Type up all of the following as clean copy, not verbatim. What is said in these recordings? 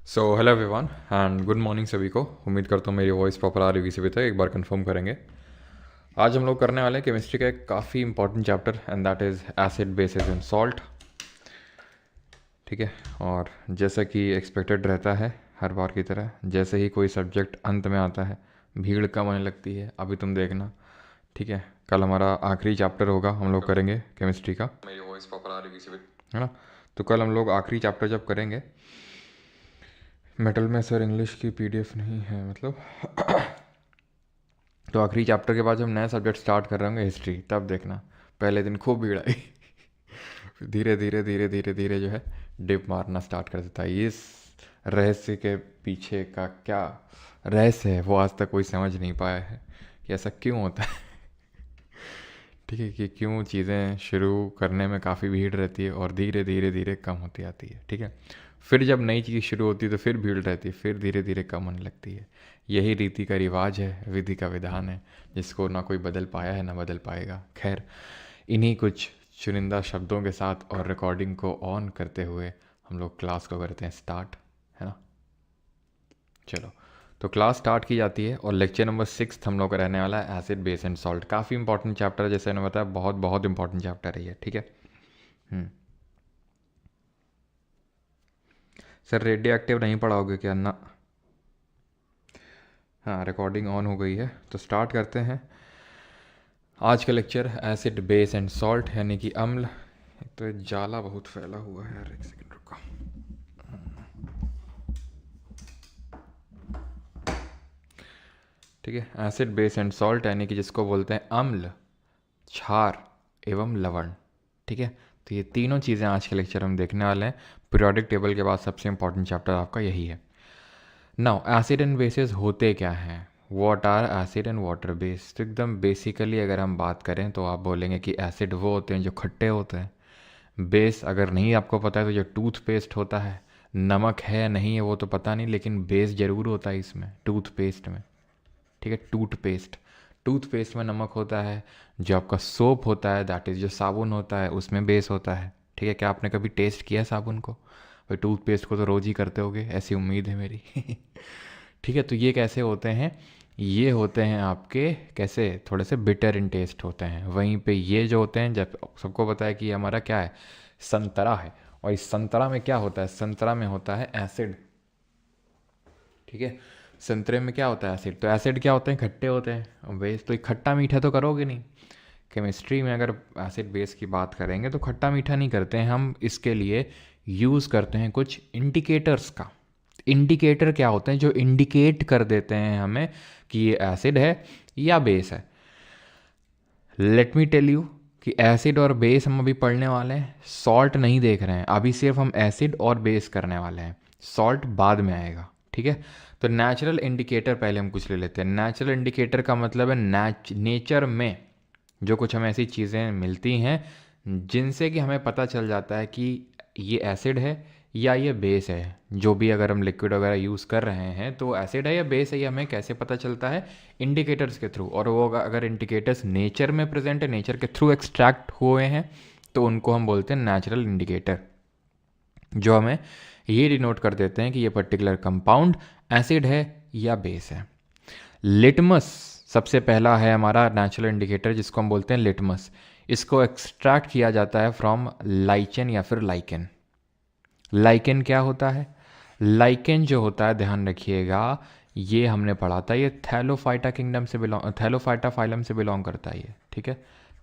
So hello everyone and good morning सभी को। उम्मीद करता हूँ मेरी वॉइस प्रॉपर आ रही है। सभी तक एक बार कंफर्म करेंगे। आज हम लोग करने वाले हैं केमिस्ट्री का एक काफ़ी important chapter and that is acid basis in salt. ठीक है, और जैसा कि एक्सपेक्टेड रहता है हर बार की तरह, जैसे ही कोई सब्जेक्ट अंत में आता है भीड़ कम होने लगती है। अभी तुम देखना, ठीक है। कल हमारा आखिरी चैप्टर होगा, हम लोग करेंगे केमिस्ट्री का। मेरी वॉइस प्रॉपर आ रही है ना? तो कल हम लोग आखिरी चैप्टर जब करेंगे, मेटल में सर इंग्लिश की पीडीएफ नहीं है मतलब तो आखिरी चैप्टर के बाद जब नया सब्जेक्ट स्टार्ट कर रहे होंगे हिस्ट्री, तब देखना पहले दिन खूब भीड़ आई फिर धीरे धीरे धीरे धीरे धीरे जो है डिप मारना स्टार्ट कर देता है। इस रहस्य के पीछे का क्या रहस्य है वो आज तक कोई समझ नहीं पाया है कि ऐसा क्यों होता है ठीक है, कि क्यों चीज़ें शुरू करने में काफ़ी भीड़ रहती है और धीरे धीरे धीरे कम होती आती है। ठीक है, फिर जब नई चीज़ शुरू होती है तो फिर भीड़ रहती है, फिर धीरे धीरे कम होने लगती है। यही रीति का रिवाज है, विधि का विधान है, जिसको ना कोई बदल पाया है ना बदल पाएगा। खैर, इन्हीं कुछ चुनिंदा शब्दों के साथ और रिकॉर्डिंग को ऑन करते हुए हम लोग क्लास को करते हैं स्टार्ट, है ना? चलो, तो क्लास स्टार्ट की जाती है और लेक्चर नंबर 6 हम लोग का रहने वाला है एसिड बेस एंड सॉल्ट। काफ़ी इंपॉर्टेंट चैप्टर है, जैसे मैंने बताया बहुत बहुत इंपॉर्टेंट चैप्टर है ये। ठीक है, सर रेडियो एक्टिव नहीं पढ़ाओगे क्या? ना, हाँ रिकॉर्डिंग ऑन हो गई है तो स्टार्ट करते हैं आज का lecture acid base and salt, यानी कि अम्ल। एक तो ये जाला बहुत फैला हुआ है यार, एक सेकंड रुको। ठीक है, एसिड बेस एंड सॉल्ट यानी कि जिसको बोलते हैं अम्ल, क्षार एवं लवण। ठीक है, तो ये तीनों चीज़ें आज के लेक्चर हम देखने वाले हैं। पीरियोडिक टेबल के बाद सबसे इंपॉर्टेंट चैप्टर आपका यही है। नाउ एसिड एंड बेसिस होते क्या हैं? What are acid and water base? तो एकदम बेसिकली अगर हम बात करें तो आप बोलेंगे कि एसिड वो होते हैं जो खट्टे होते हैं। बेस अगर नहीं आपको पता है तो जो टूथपेस्ट होता है, नमक है या नहीं है वो तो पता नहीं, लेकिन बेस ज़रूर होता है इसमें, टूथपेस्ट में। ठीक है, टूथपेस्ट, टूथपेस्ट में नमक होता है। जो आपका सोप होता है, दैट इज़ जो साबुन होता है, उसमें बेस होता है। ठीक है, क्या आपने कभी टेस्ट किया साबुन को? भाई टूथपेस्ट को तो रोज़ ही करते होगे, ऐसी उम्मीद है मेरी ठीक है, तो ये कैसे होते हैं? ये होते हैं आपके कैसे, थोड़े से बिटर इन टेस्ट होते हैं। वहीं पे ये जो होते हैं, जब सबको पता है कि ये हमारा क्या है, संतरा है। और इस संतरा में क्या होता है? संतरा में होता है एसिड। ठीक है, संतरे में क्या होता है? एसिड। तो एसिड क्या होते हैं? खट्टे होते हैं। बेस तो खट्टा मीठा तो करोगे नहीं। केमिस्ट्री में अगर एसिड बेस की बात करेंगे तो खट्टा मीठा नहीं करते हैं हम, इसके लिए यूज़ करते हैं कुछ इंडिकेटर्स का। इंडिकेटर क्या होते हैं? जो इंडिकेट कर देते हैं हमें कि ये एसिड है या बेस है। लेट मी टेल यू कि एसिड और बेस हम अभी पढ़ने वाले हैं, सॉल्ट नहीं देख रहे हैं अभी, सिर्फ हम एसिड और बेस करने वाले हैं, सॉल्ट बाद में आएगा। ठीक है, तो नेचुरल इंडिकेटर पहले हम कुछ ले लेते हैं। नेचुरल इंडिकेटर का मतलब है नेचर में जो कुछ हमें ऐसी चीज़ें मिलती हैं जिनसे कि हमें पता चल जाता है कि ये एसिड है या ये बेस है। जो भी अगर हम लिक्विड वगैरह यूज़ कर रहे हैं तो एसिड है या बेस है, ये हमें कैसे पता चलता है? इंडिकेटर्स के थ्रू। और वो अगर इंडिकेटर्स नेचर में प्रेजेंट है, नेचर के थ्रू एक्सट्रैक्ट हुए हैं, तो उनको हम बोलते हैं नेचुरल इंडिकेटर, जो हमें ये डिनोट कर देते हैं कि ये पर्टिकुलर कंपाउंड एसिड है या बेस है। लिटमस सबसे पहला है हमारा नेचुरल इंडिकेटर, जिसको हम बोलते हैं लिटमस। इसको एक्सट्रैक्ट किया जाता है फ्रॉम लाइचेन या फिर लाइकेन। लाइकेन क्या होता है? लाइकेन जो होता है, ध्यान रखिएगा, ये हमने पढ़ा था, ये थैलोफाइटा किंगडम से बिलोंग, थैलोफाइटा फाइलम से बिलोंग करता है ये। ठीक है,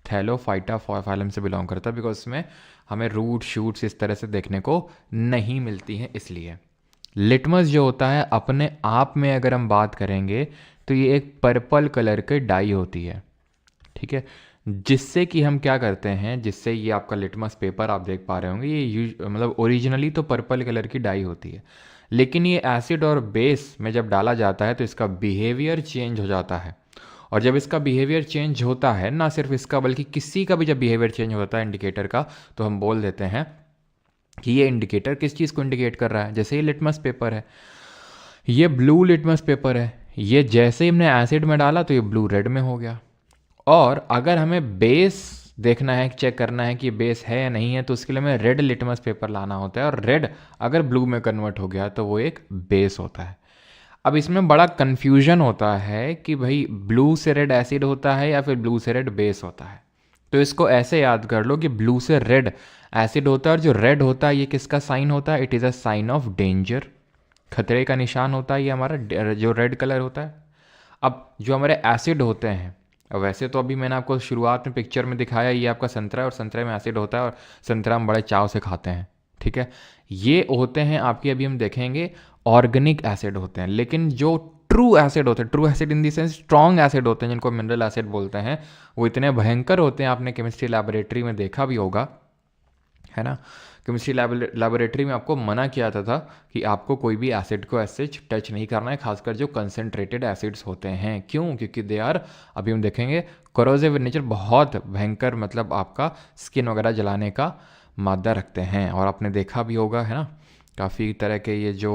थैलोफाइटा फाइलम से बिलोंग करता है, बिकॉज इसमें हमें रूट शूट्स इस तरह से देखने को नहीं मिलती हैं, इसलिए। लिटमस जो होता है अपने आप में अगर हम बात करेंगे तो ये एक पर्पल कलर की डाई होती है। ठीक है, जिससे कि हम क्या करते हैं, जिससे ये आपका लिटमस पेपर आप देख पा रहे होंगे, ये मतलब ओरिजिनली तो पर्पल कलर की डाई होती है, लेकिन ये एसिड और बेस में जब डाला जाता है तो इसका बिहेवियर चेंज हो जाता है। और जब इसका बिहेवियर चेंज होता है, ना सिर्फ इसका बल्कि किसी का भी जब बिहेवियर चेंज होता है इंडिकेटर का, तो हम बोल देते हैं कि ये इंडिकेटर किस चीज़ को इंडिकेट कर रहा है। जैसे ये लिटमस पेपर है, ये ब्लू लिटमस पेपर है, ये जैसे ही हमने एसिड में डाला तो ये ब्लू रेड में हो गया। और अगर हमें बेस देखना है, चेक करना है कि बेस है या नहीं है, तो उसके लिए हमें रेड लिटमस पेपर लाना होता है, और रेड अगर ब्लू में कन्वर्ट हो गया तो वो एक बेस होता है। अब इसमें बड़ा कन्फ्यूजन होता है कि भाई ब्लू से रेड एसिड होता है या फिर ब्लू से रेड बेस होता है। तो इसको ऐसे याद कर लो कि ब्लू से रेड एसिड होता है, और जो रेड होता है ये किसका साइन होता है? It is a sign of danger, खतरे का निशान होता है ये हमारा जो रेड कलर होता है। अब जो हमारे एसिड होते हैं, अब वैसे तो अभी मैंने आपको शुरुआत में पिक्चर में दिखाया ये आपका संतरा है, और संतरे में एसिड होता है, और संतरा हम बड़े चाव से खाते हैं, ठीक है। ये होते हैं आपके, अभी हम देखेंगे, ऑर्गेनिक एसिड होते हैं। लेकिन जो ट्रू एसिड होते हैं, true acid in the sense strong acid होते हैं, जिनको मिनरल एसिड बोलते हैं, वो इतने भयंकर होते हैं, आपने केमिस्ट्री लैबोरेटरी में देखा भी होगा, है ना। केमिस्ट्री लैबोरेटरी में आपको मना किया था कि आपको कोई भी एसिड को ऐसे टच नहीं करना है, खासकर जो कंसनट्रेटेड एसिड्स होते हैं। क्यों? क्योंकि दे आर, अभी हम देखेंगे, कोरोसिव नेचर, बहुत भयंकर, मतलब आपका स्किन वगैरह जलाने का मादा रखते हैं। और आपने देखा भी होगा, है ना, काफ़ी तरह के ये जो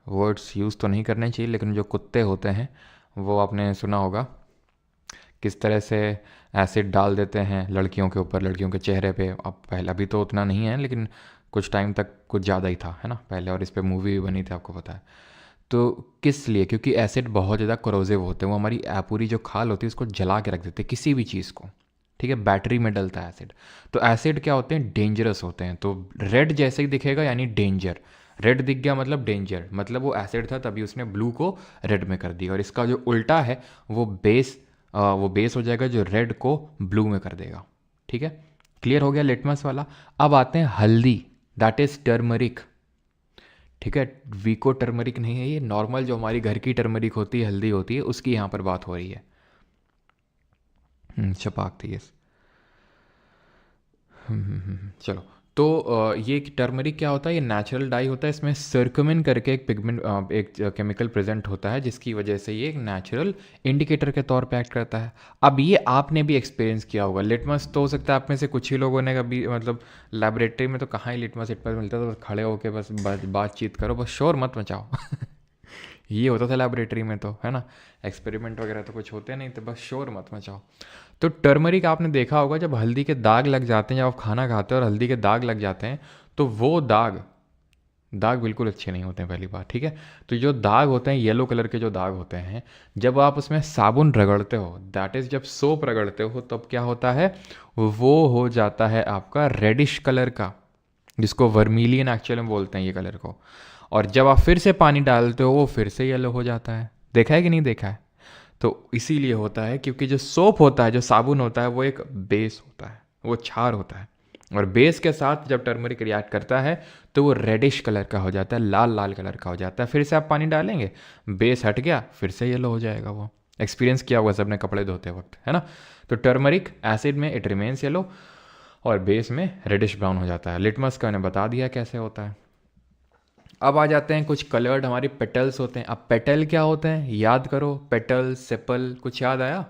वर्ड्स यूज़ तो नहीं करने चाहिए, लेकिन जो कुत्ते होते हैं वो आपने सुना होगा किस तरह से एसिड डाल देते हैं लड़कियों के ऊपर, लड़कियों के चेहरे पे। अब पहले, अभी तो उतना नहीं है, लेकिन कुछ टाइम तक कुछ ज़्यादा ही था, है ना, पहले, और इस पे मूवी भी बनी थी, आपको पता है। तो किस लिए? क्योंकि एसिड बहुत ज़्यादा कोरोसिव होते हैं, वो हमारी पूरी जो खाल होती है उसको जला के रख देते हैं, किसी भी चीज़ को, ठीक है। बैटरी में डलता है एसिड। तो एसिड क्या होते हैं? डेंजरस होते हैं। तो रेड जैसे ही दिखेगा यानी डेंजर, रेड दिख गया मतलब डेंजर, मतलब वो एसिड था, तभी उसने ब्लू को रेड में कर दिया। और इसका जो उल्टा है वो बेस हो जाएगा, जो रेड को ब्लू में कर देगा, ठीक है। क्लियर हो गया लिटमस वाला। अब आते हैं हल्दी, दैट इज टर्मरिक, ठीक है। वीको टर्मरिक नहीं है ये, नॉर्मल जो हमारी घर की टर्मरिक होती है, हल्दी होती है, उसकी यहाँ पर बात हो रही है। छपाक थी, यस। चलो, तो ये टर्मरिक क्या होता है? ये नेचुरल डाई होता है, इसमें सर्कुमिन करके एक पिगमेंट, एक केमिकल प्रेजेंट होता है, जिसकी वजह से ये एक नेचुरल इंडिकेटर के तौर पे एक्ट करता है। अब ये आपने भी एक्सपीरियंस किया होगा, लिटमस तो हो सकता है आप में से कुछ ही लोगों ने कभी, मतलब लेबोरेटरी में तो कहाँ ही लिटमस इट पर मिलता था, तो खड़े होकर बस बातचीत करो, बस शोर मत मचाओ। ये होता था लेबोरेटरी में, तो है ना, एक्सपेरिमेंट वगैरह तो कुछ होते नहीं, तो बस शोर मत मचाओ। तो टर्मरिक आपने देखा होगा, जब हल्दी के दाग लग जाते हैं, जब आप खाना खाते हैं और हल्दी के दाग लग जाते हैं, तो वो दाग दाग बिल्कुल अच्छे नहीं होते हैं, पहली बात, ठीक है। तो जो दाग होते हैं, येलो कलर के जो दाग होते हैं, जब आप उसमें साबुन रगड़ते हो, दैट इज़ जब सोप रगड़ते हो, तब क्या होता है? वो हो जाता है आपका रेडिश कलर का, जिसको वर्मिलियन एक्चुअल में बोलते हैं ये कलर को। और जब आप फिर से पानी डालते हो, वो फिर से येलो हो जाता है। देखा है कि नहीं देखा है? तो इसीलिए होता है क्योंकि जो सोप होता है, जो साबुन होता है, वो एक बेस होता है, वो क्षार होता है। और बेस के साथ जब टर्मरिक रिएक्ट करता है तो वो रेडिश कलर का हो जाता है, लाल लाल कलर का हो जाता है। फिर से आप पानी डालेंगे, बेस हट गया, फिर से येलो हो जाएगा। वो एक्सपीरियंस किया होगा सबने कपड़े धोते वक्त, है ना। तो टर्मरिक एसिड में इट रिमेन्स येलो, और बेस में रेडिश ब्राउन हो जाता है। लिटमस का मैंने बता दिया कैसे होता है। अब आ जाते हैं कुछ कलर्ड हमारे पेटल्स होते हैं। अब पेटल क्या होते हैं? याद करो, पेटल, सेपल, कुछ याद आया?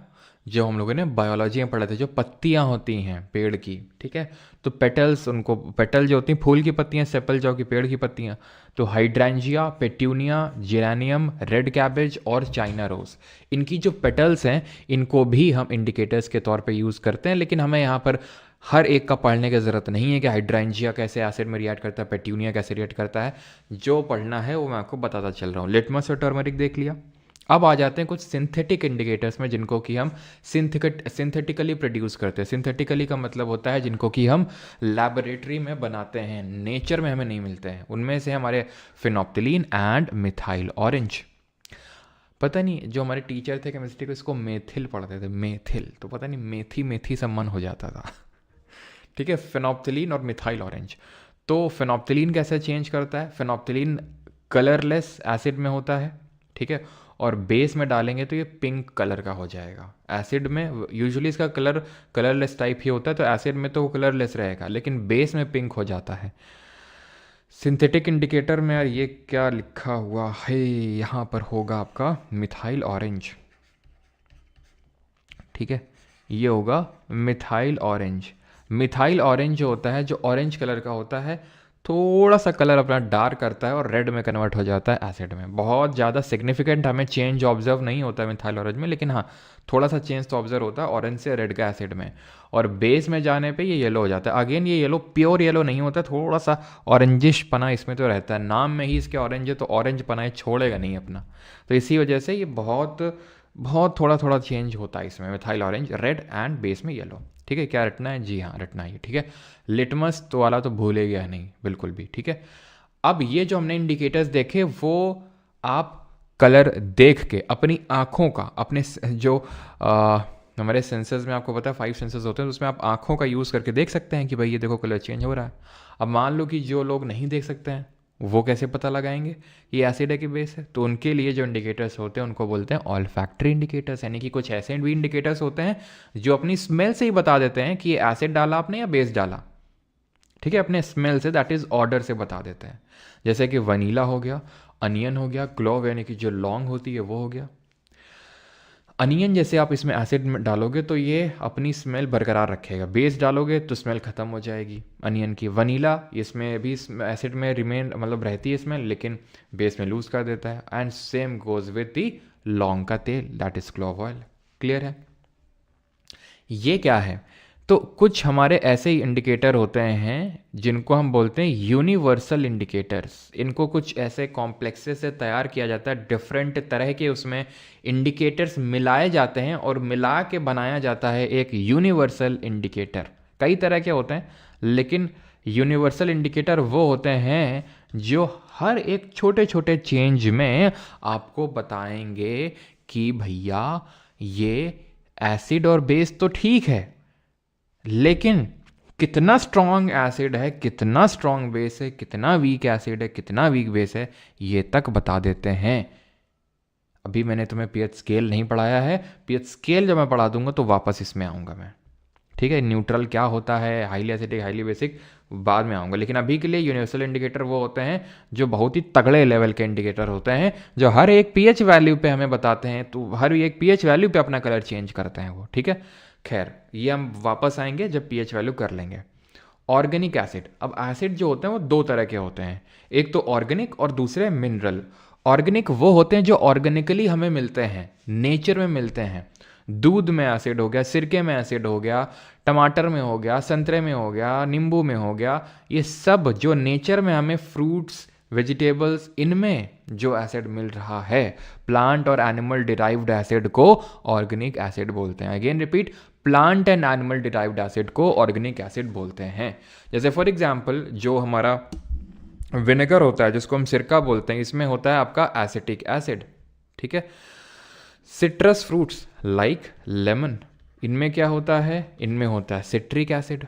जो हम लोगों ने बायोलॉजी में पढ़ा था, जो पत्तियां होती हैं पेड़ की, ठीक है। तो पेटल्स, उनको पेटल जो होती हैं फूल की पत्तियां, सेपल जो कि पेड़ की पत्तियां। तो hydrangea, petunia, geranium, red cabbage और चाइना रोज, इनकी जो पेटल्स हैं, इनको भी हम इंडिकेटर्स के तौर पे यूज़ करते हैं। लेकिन हमें यहाँ पर हर एक का पढ़ने की ज़रूरत नहीं है कि हाइड्रेंजिया कैसे एसिड में रिएक्ट करता है, पेट्यूनिया कैसे रिएक्ट करता है। जो पढ़ना है वो मैं आपको बताता चल रहा हूँ। लिटमस और टर्मरिक देख लिया। अब आ जाते हैं कुछ सिंथेटिक इंडिकेटर्स में, जिनको कि हम सिंथेटिकली प्रोड्यूस करते हैं। सिंथेटिकली का मतलब होता है जिनको कि हम लैबोरेटरी में बनाते हैं, नेचर में हमें नहीं मिलते हैं। उनमें से हमारे फिनोप्थिलीन एंड मिथाइल ऑरेंज। पता नहीं, जो हमारे टीचर थे केमिस्ट्री को, इसको मेथिल पढ़ते थे, मेथिल, तो पता नहीं मेथी मेथी सब मन हो जाता था। ठीक है, फिनोप्थिलीन और मिथाइल ऑरेंज। तो फिनोप्थिलीन कैसे चेंज करता है? फिनोप्थिलीन कलरलेस एसिड में होता है, ठीक है, और बेस में डालेंगे तो ये पिंक कलर का हो जाएगा। एसिड में यूजुअली इसका कलर कलरलेस टाइप ही होता है, तो एसिड में तो वो कलरलेस रहेगा, लेकिन बेस में पिंक हो जाता है। सिंथेटिक इंडिकेटर में यार ये क्या लिखा हुआ है? यहाँ पर होगा आपका मिथाइल ऑरेंज, ठीक है, ये होगा मिथाइल ऑरेंज। मिथाइल ऑरेंज जो होता है, जो ऑरेंज कलर का होता है, थोड़ा सा कलर अपना डार्क करता है और रेड में कन्वर्ट हो जाता है एसिड में। बहुत ज़्यादा सिग्निफिकेंट हमें चेंज ऑब्जर्व नहीं होता है मिथाइल ऑरेंज में, लेकिन हाँ थोड़ा सा चेंज तो ऑब्जर्व होता है ऑरेंज से रेड का एसिड में। और बेस में जाने पे ये येलो हो जाता है। अगेन ये येलो प्योर येलो नहीं होता, थोड़ा सा ऑरेंजिश पना इसमें तो रहता है, नाम में ही इसके ऑरेंज है तो ऑरेंज पना ये छोड़ेगा नहीं अपना। तो इसी वजह से ये बहुत बहुत थोड़ा थोड़ा चेंज होता है इसमें, methyl orange red and base में येलो। ठीक है, क्या रटना है? जी हाँ रटना है, ठीक है। लिटमस तो वाला तो भूले गया नहीं बिल्कुल भी, ठीक है। अब ये जो हमने इंडिकेटर्स देखे वो आप कलर देख के अपनी आँखों का, अपने जो हमारे सेंसर्स में आपको पता है 5 सेंसर्स होते हैं, तो उसमें आप आँखों का यूज़ करके देख सकते हैं कि भाई ये देखो कलर चेंज हो रहा है। अब मान लो कि जो लोग नहीं देख सकते हैं वो कैसे पता लगाएंगे ये एसिड है कि बेस है? तो उनके लिए जो इंडिकेटर्स होते हैं उनको बोलते हैं ऑल्फैक्टरी इंडिकेटर्स, यानी कि कुछ ऐसे भी इंडिकेटर्स होते हैं जो अपनी स्मेल से ही बता देते हैं कि ये एसिड डाला आपने या बेस डाला। ठीक है, अपने स्मेल से, दैट इज ऑर्डर से बता देते हैं। जैसे कि वनीला हो गया, अनियन हो गया, क्लोव यानी कि जो लौंग होती है वो हो गया। अनियन जैसे आप इसमें एसिड में डालोगे तो ये अपनी स्मेल बरकरार रखेगा, बेस डालोगे तो स्मेल ख़त्म हो जाएगी अनियन की। वनीला इसमें भी एसिड में रिमेन मतलब रहती है स्मेल, लेकिन बेस में लूज कर देता है। And same goes with the लौंग का तेल, that is clove oil. Clear है? ये क्या है? तो कुछ हमारे ऐसे ही इंडिकेटर होते हैं जिनको हम बोलते हैं यूनिवर्सल इंडिकेटर्स। इनको कुछ ऐसे कॉम्प्लेक्सेस से तैयार किया जाता है, डिफरेंट तरह के उसमें इंडिकेटर्स मिलाए जाते हैं और मिला के बनाया जाता है एक यूनिवर्सल इंडिकेटर। कई तरह के होते हैं, लेकिन यूनिवर्सल इंडिकेटर वो होते हैं जो हर एक छोटे छोटे चेंज में आपको बताएंगे कि भैया ये एसिड और बेस तो ठीक है, लेकिन कितना स्ट्रॉन्ग एसिड है, कितना स्ट्रॉन्ग बेस है, कितना वीक एसिड है, कितना वीक बेस है, ये तक बता देते हैं। अभी मैंने तुम्हें पीएच स्केल नहीं पढ़ाया है, पीएच स्केल जब मैं पढ़ा दूंगा तो वापस इसमें आऊँगा मैं। ठीक है, न्यूट्रल क्या होता है, हाईली एसिडिक, हाईली बेसिक, बाद में आऊँगा। लेकिन अभी के लिए यूनिवर्सल इंडिकेटर वो होते हैं जो बहुत ही तगड़े लेवल के इंडिकेटर होते हैं, जो हर एक पीएच वैल्यू पे हमें बताते हैं, तो हर एक पीएच वैल्यू पे अपना कलर चेंज करते हैं वो। ठीक है, खैर ये हम वापस आएंगे जब पीएच वैल्यू कर लेंगे। ऑर्गेनिक एसिड, अब एसिड जो होते हैं वो दो तरह के होते हैं, एक तो ऑर्गेनिक और दूसरे मिनरल। ऑर्गेनिक वो होते हैं जो ऑर्गेनिकली हमें मिलते हैं, नेचर में मिलते हैं। दूध में एसिड हो गया, सिरके में एसिड हो गया, टमाटर में हो गया, संतरे में हो गया, नींबू में हो गया, ये सब जो नेचर में हमें फ्रूट्स, वेजिटेबल्स, इनमें जो एसिड मिल रहा है, प्लांट और एनिमल डिराइव्ड एसिड को ऑर्गेनिक एसिड बोलते हैं। Again repeat, plant and animal derived acid को ऑर्गेनिक एसिड बोलते हैं। जैसे फॉर एग्जांपल जो हमारा विनेगर होता है जिसको हम सिरका बोलते हैं, इसमें होता है आपका एसिटिक एसिड। ठीक है, सिट्रस फ्रूट्स लाइक लेमन, इनमें क्या होता है? इनमें होता है सिट्रिक एसिड।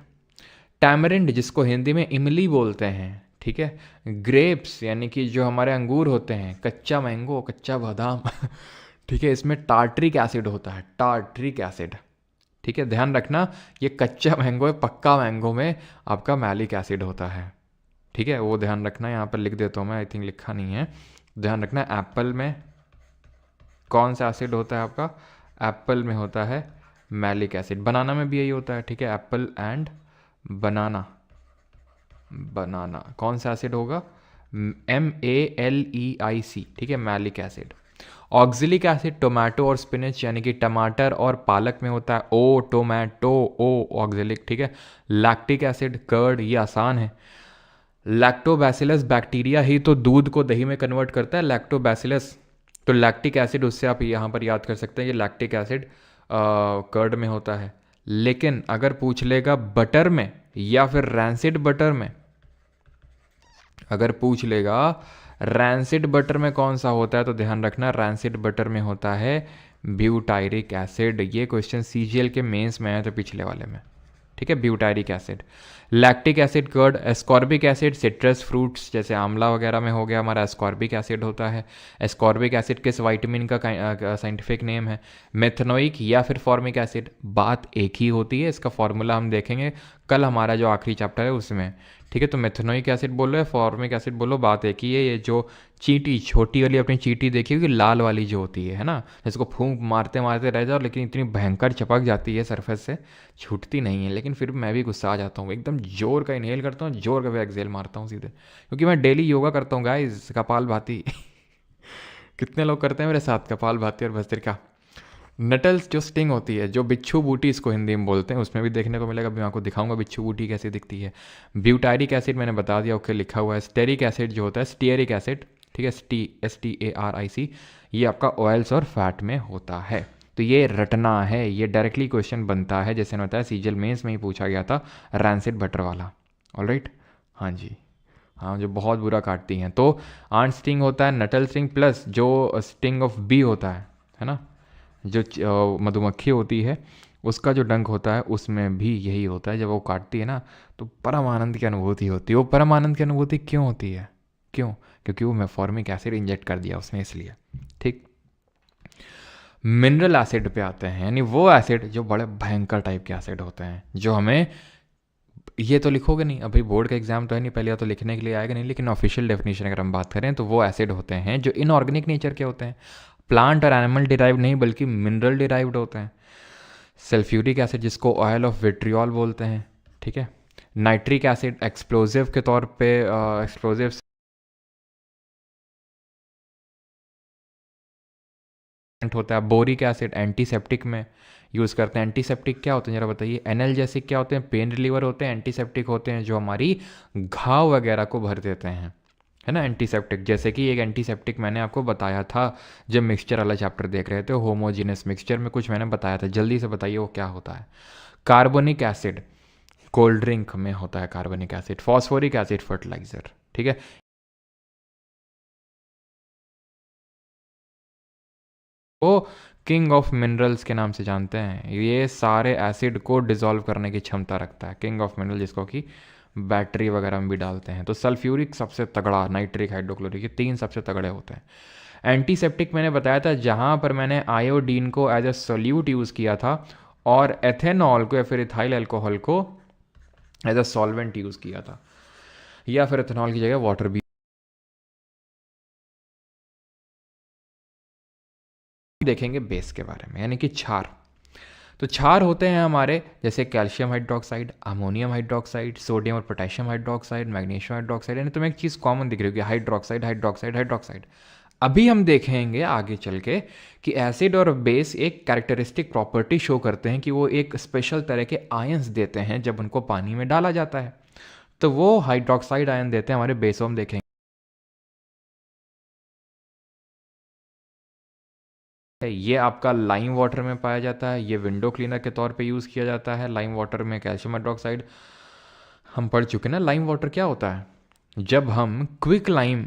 टैमरिंड जिसको हिंदी में इमली बोलते हैं, ठीक है। ग्रेप्स यानी कि जो हमारे अंगूर होते हैं, कच्चा मैंगो, कच्चा बादाम ठीक है, इसमें टार्ट्रिक एसिड होता है, टार्ट्रिक एसिड। ठीक है, ध्यान रखना ये कच्चा मैंगो है, पक्का मैंगो में आपका मैलिक एसिड होता है। ठीक है, वो ध्यान रखना, यहाँ पर लिख देता हूँ मैं, आई थिंक लिखा नहीं है, ध्यान रखना। एप्पल में कौन सा एसिड होता है आपका? एप्पल में होता है मैलिक एसिड। बनाना में भी यही होता है। ठीक है, एप्पल एंड बनाना, बनाना कौन सा एसिड होगा? MALEIC। ठीक है, malic acid. Oxalic acid tomato और स्पिनच यानी कि टमाटर और पालक में होता है ओ, टोमेटो ओ ऑक्जेलिक। ठीक है, लैक्टिक एसिड कर्ड, ये आसान है। लैक्टोबैसिलस बैक्टीरिया ही तो दूध को दही में कन्वर्ट करता है, लैक्टोबैसिलस, तो लैक्टिक एसिड उससे आप यहाँ पर याद कर सकते हैं, ये लैक्टिक एसिड कर्ड में होता है। लेकिन अगर पूछ लेगा बटर में या फिर रैंसिड बटर में, अगर पूछ लेगा रैंसिड बटर में कौन सा होता है, तो ध्यान रखना रैंसिड बटर में होता है ब्यूटायरिक एसिड। ये क्वेश्चन सीजीएल के मेंस में आया था पिछले वाले में। ठीक है, butyric acid. Lactic acid curd, ascorbic acid citrus fruits जैसे आंवला वगैरह में हो गया हमारा एस्कॉर्बिक एसिड होता है। एस्कॉर्बिक एसिड किस विटामिन का साइंटिफिक नेम है? मेथनोइक या फिर फॉर्मिक एसिड, बात एक ही होती है, इसका फॉर्मूला हम देखेंगे कल हमारा जो आखिरी चैप्टर है उसमें। ठीक है। तो मेथनोइक एसिड बोलो या फॉर्मिक एसिड बोलो, बात एक ही है। ये जो चींटी, छोटी वाली अपनी चींटी देखी होगी, लाल वाली जो होती है ना, जिसको फूंक मारते मारते रह जाओ लेकिन इतनी भयंकर चपक जाती है सरफेस से, छूटती नहीं है। लेकिन फिर मैं भी गुस्सा आ जाता हूँ, एकदम जोर का इनहेल करता हूँ, जोर का भी एक्सहेल मारता हूँ सीधे, क्योंकि मैं डेली योगा करता हूँ गाइस, कपालभाति। कितने लोग करते हैं मेरे साथ कपालभाति और भस्त्रिका। नटल्स जो स्टिंग होती है, जो बिच्छू बूटी इसको हिंदी में बोलते हैं, उसमें भी देखने को मिलेगा। अभी मैं आपको दिखाऊंगा बिच्छू बूटी कैसे दिखती है। ब्यूटारिक एसिड मैंने बता दिया, ओके लिखा हुआ है। स्टेरिक एसिड जो होता है, स्टीयरिक एसिड, ठीक है, STARIC, ये आपका ऑयल्स और फैट में होता है। तो ये रटना है, ये डायरेक्टली क्वेश्चन बनता है, जैसे मैंने बताया सीजल मेंस में ही पूछा गया था, रैंसिड बटर वाला। ऑलराइट, हाँ जी, हाँ, जो बहुत बुरा काटती हैं। तो आंट स्टिंग होता है, नटल स्टिंग प्लस जो स्टिंग ऑफ बी होता है ना, जो मधुमक्खी होती है, उसका जो डंक होता है उसमें भी यही होता है। जब वो काटती है ना तो परम आनंद की अनुभूति होती है। वो परम आनंद की अनुभूति क्यों होती है? क्यों? क्योंकि वो मेफॉर्मिक एसिड इंजेक्ट कर दिया उसने, इसलिए। ठीक, मिनरल एसिड पे आते हैं, यानी वो एसिड जो बड़े भयंकर टाइप के एसिड होते हैं, जो हमें, ये तो लिखोगे नहीं, अभी बोर्ड का एग्जाम तो है नहीं, पहले तो लिखने के लिए आएगा नहीं, लेकिन ऑफिशियल डेफिनेशन अगर हम बात करें तो वो एसिड होते हैं जो इनऑर्गेनिक नेचर के होते हैं, प्लांट और एनिमल डिराइव्ड नहीं बल्कि मिनरल डिराइव्ड होते हैं। सल्फ्यूरिक एसिड जिसको ऑयल ऑफ विट्रियोल बोलते हैं, ठीक है। नाइट्रिक एसिड एक्सप्लोजिव के तौर पे, एक्सप्लोजिव होता है। बोरिक एसिड एंटीसेप्टिक में यूज़ करते हैं। एंटीसेप्टिक क्या होते हैं जरा बताइए? एनाल्जेसिक क्या होते हैं? पेन रिलीवर होते हैं। एंटीसेप्टिक होते हैं जो हमारी घाव वगैरह को भर देते हैं, है ना। एंटीसेप्टिक, जैसे कि एक एंटीसेप्टिक मैंने आपको बताया था जब मिक्सचर वाला चैप्टर देख रहे थे, होमोजीनस मिक्सचर में कुछ मैंने बताया था, जल्दी से बताइए वो क्या होता है? कार्बोनिक एसिड, कोल्ड ड्रिंक में होता है carbonic acid. Phosphoric acid fertiliser, ठीक है। वो किंग ऑफ मिनरल्स के नाम से जानते हैं, ये सारे एसिड को डिसॉल्व करने की क्षमता रखता है, किंग ऑफ मिनरल, जिसको कि बैटरी वगैरह में भी डालते हैं। तो सल्फ्यूरिक सबसे तगड़ा, नाइट्रिक, हाइड्रोक्लोरिक, ये तीन सबसे तगड़े होते हैं। एंटीसेप्टिक मैंने बताया था जहाँ पर मैंने आयोडीन को एज ए सोल्यूट यूज़ किया था और एथेनॉल को या फिर इथाइल अल्कोहल को एज अ सॉल्वेंट यूज़ किया था, या फिर एथेनॉल की जगह वाटर भी देखेंगे बेस के बारे में, यानी कि क्षार। तो क्षार होते हैं हमारे जैसे calcium hydroxide, ammonium hydroxide, sodium और पोटेशियम हाइड्रोक्साइड, मैग्नीशियम हाइड्रोक्साइड, यानी तुम्हें एक चीज़ कॉमन दिख रही होगी, हाइड्रोक्साइड हाइड्रोक्साइड हाइड्रोक्साइड। अभी हम देखेंगे आगे चल के कि एसिड और बेस एक कैरेक्टरिस्टिक प्रॉपर्टी शो करते हैं कि वो एक स्पेशल तरह के आयंस देते हैं जब उनको पानी में डाला जाता है। तो वो हाइड्रोक्साइड आयन देते हैं हमारे बेसों में, देखेंगे। ये आपका लाइम वाटर में पाया जाता है, ये विंडो क्लीनर के तौर पे यूज़ किया जाता है। लाइम वाटर में कैल्शियम हाइड्रोक्साइड हम पढ़ चुके ना। लाइम वाटर क्या होता है? जब हम क्विक लाइम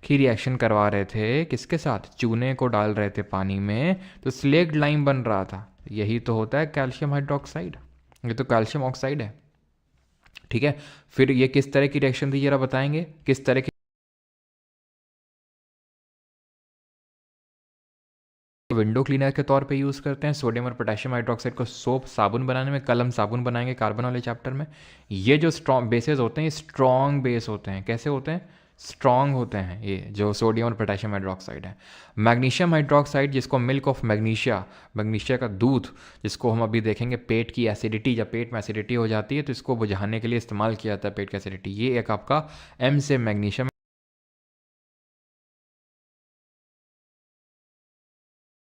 की रिएक्शन करवा रहे थे, किसके साथ? चूने को डाल रहे थे पानी में, तो स्लेक्ड लाइम बन रहा था, यही तो होता है कैल्शियम हाइड्रोक्साइड, ये तो कैल्शियम ऑक्साइड है, ठीक है। फिर ये किस तरह की रिएक्शन थी जरा बताएंगे, किस तरह की? विंडो क्लीनर के तौर पे यूज़ करते हैं सोडियम और पोटेशियम हाइड्रोक्साइड को सोप, साबुन बनाने में। कल हम साबुन बनाएंगे कार्बन वाले चैप्टर में। ये जो स्ट्रॉन्ग बेसेस होते हैं, ये स्ट्रॉन्ग बेस होते हैं। कैसे होते हैं? स्ट्रॉन्ग होते हैं ये जो सोडियम और पोटेशियम हाइड्रोक्साइड है। मैग्नीशियम हाइड्रोक्साइड जिसको मिल्क ऑफ मैग्नीशिया, मैग्नीशिया का दूध, जिसको हम अभी देखेंगे पेट की एसिडिटी, जब पेट में एसिडिटी हो जाती है तो इसको बुझाने के लिए इस्तेमाल किया जाता है पेट की एसिडिटी। ये एक आपका एम से मैग्नीशियम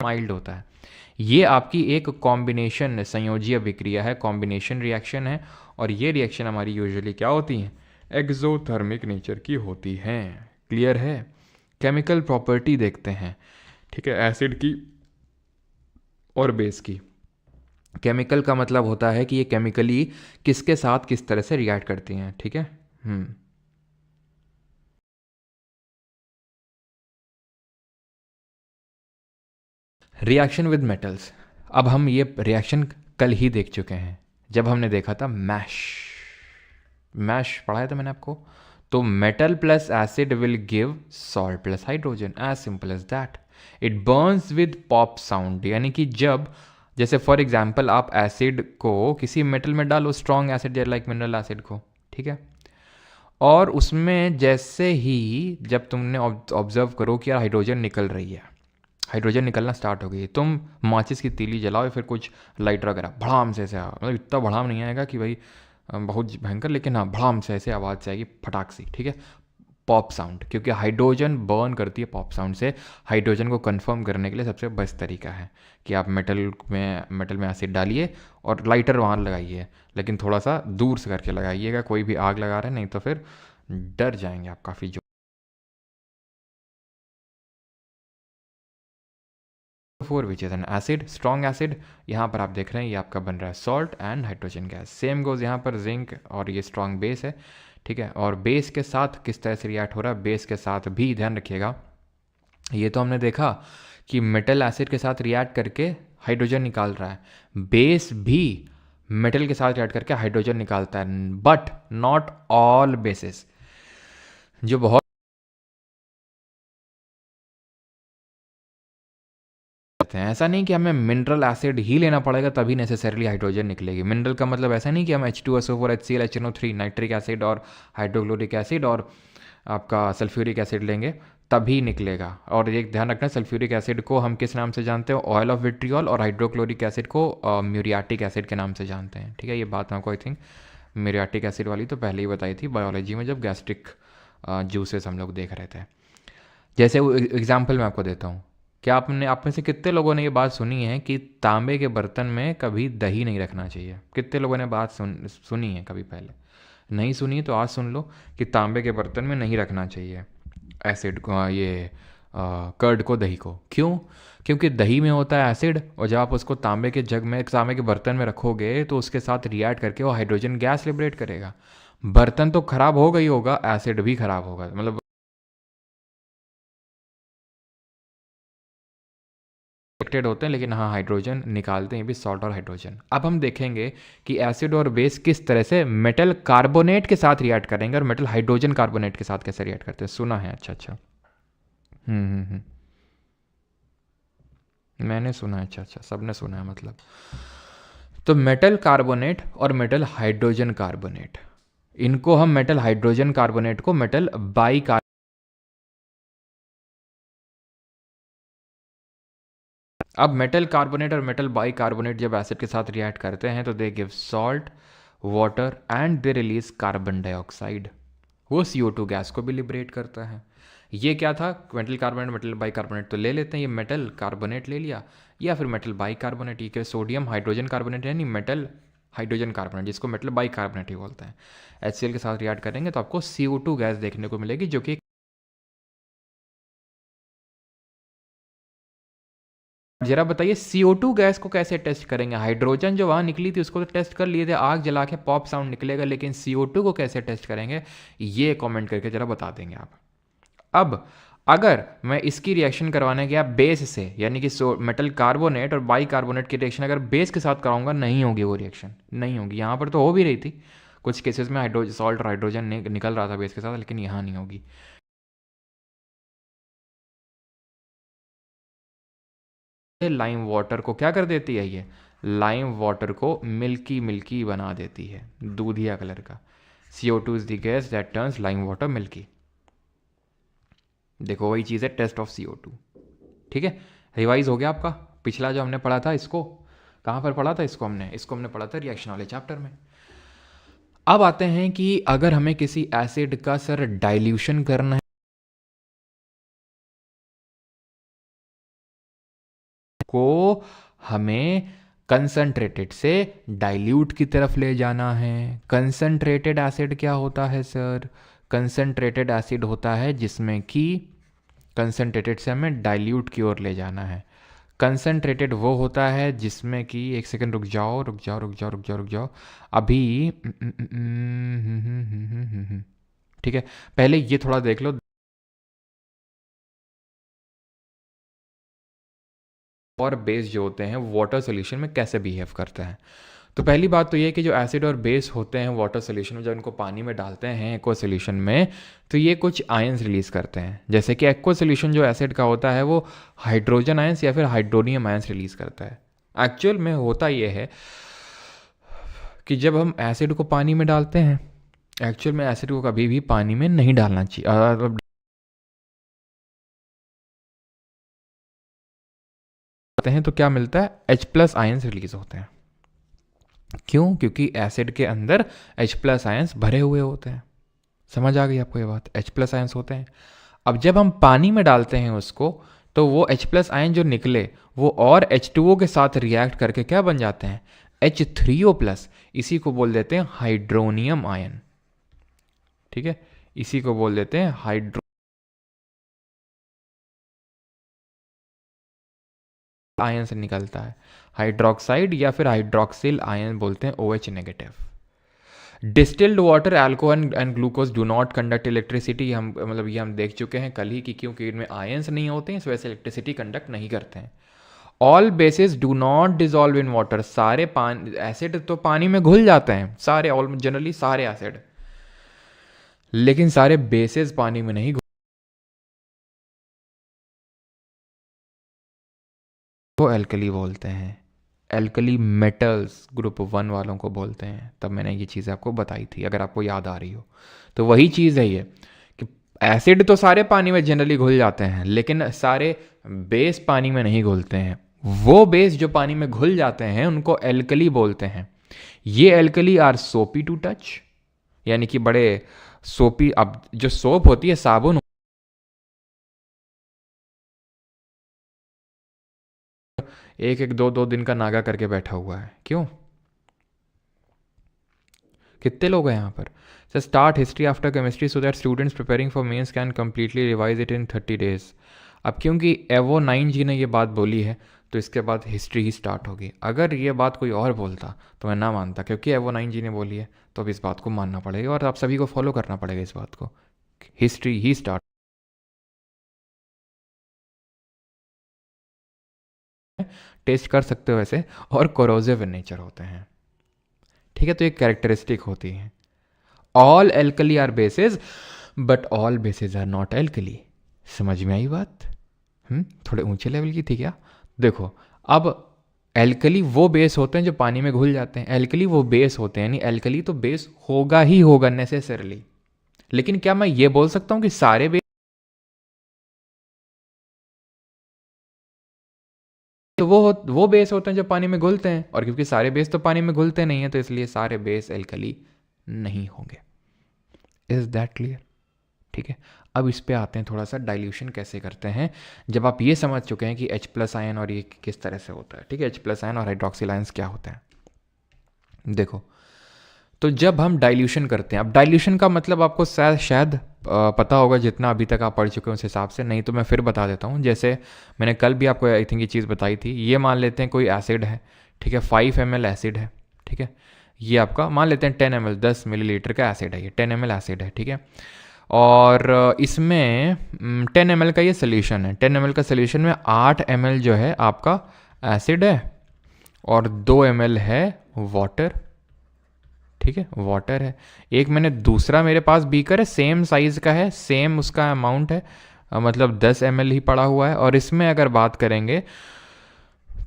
माइल्ड होता है। ये आपकी एक कॉम्बिनेशन संयोजीय विक्रिया है, कॉम्बिनेशन रिएक्शन है, और ये रिएक्शन हमारी यूजुअली क्या होती हैं? एक्सोथर्मिक नेचर की होती हैं। क्लियर है? केमिकल प्रॉपर्टी देखते हैं, ठीक है, एसिड की और बेस की। केमिकल का मतलब होता है कि ये केमिकली किसके साथ किस तरह से रिएक्ट करती हैं, ठीक है। Reaction with metals. अब हम ये रिएक्शन कल ही देख चुके हैं जब हमने देखा था मैश, मैश पढ़ाया था मैंने आपको। तो metal plus acid will give salt plus hydrogen, as simple as that. It burns with pop sound, यानी कि जब, जैसे फॉर एग्जाम्पल आप एसिड को किसी मेटल में डालो, strong acid like mineral acid को, ठीक है, और उसमें जैसे ही जब तुमने ऑब्जर्व करो कि यार हाइड्रोजन निकल रही है, हाइड्रोजन निकलना स्टार्ट हो गई, तुम माचिस की तीली जलाओ या फिर कुछ लाइटर वगैरह, भड़ाम से ऐसे मतलब इतना भड़ाम नहीं आएगा कि भाई बहुत भयंकर, लेकिन हाँ भड़ाम से ऐसे आवाज़ से आएगी, फटाक सी, ठीक है, पॉप साउंड, क्योंकि हाइड्रोजन बर्न करती है पॉप साउंड से। हाइड्रोजन को कंफर्म करने के लिए सबसे बेस्ट तरीका है कि आप मेटल में एसिड डालिए और लाइटर वहाँ लगाइए, लेकिन थोड़ा सा दूर से करके लगाइएगा, कोई भी आग लगा रहे हैं नहीं तो फिर डर जाएंगे आप काफ़ी। जो 4 which is an acid, strong acid, यहाँ पर आप देख रहे हैं ये आपका बन रहा है salt and hydrogen gas. Same goes यहाँ पर जिंक, और ये स्ट्रॉन्ग बेस है, ठीक है। और बेस के साथ किस तरह से रिएक्ट हो रहा है, बेस के साथ भी ध्यान रखिएगा, ये तो हमने देखा कि मेटल एसिड के साथ रिएक्ट करके हाइड्रोजन निकाल रहा है, बेस भी मेटल के साथ रिएक्ट करके हाइड्रोजन निकालता है, बट नॉट ऑल बेसिस। जो बहुत हैं, ऐसा नहीं कि हमें मिनरल एसिड ही लेना पड़ेगा तभी नेसेसरीली हाइड्रोजन निकलेगी। मिनरल का मतलब ऐसा नहीं कि हम H2SO4 HCl HNO3 nitric acid और हाइड्रोक्लोरिक एसिड और आपका सल्फ्यूरिक एसिड लेंगे तभी निकलेगा। और एक ध्यान रखना, सल्फ्यूरिक एसिड को हम किस नाम से जानते हैं, ऑयल ऑफ विट्रियोल, और हाइड्रोक्लोरिक एसिड को म्यूरियाटिक एसिड के नाम से जानते हैं, ठीक है। ये बात आपको आई थिंक म्यूरियाटिक एसिड वाली तो पहले ही बताई थी बायोलॉजी में, जब गैस्ट्रिक जूसेस हम लोग देख रहे थे। जैसे वो एग्जाम्पल मैं आपको देता हूँ, क्या आपने, आप में से कितने लोगों ने ये बात सुनी है कि तांबे के बर्तन में कभी दही नहीं रखना चाहिए? कितने लोगों ने बात सुनी है कभी? पहले नहीं सुनी है तो आज सुन लो कि तांबे के बर्तन में नहीं रखना चाहिए एसिड को, ये कर्ड को, दही को। क्यों? क्योंकि दही में होता है एसिड, और जब आप उसको तांबे के जग में, तांबे के बर्तन में रखोगे तो उसके साथ रिएक्ट करके वो हाइड्रोजन गैस लिबरेट करेगा। बर्तन तो खराब होगा ही होगा, एसिड भी खराब होगा, मतलब रिएक्टेड होते हैं, लेकिन हाँ हाइड्रोजन निकालते हैं भी, सॉल्ट और हाइड्रोजन। अब हम देखेंगे कि एसिड और बेस किस तरह से मेटल कार्बोनेट के साथ रिएक्ट करेंगे और मेटल हाइड्रोजन कार्बोनेट के साथ कैसे रिएक्ट करते हैं। सुना है? अच्छा अच्छा, मैंने सुना है, अच्छा अच्छा, सबने सुना है मतलब। तो मेटल कार्बोनेट और मेटल हाइड्रोजन कार्बोनेट, इनको हम मेटल हाइड्रोजन कार्बोनेट को मेटल बाई, अब मेटल कार्बोनेट और मेटल बाई कार्बोनेट जब एसिड के साथ रिएक्ट करते हैं तो they give salt, water and they release carbon dioxide. वो CO2 गैस को भी लिबरेट करता है। ये क्या था, metal carbonate metal by carbonate तो ले लेते हैं, ये मेटल कार्बोनेट ले लिया, या फिर मेटल बाई कार्बोनेट, ये क्या सोडियम हाइड्रोजन कार्बोनेट यानी मेटल हाइड्रोजन कार्बोनेट, जिसको मेटल बाई कार्बोनेट ही बोलते हैं। HCl के साथ रिएक्ट करेंगे तो आपको CO2 गैस देखने को मिलेगी, जो कि जरा बताइए CO2 गैस को कैसे टेस्ट करेंगे? हाइड्रोजन जो वहाँ निकली थी उसको तो टेस्ट कर लिए थे, आग जला के पॉप साउंड निकलेगा, लेकिन CO2 को कैसे टेस्ट करेंगे, ये कमेंट करके जरा बता देंगे आप। अब अगर मैं इसकी रिएक्शन करवाने गया बेस से, यानी कि मेटल कार्बोनेट और बाई कार्बोनेट की रिएक्शन अगर बेस के साथ कराऊंगा, नहीं होगी वो रिएक्शन, नहीं होगी। यहाँ पर तो हो भी रही थी कुछ केसेस में, हाइड्रोजन सॉल्ट और हाइड्रोजन निकल रहा था बेस के साथ, लेकिन यहाँ नहीं होगी। लाइम वाटर को क्या कर देती है, ये लाइम वाटर को मिल्की मिल्की बना देती है, दूधिया कलर का। CO2 is the gas that turns lime water milky. देखो वही चीज़ है, टेस्ट ऑफ CO2, ठीक है। रिवाइज हो गया आपका पिछला जो हमने पढ़ा था, इसको कहाँ पर पढ़ा था, इसको हमने पढ़ा था रिएक्शन वाले चैप्टर में। अब आते हैं कि अगर हमें किसी एसिड का सर डाइल्यूशन करना है, को हमें कंसंट्रेटेड से डाइल्यूट की तरफ ले जाना है। कंसंट्रेटेड एसिड क्या होता है सर? कंसंट्रेटेड एसिड होता है जिसमें कि कंसंट्रेटेड से हमें डाइल्यूट की ओर ले जाना है। कंसंट्रेटेड वो होता है जिसमें कि, एक सेकंड रुक जाओ अभी, ठीक है, पहले ये थोड़ा देख लो और बेस जो होते हैं वाटर सोल्यूशन में कैसे बिहेव करते हैं। तो पहली बात तो ये है कि जो एसिड और बेस होते हैं वाटर सोल्यूशन में, जब इनको पानी में डालते हैं एक्वा सोल्यूशन में, तो ये कुछ आयंस रिलीज करते हैं। जैसे कि एक्वा सोल्यूशन जो एसिड का होता है वो हाइड्रोजन आयंस या फिर हाइड्रोनियम आयंस रिलीज करता है। एक्चुअल में होता ये है कि जब हम एसिड को पानी में डालते हैं एक्चुअल में एसिड को कभी भी पानी में नहीं डालना चाहिए। हैं तो क्या मिलता है, H+ आयंस रिलीज होते हैं। क्यों? क्योंकि एसिड के अंदर H+ आयंस भरे हुए होते हैं। समझ आ गई आपको ये बात? H+ आयंस होते हैं। अब जब हम पानी में डालते हैं उसको, तो वो H+ आयन जो निकले वो और H2O के साथ रिएक्ट करके क्या बन जाते हैं, H3O+। इसी को बोल देते हैं हाइड्रोनियम आयन। ठीक है, इसी को बोल देते हैं हाइड्रो आयन से निकलता है हाइड्रोक्साइड या फिर हाइड्रोक्सिल आयन बोलते हैं, OH negative. Distilled water, alcohol and glucose do not conduct electricity. हम मतलब ये हम देख चुके हैं कल ही कि क्योंकि इनमें आयंस नहीं होते हैं इस वजह से इलेक्ट्रिसिटी कंडक्ट नहीं करते हैं। All basis do not dissolve in water. सारे पानी एसिड तो पानी में घुल जाते हैं, सारे ऑल जनरली सारे एसिड, लेकिन सारे बेसिस पानी में नहीं को एल्कली बोलते हैं। एल्कली मेटल्स ग्रुप 1 वालों को बोलते हैं। तब मैंने ये चीज़ आपको बताई थी, अगर आपको याद आ रही हो तो वही चीज़ है ये कि एसिड तो सारे पानी में जनरली घुल जाते हैं, लेकिन सारे बेस पानी में नहीं घुलते हैं। वो बेस जो पानी में घुल जाते हैं उनको एल्कली बोलते हैं। ये alkali are soapy to touch, यानी कि बड़े सोपी। अब जो सोप होती है, साबुन, एक एक दो दो दिन का नागा करके बैठा हुआ है। क्यों? कितने लोग हैं यहाँ पर? Sir start history after chemistry so that students preparing for mains can completely revise it in 30 days. अब क्योंकि एवो 9 जी ने ये बात बोली है तो इसके बाद हिस्ट्री ही स्टार्ट होगी। अगर ये बात कोई और बोलता तो मैं ना मानता, क्योंकि एवो 9 जी ने बोली है तो अब इस बात को मानना पड़ेगा और आप सभी को फॉलो करना पड़ेगा इस बात को। हिस्ट्री ही स्टार्ट टेस्ट कर सकते हो वैसे, और कोरोसिव इन नेचर होते हैं। ठीक है, तो एक कैरेक्टरिस्टिक होती है। All alkali are bases but all bases are not alkali. समझ में आई बात? थोड़े ऊंचे लेवल की थी क्या? देखो, अब एल्कली वो बेस होते हैं जो पानी में घुल जाते हैं। एल्कली वो बेस होते हैं, यानी एल्कली तो बेस होगा ही होगा नेसेसरली। लेकिन क्या मैं ये बोल सकता हूं कि सारे बेस, तो वो बेस होते हैं जो पानी में घुलते हैं, और क्योंकि सारे बेस तो पानी में घुलते नहीं है तो इसलिए सारे बेस एल्कली नहीं होंगे। Is that clear? ठीक है, अब इस पे आते हैं थोड़ा सा डाइल्यूशन कैसे करते हैं। जब आप ये समझ चुके हैं कि H+ आयन और ये किस तरह से होता है, ठीक है, H+ आयन और हाइड्रोक्सिल आयंस क्या होते हैं, देखो। तो जब हम डाइल्यूशन करते हैं, अब डाइल्यूशन का मतलब आपको शायद पता होगा, जितना अभी तक आप पढ़ चुके हैं उस हिसाब से, नहीं तो मैं फिर बता देता हूँ। जैसे मैंने कल भी आपको आई थिंक ये चीज़ बताई थी। ये मान लेते हैं कोई एसिड है, ठीक है, 5 ml एसिड है, ठीक है। ये आपका मान लेते हैं 10 ml, 10 मिलीलीटर का एसिड है, ये 10 ml एसिड है, ठीक है। और इसमें 10 ml का ये सोल्यूशन है। 10 ml का सोल्यूशन में 8 ml जो है आपका एसिड है और 2 ml है वाटर, ठीक है, वाटर है। एक मैंने दूसरा मेरे पास बीकर है, सेम साइज़ का है, सेम उसका अमाउंट है, मतलब 10 ml ही पड़ा हुआ है। और इसमें अगर बात करेंगे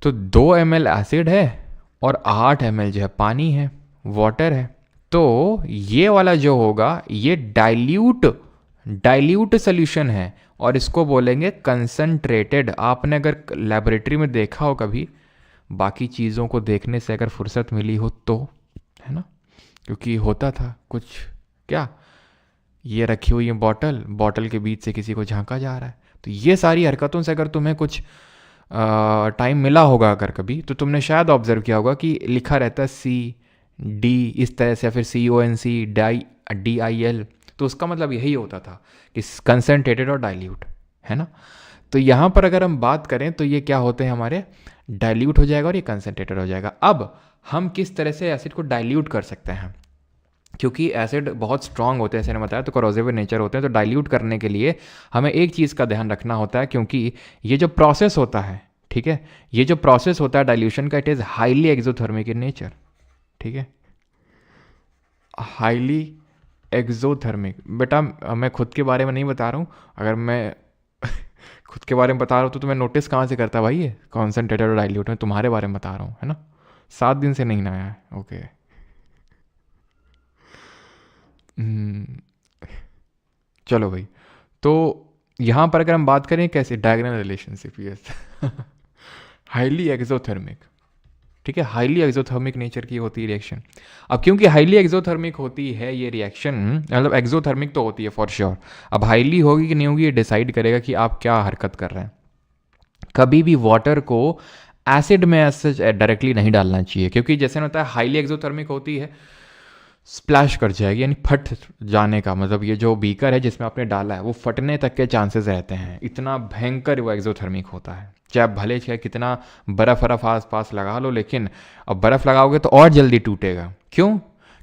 तो 2 ml एसिड है और 8 ml जो है पानी है, वाटर है। तो ये वाला जो होगा ये डाइल्यूट सोल्यूशन है और इसको बोलेंगे कंसंट्रेटेड। आपने अगर लेबोरेटरी में देखा हो कभी, बाकी चीज़ों को देखने से अगर फुर्सत मिली हो तो, है ना, क्योंकि होता था कुछ, क्या, ये रखी हुई है बॉटल, बॉटल के बीच से किसी को झांका जा रहा है। तो ये सारी हरकतों से अगर तुम्हें कुछ टाइम मिला होगा अगर कभी, तो तुमने शायद ऑब्जर्व किया होगा कि लिखा रहता है CD इस तरह से, या फिर CONC DIL। तो उसका मतलब यही होता था कि कंसनट्रेटेड और डाइल्यूट, है ना। तो यहाँ पर अगर हम बात करें तो ये क्या होते हैं हमारे, डाइल्यूट हो जाएगा और ये कंसनट्रेटेड हो जाएगा। अब हम किस तरह से एसिड को डाइल्यूट कर सकते हैं, क्योंकि एसिड बहुत स्ट्रांग होते हैं, जैसे मैंने बताया, तो कोरोसिव नेचर होते हैं। तो डाइल्यूट करने के लिए हमें एक चीज़ का ध्यान रखना होता है, क्योंकि ये जो प्रोसेस होता है, ठीक है, ये जो प्रोसेस होता है डाइल्यूशन का, it is highly exothermic in nature, ठीक है, हाईली एक्सोथर्मिक। बेटा मैं खुद के बारे में नहीं बता रहा हूँ, अगर मैं खुद के बारे में बता रहा हूँ तो तुम्हें नोटिस कहाँ से करता भाई, ये कॉन्सेंट्रेटेड और डाइल्यूट में तुम्हारे बारे में बता रहा हूँ, है ना। 7 दिन से नहीं नहाया है, ओके। हम्म, चलो भाई, तो यहाँ पर अगर हम बात करें कैसे diagonal relationship, yes highly exothermic, ठीक है, हाईली एक्सोथर्मिक नेचर की होती है रिएक्शन। अब क्योंकि हाईली एक्सोथर्मिक होती है ये रिएक्शन, मतलब एक्सोथर्मिक तो होती है फॉर श्योर, अब हाईली होगी कि नहीं होगी ये डिसाइड करेगा कि आप क्या हरकत कर रहे हैं। कभी भी वाटर को एसिड में ऐसे डायरेक्टली नहीं डालना चाहिए, क्योंकि जैसे होता है हाईली एक्सोथर्मिक होती है, स्प्लैश कर जाएगी, यानी फट जाने का मतलब ये जो बीकर है जिसमें आपने डाला है वो फटने तक के चांसेस रहते हैं, इतना भयंकर वो एक्सोथर्मिक होता है। चाहे भले चाहे कितना बर्फ़ बर्फ आस पास लगा लो, लेकिन अब बर्फ़ लगाओगे तो और जल्दी टूटेगा। क्यों?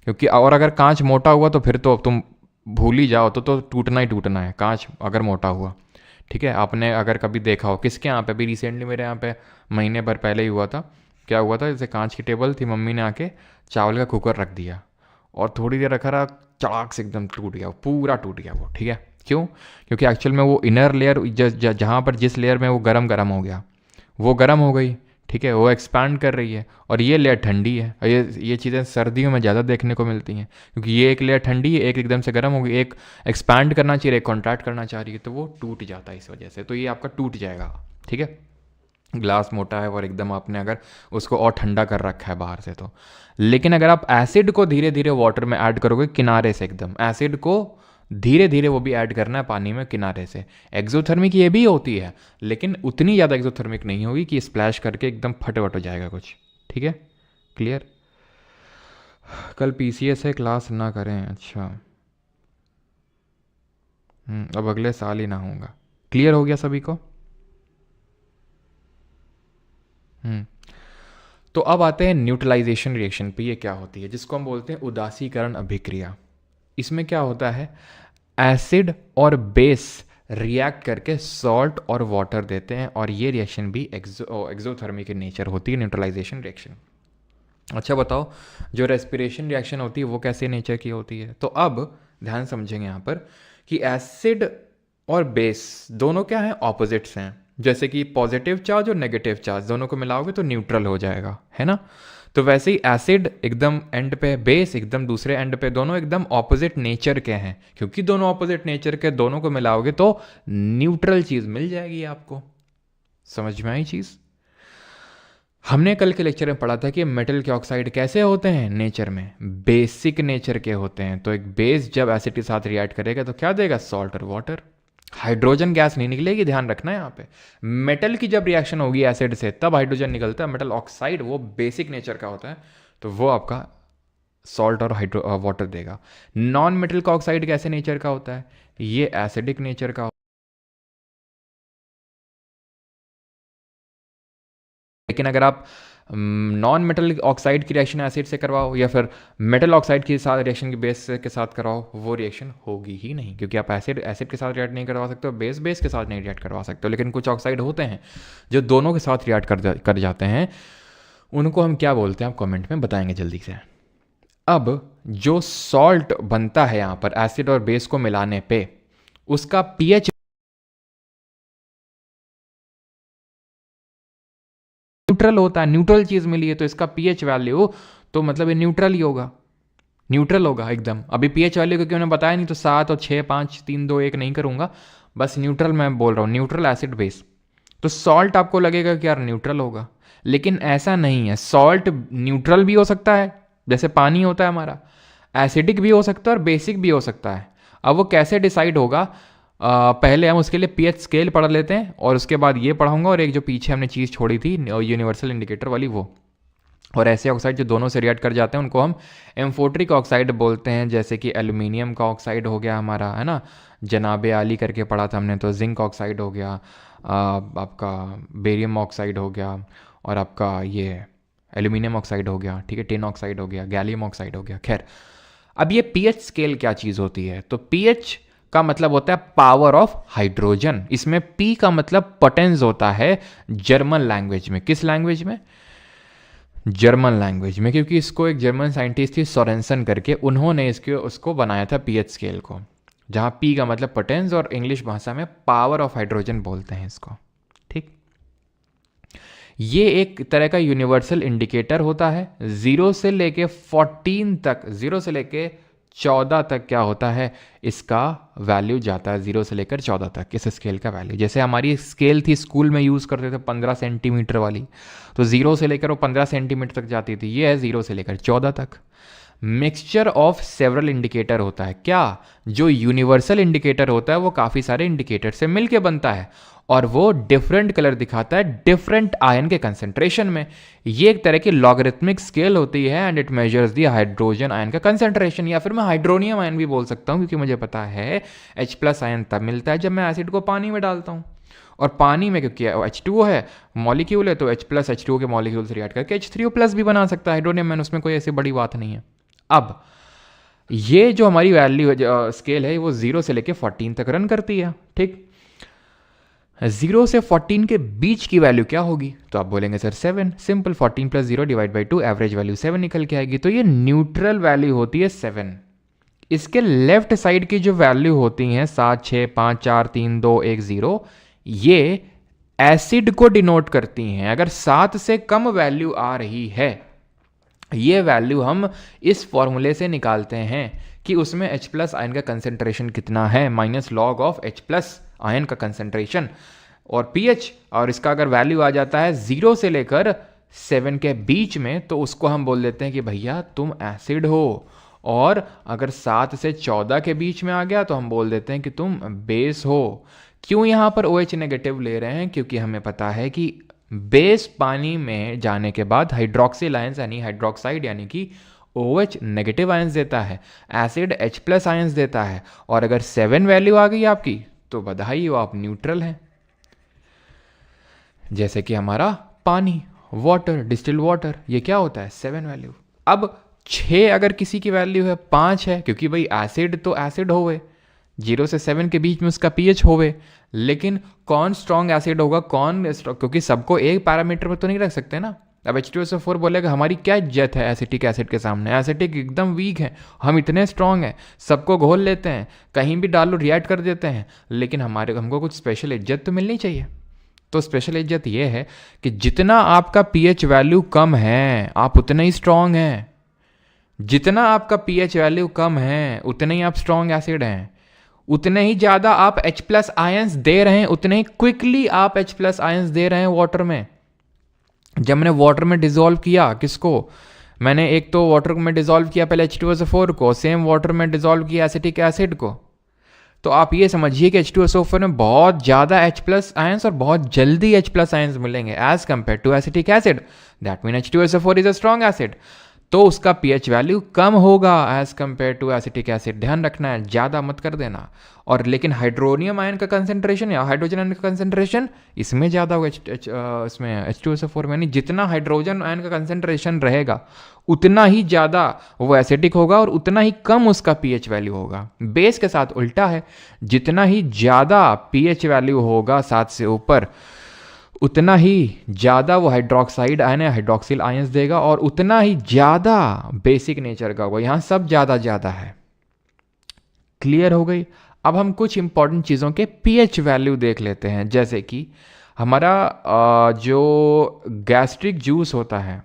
क्योंकि और अगर कांच मोटा हुआ तो फिर तो तुम भूल ही जाओ, तो टूटना ही टूटना है कांच अगर मोटा हुआ। ठीक है, आपने अगर कभी देखा हो किसके यहाँ पे, अभी रिसेंटली मेरे यहाँ पे महीने भर पहले ही हुआ था, क्या हुआ था, जैसे कांच की टेबल थी, मम्मी ने आके चावल का कुकर रख दिया और थोड़ी देर रखा रहा, चड़ाक से एकदम टूट गया, पूरा टूट गया वो। ठीक है, क्यों? क्योंकि एक्चुअल में वो इनर लेयर जहाँ पर जिस लेयर में वो गरम गरम हो गया, वो गरम हो गई, ठीक है, वो एक्सपैंड कर रही है, और ये लेयर ठंडी है। और ये चीज़ें सर्दियों में ज़्यादा देखने को मिलती हैं, क्योंकि ये एक लेयर ठंडी है, एक एकदम से गर्म हो गई, एक एक्सपैंड करना चाहिए, एक कॉन्ट्रैक्ट करना चाह रही है, तो वो टूट जाता है इस वजह से। तो ये आपका टूट जाएगा। ठीक है, ग्लास मोटा है और एकदम आपने अगर उसको और ठंडा कर रखा है बाहर से तो। लेकिन अगर आप एसिड को धीरे धीरे वाटर में ऐड करोगे किनारे से, एकदम एसिड को धीरे धीरे वो भी ऐड करना है पानी में किनारे से, एक्सोथर्मिक ये भी होती है, लेकिन उतनी ज़्यादा एक्सोथर्मिक नहीं होगी कि स्प्लैश करके एकदम फटवट हो जाएगा कुछ। ठीक है, क्लियर? कल पीसीएस है, क्लास ना करें, अच्छा। अब अगले साल ही ना होगा। क्लियर हो गया सभी को? हम्म तो अब आते हैं न्यूट्रलाइजेशन रिएक्शन पे। ये क्या होती है, जिसको हम बोलते हैं उदासीकरण अभिक्रिया। इसमें क्या होता है, एसिड और बेस रिएक्ट करके सॉल्ट और वाटर देते हैं, और ये रिएक्शन भी एक्सोथर्मिक in नेचर होती है, न्यूट्रलाइजेशन रिएक्शन। अच्छा बताओ, जो रेस्पिरेशन रिएक्शन होती है वो कैसे नेचर की होती है? तो अब ध्यान समझेंगे यहाँ पर कि एसिड और बेस दोनों क्या हैं, ऑपोजिट्स हैं। जैसे कि पॉजिटिव चार्ज और नेगेटिव चार्ज दोनों को मिलाओगे तो न्यूट्रल हो जाएगा, है ना? तो वैसे ही एसिड एकदम एंड पे, बेस एकदम दूसरे एंड पे, दोनों एकदम ऑपोजिट नेचर के हैं। क्योंकि दोनों ऑपोजिट नेचर के, दोनों को मिलाओगे तो न्यूट्रल चीज़ मिल जाएगी आपको। समझ में आई चीज़? हमने कल के लेक्चर में पढ़ा था कि मेटल के ऑक्साइड कैसे होते हैं नेचर में, बेसिक नेचर के होते हैं। तो एक बेस जब एसिड के साथ रिएक्ट करेगा तो क्या देगा, सॉल्ट और वाटर। हाइड्रोजन गैस नहीं निकलेगी, ध्यान रखना है यहाँ पे। मेटल की जब रिएक्शन होगी एसिड से तब हाइड्रोजन निकलता है। मेटल ऑक्साइड वो बेसिक नेचर का होता है, तो वो आपका सॉल्ट और वाटर देगा। नॉन मेटल का ऑक्साइड कैसे नेचर का होता है, ये एसिडिक नेचर का। लेकिन अगर आप नॉन मेटल ऑक्साइड की रिएक्शन एसिड से करवाओ या फिर मेटल ऑक्साइड के साथ रिएक्शन की बेस के साथ करवाओ, वो रिएक्शन होगी ही नहीं, क्योंकि आप एसिड एसिड के साथ रिएक्ट नहीं करवा सकते हो, बेस बेस के साथ नहीं रिएक्ट करवा सकते हो। लेकिन कुछ ऑक्साइड होते हैं जो दोनों के साथ रिएक्ट कर जाते हैं, उनको हम क्या बोलते हैं आप कमेंट में बताएंगे जल्दी से। अब जो सॉल्ट बनता है यहाँ पर एसिड और बेस को मिलाने पे, उसका पीएच न्यूट्रल होता है। न्यूट्रल चीज़ मिली है तो इसका पीएच वैल्यू तो मतलब ये न्यूट्रल ही होगा, न्यूट्रल होगा एकदम। अभी पीएच वैल्यू क्योंकि उन्होंने बताया नहीं तो 7 और 6 5 3 2 1 नहीं करूँगा, बस न्यूट्रल मैं बोल रहा हूँ, न्यूट्रल एसिड बेस। तो सॉल्ट आपको लगेगा कि यार न्यूट्रल होगा, लेकिन ऐसा नहीं है। सॉल्ट न्यूट्रल भी हो सकता है, जैसे पानी होता है हमारा, एसिडिक भी हो सकता है और बेसिक भी हो सकता है। अब वो कैसे डिसाइड होगा, पहले हम उसके लिए पीएच स्केल पढ़ लेते हैं और उसके बाद ये पढ़ाऊंगा, और एक जो पीछे हमने चीज़ छोड़ी थी यूनिवर्सल इंडिकेटर वाली वो। और ऐसे ऑक्साइड जो दोनों से रिएक्ट कर जाते हैं उनको हम एम्फोट्रिक ऑक्साइड बोलते हैं, जैसे कि एल्यूमिनियम का ऑक्साइड हो गया हमारा, है ना, जनाबे आली करके पढ़ा था हमने, तो जिंक ऑक्साइड हो गया, आपका बेरियम ऑक्साइड हो गया, और आपका ये एल्यूमिनियम ऑक्साइड हो गया, ठीक है, टिन ऑक्साइड हो गया, गैलियम ऑक्साइड हो गया। खैर, अब ये पीएच स्केल क्या चीज़ होती है, तो पीएच का मतलब होता है पावर ऑफ हाइड्रोजन। इसमें पी का मतलब पोटेंस होता है जर्मन लैंग्वेज में। किस लैंग्वेज में? जर्मन लैंग्वेज में, क्योंकि इसको एक जर्मन साइंटिस्ट थी सोरेंसन करके, उन्होंने उसको बनाया था पीएच स्केल को, जहां पी का मतलब पोटेंस और इंग्लिश भाषा में पावर ऑफ हाइड्रोजन बोलते हैं इसको। ठीक, ये एक तरह का यूनिवर्सल इंडिकेटर होता है। 0 से लेके 14 तक, 0 से लेके 14 तक क्या होता है, इसका वैल्यू जाता है 0 से लेकर 14 तक इस स्केल का वैल्यू। जैसे हमारी स्केल थी स्कूल में यूज़ करते थे 15 सेंटीमीटर वाली, तो 0 से लेकर वो 15 सेंटीमीटर तक जाती थी। ये है 0 से लेकर 14 तक। मिक्सचर ऑफ सेवरल इंडिकेटर होता है क्या, जो यूनिवर्सल इंडिकेटर होता है वो काफ़ी सारे इंडिकेटर से मिलके बनता है और वो डिफरेंट कलर दिखाता है डिफरेंट आयन के कंसेंट्रेशन में। ये एक तरह की लॉगरिथमिक स्केल होती है and it measures the hydrogen ion का कंसेंट्रेशन, या फिर मैं हाइड्रोनियम आयन भी बोल सकता हूँ क्योंकि मुझे पता है H+ आयन तब मिलता है जब मैं एसिड को पानी में डालता हूँ, और पानी में क्योंकि H2O है मॉलिक्यूल है, तो H+ H2O के मॉलिक्यूल से रिएक्ट करके H3O+ भी बना सकता है हाइड्रोनियम आयन, उसमें कोई ऐसी बड़ी बात नहीं है। अब ये जो हमारी वैल्यू स्केल है वो 0 से लेके 14 तक रन करती है, ठीक। 0 से 14 के बीच की वैल्यू क्या होगी, तो आप बोलेंगे सर 7। सिंपल, 14 + 0 / 2 एवरेज वैल्यू 7 निकल के आएगी। तो ये न्यूट्रल वैल्यू होती है 7। इसके लेफ्ट साइड की जो वैल्यू होती हैं 7, 6, 5, 4, 3, 2, 1, 0, ये एसिड को डिनोट करती हैं। अगर 7 से कम वैल्यू आ रही है, ये वैल्यू हम इस फॉर्मूले से निकालते हैं कि उसमें H+ आयन का कंसेंट्रेशन कितना है, -log ऑफ H+ आयन का कंसेंट्रेशन और pH, और इसका अगर वैल्यू आ जाता है 0 से लेकर 7 के बीच में, तो उसको हम बोल देते हैं कि भैया तुम एसिड हो। और अगर 7 से 14 के बीच में आ गया तो हम बोल देते हैं कि तुम बेस हो। क्यों यहाँ पर OH नेगेटिव ले रहे हैं, क्योंकि हमें पता है कि बेस पानी में जाने के बाद हाइड्रोक्सिल आयंस यानी हाइड्रोक्साइड यानी कि OH नेगेटिव आयंस देता है, एसिड H+ आयंस देता है, और अगर 7 वैल्यू आ गई आपकी तो बधाई हो, आप न्यूट्रल हैं। जैसे कि हमारा पानी, वाटर, डिस्टिल वाटर, ये क्या होता है 7 वैल्यू। अब 6 अगर किसी की वैल्यू है, 5 है, क्योंकि भाई एसिड तो एसिड होवे, 0 से 7 के बीच में उसका pH होवे, लेकिन कौन स्ट्रॉन्ग एसिड होगा, क्योंकि सबको एक पैरामीटर पर तो नहीं रख सकते ना। अब H2SO4 बोलेगा हमारी क्या इज्जत है एसिटिक एसिड के सामने, एसिटिक एकदम वीक है, हम इतने स्ट्रॉन्ग हैं, सबको घोल लेते हैं, कहीं भी डालो रिएक्ट कर देते हैं, लेकिन हमको कुछ स्पेशल इज्जत तो मिलनी चाहिए। तो स्पेशल इज्जत ये है कि जितना आपका pH वैल्यू कम है आप उतने ही स्ट्रॉन्ग हैं, जितना आपका pH वैल्यू कम है उतने ही आप स्ट्रॉन्ग एसिड हैं, उतने ही ज़्यादा आप H+ आयंस दे रहे हैं, उतने ही क्विकली आप H+ आयंस दे रहे हैं वाटर में। जब मैंने वाटर में डिसॉल्व किया किसको, मैंने एक तो वाटर में डिसॉल्व किया पहले H2SO4 को, सेम वाटर में डिसॉल्व किया एसिटिक एसिड को, तो आप ये समझिए कि H2SO4 में बहुत ज़्यादा H+ आयंस और बहुत जल्दी H+ आयंस मिलेंगे as compare to acetic acid. That mean H2SO4 is a strong acid, तो उसका pH वैल्यू कम होगा as compare to acetic acid. ध्यान रखना है, ज़्यादा मत कर देना। और लेकिन हाइड्रोनियम आयन का कंसेंट्रेशन या हाइड्रोजन आयन का कंसेंट्रेशन इसमें ज़्यादा होगा, इसमें H2SO4 में, यानी जितना हाइड्रोजन आयन का कंसेंट्रेशन रहेगा उतना ही ज़्यादा वो एसिडिक होगा और उतना ही कम उसका pH वैल्यू होगा। बेस के साथ उल्टा है, जितना ही ज़्यादा pH वैल्यू होगा 7 से ऊपर उतना ही ज़्यादा वो हाइड्रोक्साइड आयन या हाइड्रोक्सिल आयंस देगा और उतना ही ज़्यादा बेसिक नेचर का होगा। यहाँ सब ज़्यादा है। क्लियर हो गई। अब हम कुछ इंपॉर्टेंट चीज़ों के pH वैल्यू देख लेते हैं, जैसे कि हमारा जो गैस्ट्रिक जूस होता है,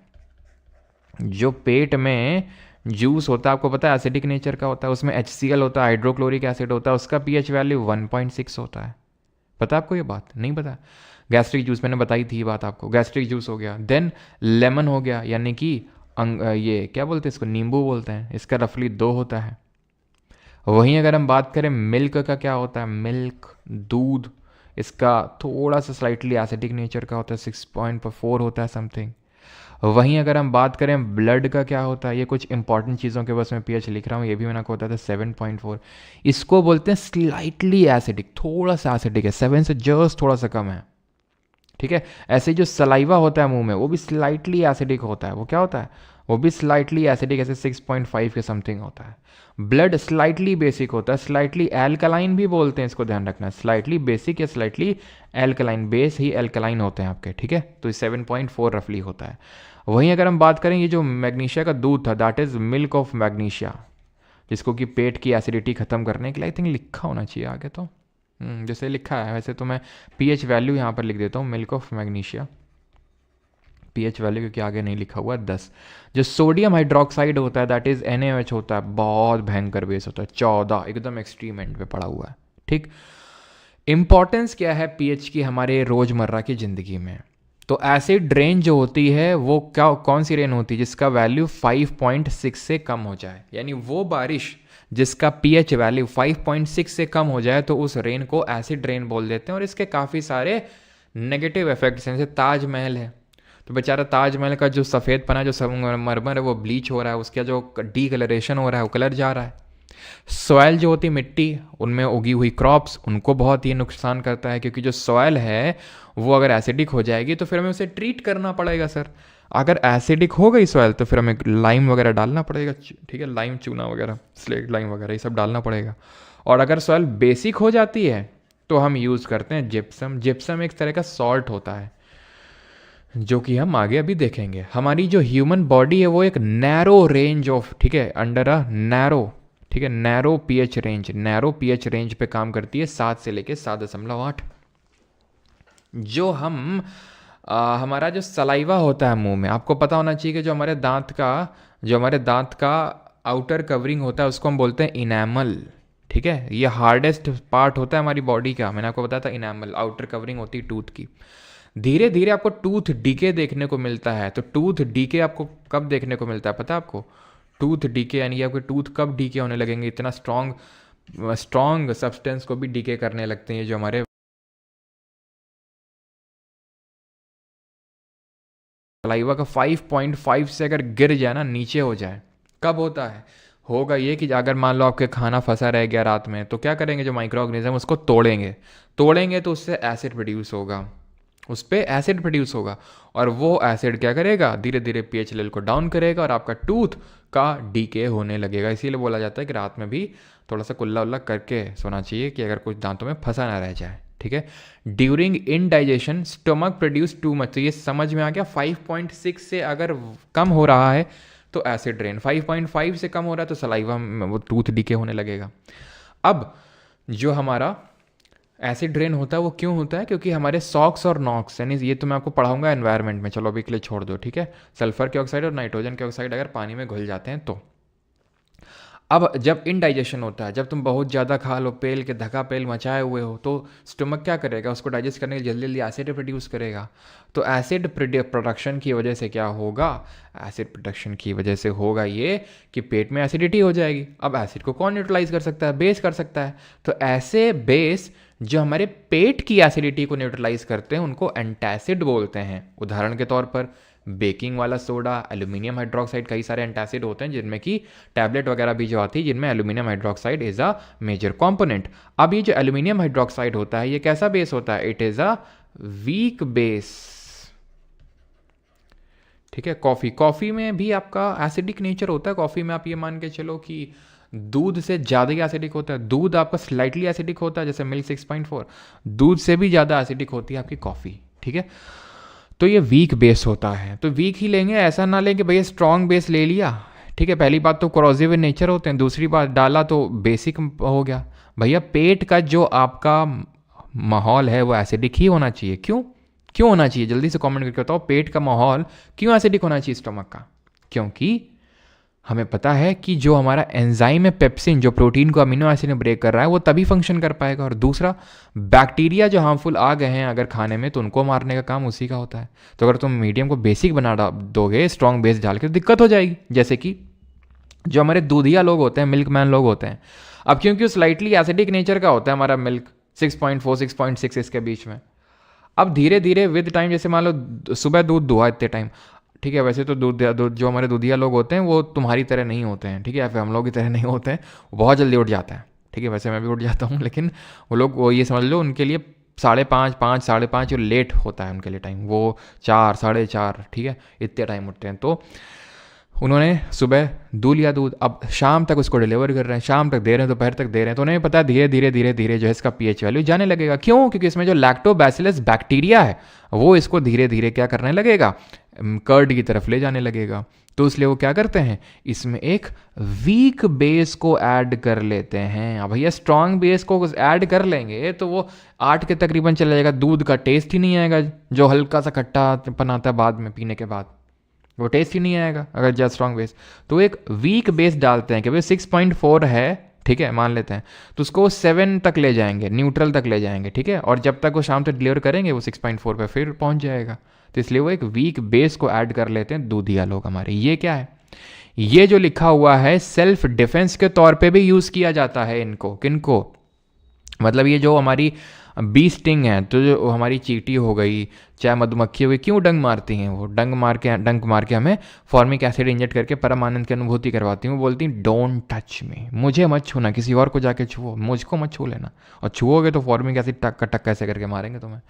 जो पेट में जूस होता है, आपको पता है एसिडिक नेचर का होता है, उसमें HCl होता है, हाइड्रोक्लोरिक एसिड होता है, उसका pH वैल्यू 1.6 होता है। पता है आपको ये बात? नहीं पता? गैस्ट्रिक जूस मैंने बताई थी ये बात आपको। गैस्ट्रिक जूस हो गया, देन लेमन हो गया, यानी कि ये क्या बोलते हैं इसको, नींबू बोलते हैं, इसका रफली 2 होता है। वहीं अगर हम बात करें मिल्क का, क्या होता है, मिल्क दूध, इसका थोड़ा सा स्लाइटली एसिडिक नेचर का होता है, 6.4 होता है समथिंग। वहीं अगर हम बात करें ब्लड का क्या होता है, ये कुछ इंपॉर्टेंट चीज़ों के बस मैं pH लिख रहा हूँ, ये भी मैंने को होता था 7.4। इसको बोलते हैं स्लाइटली एसिडिक, थोड़ा सा एसिडिक है, 7 से जस्ट थोड़ा सा कम है, ठीक है। ऐसे जो सलाइवा होता है मुंह में वो भी स्लाइटली एसिडिक होता है, वो क्या होता है, वो भी स्लाइटली एसिडिक, ऐसे 6.5 के समथिंग होता है। ब्लड स्लाइटली बेसिक होता है, स्लाइटली एल्कलाइन भी बोलते हैं, इसको ध्यान रखना है, स्लाइटली बेसिक या स्लाइटली एल्कलाइन, बेस ही एल्कलाइन होते हैं आपके, ठीक है। तो 7.4 रफली होता है। वहीं अगर हम बात करें ये जो मैग्नीशिया का दूध था, that is milk of magnesia, जिसको कि पेट की एसिडिटी खत्म करने के लिए आई थिंक लिखा होना चाहिए आगे, तो जैसे लिखा है वैसे तो मैं pH वैल्यू यहाँ पर लिख देता हूँ, milk of magnesia, pH value क्योंकि आगे नहीं लिखा हुआ है 10। जो सोडियम हाइड्रोक्साइड होता है दैट इज NaOH होता है, बहुत भयंकर बेस होता है, 14 एकदम एक्सट्रीम एंड पे पड़ा हुआ है। ठीक, इंपॉर्टेंस क्या है पीएच की हमारे रोजमर्रा की जिंदगी में? तो एसिड रेन जो होती है वो क्या, कौन सी रेन होती है जिसका वैल्यू 5.6 से कम हो जाए, यानी वो बारिश जिसका पीएच वैल्यू 5.6 से कम हो जाए तो उस रेन को एसिड रेन बोल देते हैं। और इसके काफ़ी सारे नेगेटिव इफेक्ट्स हैं, जैसे ताजमहल है तो बेचारा ताजमहल का जो सफ़ेद पना जो संगमरमर है वो ब्लीच हो रहा है, उसका जो डी कलरेशन हो रहा है वो कलर जा रहा है। सॉयल जो होती है मिट्टी, उनमें उगी हुई क्रॉप्स, उनको बहुत ही नुकसान करता है क्योंकि जो सॉयल है वो अगर एसिडिक हो जाएगी तो फिर हमें उसे ट्रीट करना पड़ेगा सर। अगर एसिडिक हो गई सॉयल तो फिर हमें लाइम वगैरह डालना पड़ेगा, ठीक है, लाइम चूना वगैरह, स्लेट लाइम वगैरह ये सब डालना पड़ेगा। और अगर सॉयल बेसिक हो जाती है तो हम यूज़ करते हैं जिप्सम। जिप्सम एक तरह का सॉल्ट होता है जो कि हम आगे अभी देखेंगे। हमारी जो ह्यूमन बॉडी है वो एक नैरो रेंज ऑफ, ठीक है, अंडर अ नैरो, ठीक है, narrow pH range, narrow pH range पे काम करती है 7 से लेके 7.8। जो हम हमारा जो सलाइवा होता है मुंह में, आपको पता होना चाहिए कि जो हमारे दांत का आउटर कवरिंग होता है उसको हम बोलते हैं इनैमल। ठीक है, ये हार्डेस्ट पार्ट होता है हमारी बॉडी का, मैंने आपको बताया था इनैमल, आउटर कवरिंग होती है टूथ की। धीरे धीरे आपको टूथ डीके देखने को मिलता है। तो टूथ डीके आपको कब देखने को मिलता है पता है आपको? टूथ डीके यानी आपके टूथ कब डीके होने लगेंगे, इतना स्ट्रॉन्ग सब्सटेंस को भी डीके करने लगते हैं जो हमारे सलाइवा का 5.5 से अगर गिर जाए ना, नीचे हो जाए, कब होता है? होगा ये कि अगर मान लो आपके खाना फंसा रह गया रात में तो क्या करेंगे, जो माइक्रो ऑर्गेनिज्म उसको तोड़ेंगे तो उससे एसिड प्रोड्यूस होगा, उस पर एसिड प्रोड्यूस होगा और वो एसिड क्या करेगा, धीरे धीरे पीएच लेवल को डाउन करेगा और आपका टूथ का डीके होने लगेगा। इसीलिए बोला जाता है कि रात में भी थोड़ा सा कुल्ला उल्ला करके सोना चाहिए कि अगर कुछ दांतों में फंसा ना रह जाए। ठीक है, during indigestion stomach produce too much, तो ये समझ में आ गया। 5.6 से अगर कम हो रहा है तो एसिड रेन, 5.5 से कम हो रहा है तो सलाइवा में वो टूथ डीके होने लगेगा। अब जो हमारा एसिड रेन होता है वो क्यों होता है? क्योंकि हमारे सॉक्स और नॉक्स, यानी ये तो मैं आपको पढ़ाऊंगा एनवायरनमेंट में, चलो अभी के लिए छोड़ दो। ठीक है, सल्फर के ऑक्साइड और नाइट्रोजन के ऑक्साइड अगर पानी में घुल जाते हैं तो अब जब इनडाइजेशन होता है, जब तुम बहुत ज़्यादा खा लो, पेल के धक्का पेल मचाए हुए हो, तो स्टमक क्या करेगा, उसको डाइजेस्ट करने के लिए जल्दी जल्दी एसिड प्रोड्यूस करेगा। तो एसिड प्रोडक्शन की वजह से क्या होगा, एसिड प्रोडक्शन की वजह से होगा ये कि पेट में एसिडिटी हो जाएगी। अब एसिड को कौन न्यूट्रलाइज कर सकता है? बेस कर सकता है। तो ऐसे बेस जो हमारे पेट की एसिडिटी को न्यूट्रलाइज करते हैं उनको एंटासिड बोलते हैं। उदाहरण के तौर पर बेकिंग वाला सोडा, एल्यूमिनियम हाइड्रोक्साइड, कई सारे एंटासिड होते हैं जिनमें की टैबलेट वगैरह भी जो आती है जिनमें aluminium hydroxide is a major component. अब ये जो एल्यूमिनियम हाइड्रोक्साइड होता है ये कैसा बेस होता है? It is a weak base. ठीक है, कॉफ़ी में भी आपका एसिडिक नेचर होता है। कॉफ़ी में आप ये मान के चलो कि दूध से ज़्यादा ही एसिडिक होता है। दूध आपका स्लाइटली एसिडिक होता है, जैसे मिल्क 6.4, दूध से भी ज़्यादा एसिडिक होती है आपकी कॉफ़ी। ठीक है, तो ये वीक बेस होता है। तो वीक ही लेंगे, ऐसा ना लेंगे भैया स्ट्रॉन्ग बेस ले लिया। ठीक है, पहली बात तो कोरोसिव इन नेचर होते हैं, दूसरी बात डाला तो बेसिक हो गया। भैया पेट का जो आपका माहौल है वो एसिडिक ही होना चाहिए। क्यों होना चाहिए? जल्दी से कमेंट करके बताओ, पेट का माहौल क्यों एसिडिक होना चाहिए स्टमक का? क्योंकि हमें पता है कि जो हमारा एंजाइम है पेप्सिन, जो प्रोटीन को अमीनो एसिड में ब्रेक कर रहा है, वो तभी फंक्शन कर पाएगा। और दूसरा, बैक्टीरिया जो हार्मफुल आ गए हैं अगर खाने में तो उनको मारने का काम उसी का होता है। तो अगर तुम मीडियम को बेसिक बना दोगे, स्ट्रॉन्ग बेस डाल के, तो दिक्कत हो जाएगी। जैसे कि जो हमारे दूधिया लोग होते हैं, मिल्क मैन लोग होते हैं, अब क्योंकि वो स्लाइटली एसिडिक नेचर का होता है हमारा मिल्क, 6.4 6.6 इसके बीच में। अब धीरे धीरे विद टाइम, जैसे मान लो सुबह दूध दुहा इतने टाइम, ठीक है, वैसे तो दूध जो हमारे दूधिया लोग होते हैं वो तुम्हारी तरह नहीं होते हैं। ठीक है, फिर हम लोग की तरह नहीं होते हैं, वो बहुत जल्दी उठ जाता है। ठीक है, वैसे मैं भी उठ जाता हूँ, लेकिन वो लोग, वो ये समझ लो उनके लिए 5:30 5:30 जो लेट होता है उनके लिए टाइम, वो 4 4:30, ठीक है, इतने टाइम उठते हैं। तो उन्होंने सुबह दूध लिया, दूध अब शाम तक उसको डिलीवर कर रहे हैं, शाम तक दे रहे हैं, दोपहर तक दे रहे हैं, तो उन्हें पता है धीरे धीरे धीरे धीरे जो है इसका पीएच वैल्यू जाने लगेगा। क्यों? क्योंकि इसमें जो लैक्टोबैसिलस बैक्टीरिया है वो इसको धीरे धीरे क्या करने लगेगा, कर्ड की तरफ ले जाने लगेगा। तो इसलिए वो क्या करते हैं, इसमें एक वीक बेस को ऐड कर लेते हैं। अब भैया स्ट्रांग बेस को ऐड कर लेंगे तो वो 8 के तकरीबन चला जाएगा, दूध का टेस्ट ही नहीं आएगा, जो हल्का सा खट्टापन आता है बाद में पीने के बाद, वो टेस्ट ही नहीं आएगा अगर ज्यादा स्ट्रांग बेस। तो एक वीक बेस डालते हैं कि भाई 6.4 है, ठीक है, मान लेते हैं, तो उसको 7 तक ले जाएंगे, न्यूट्रल तक ले जाएंगे, ठीक है, और जब तक वो शाम तक डिलीवर करेंगे वो 6.4 पे फिर पहुंच जाएगा। तो इसलिए वो एक वीक बेस को ऐड कर लेते हैं दूधिया लोग हमारे। ये क्या है, ये जो लिखा हुआ है सेल्फ डिफेंस के तौर पे भी यूज़ किया जाता है इनको। किनको? मतलब ये जो हमारी बी स्टिंग है, तो जो हमारी चींटी हो गई, चाहे मधुमक्खी हो गई, क्यों डंक मारती हैं? वो डंक मार के हमें फॉर्मिक एसिड इंजेक्ट करके परम आनंद की अनुभूति करवाती हूँ। बोलती हैं डोंट टच मी, मुझे मत छूना, किसी और को जाके छुओ, मुझको मत छू लेना, और छुओगे तो फॉर्मिक एसिड टक टक ऐसे करके मारेंगे तुम्हें।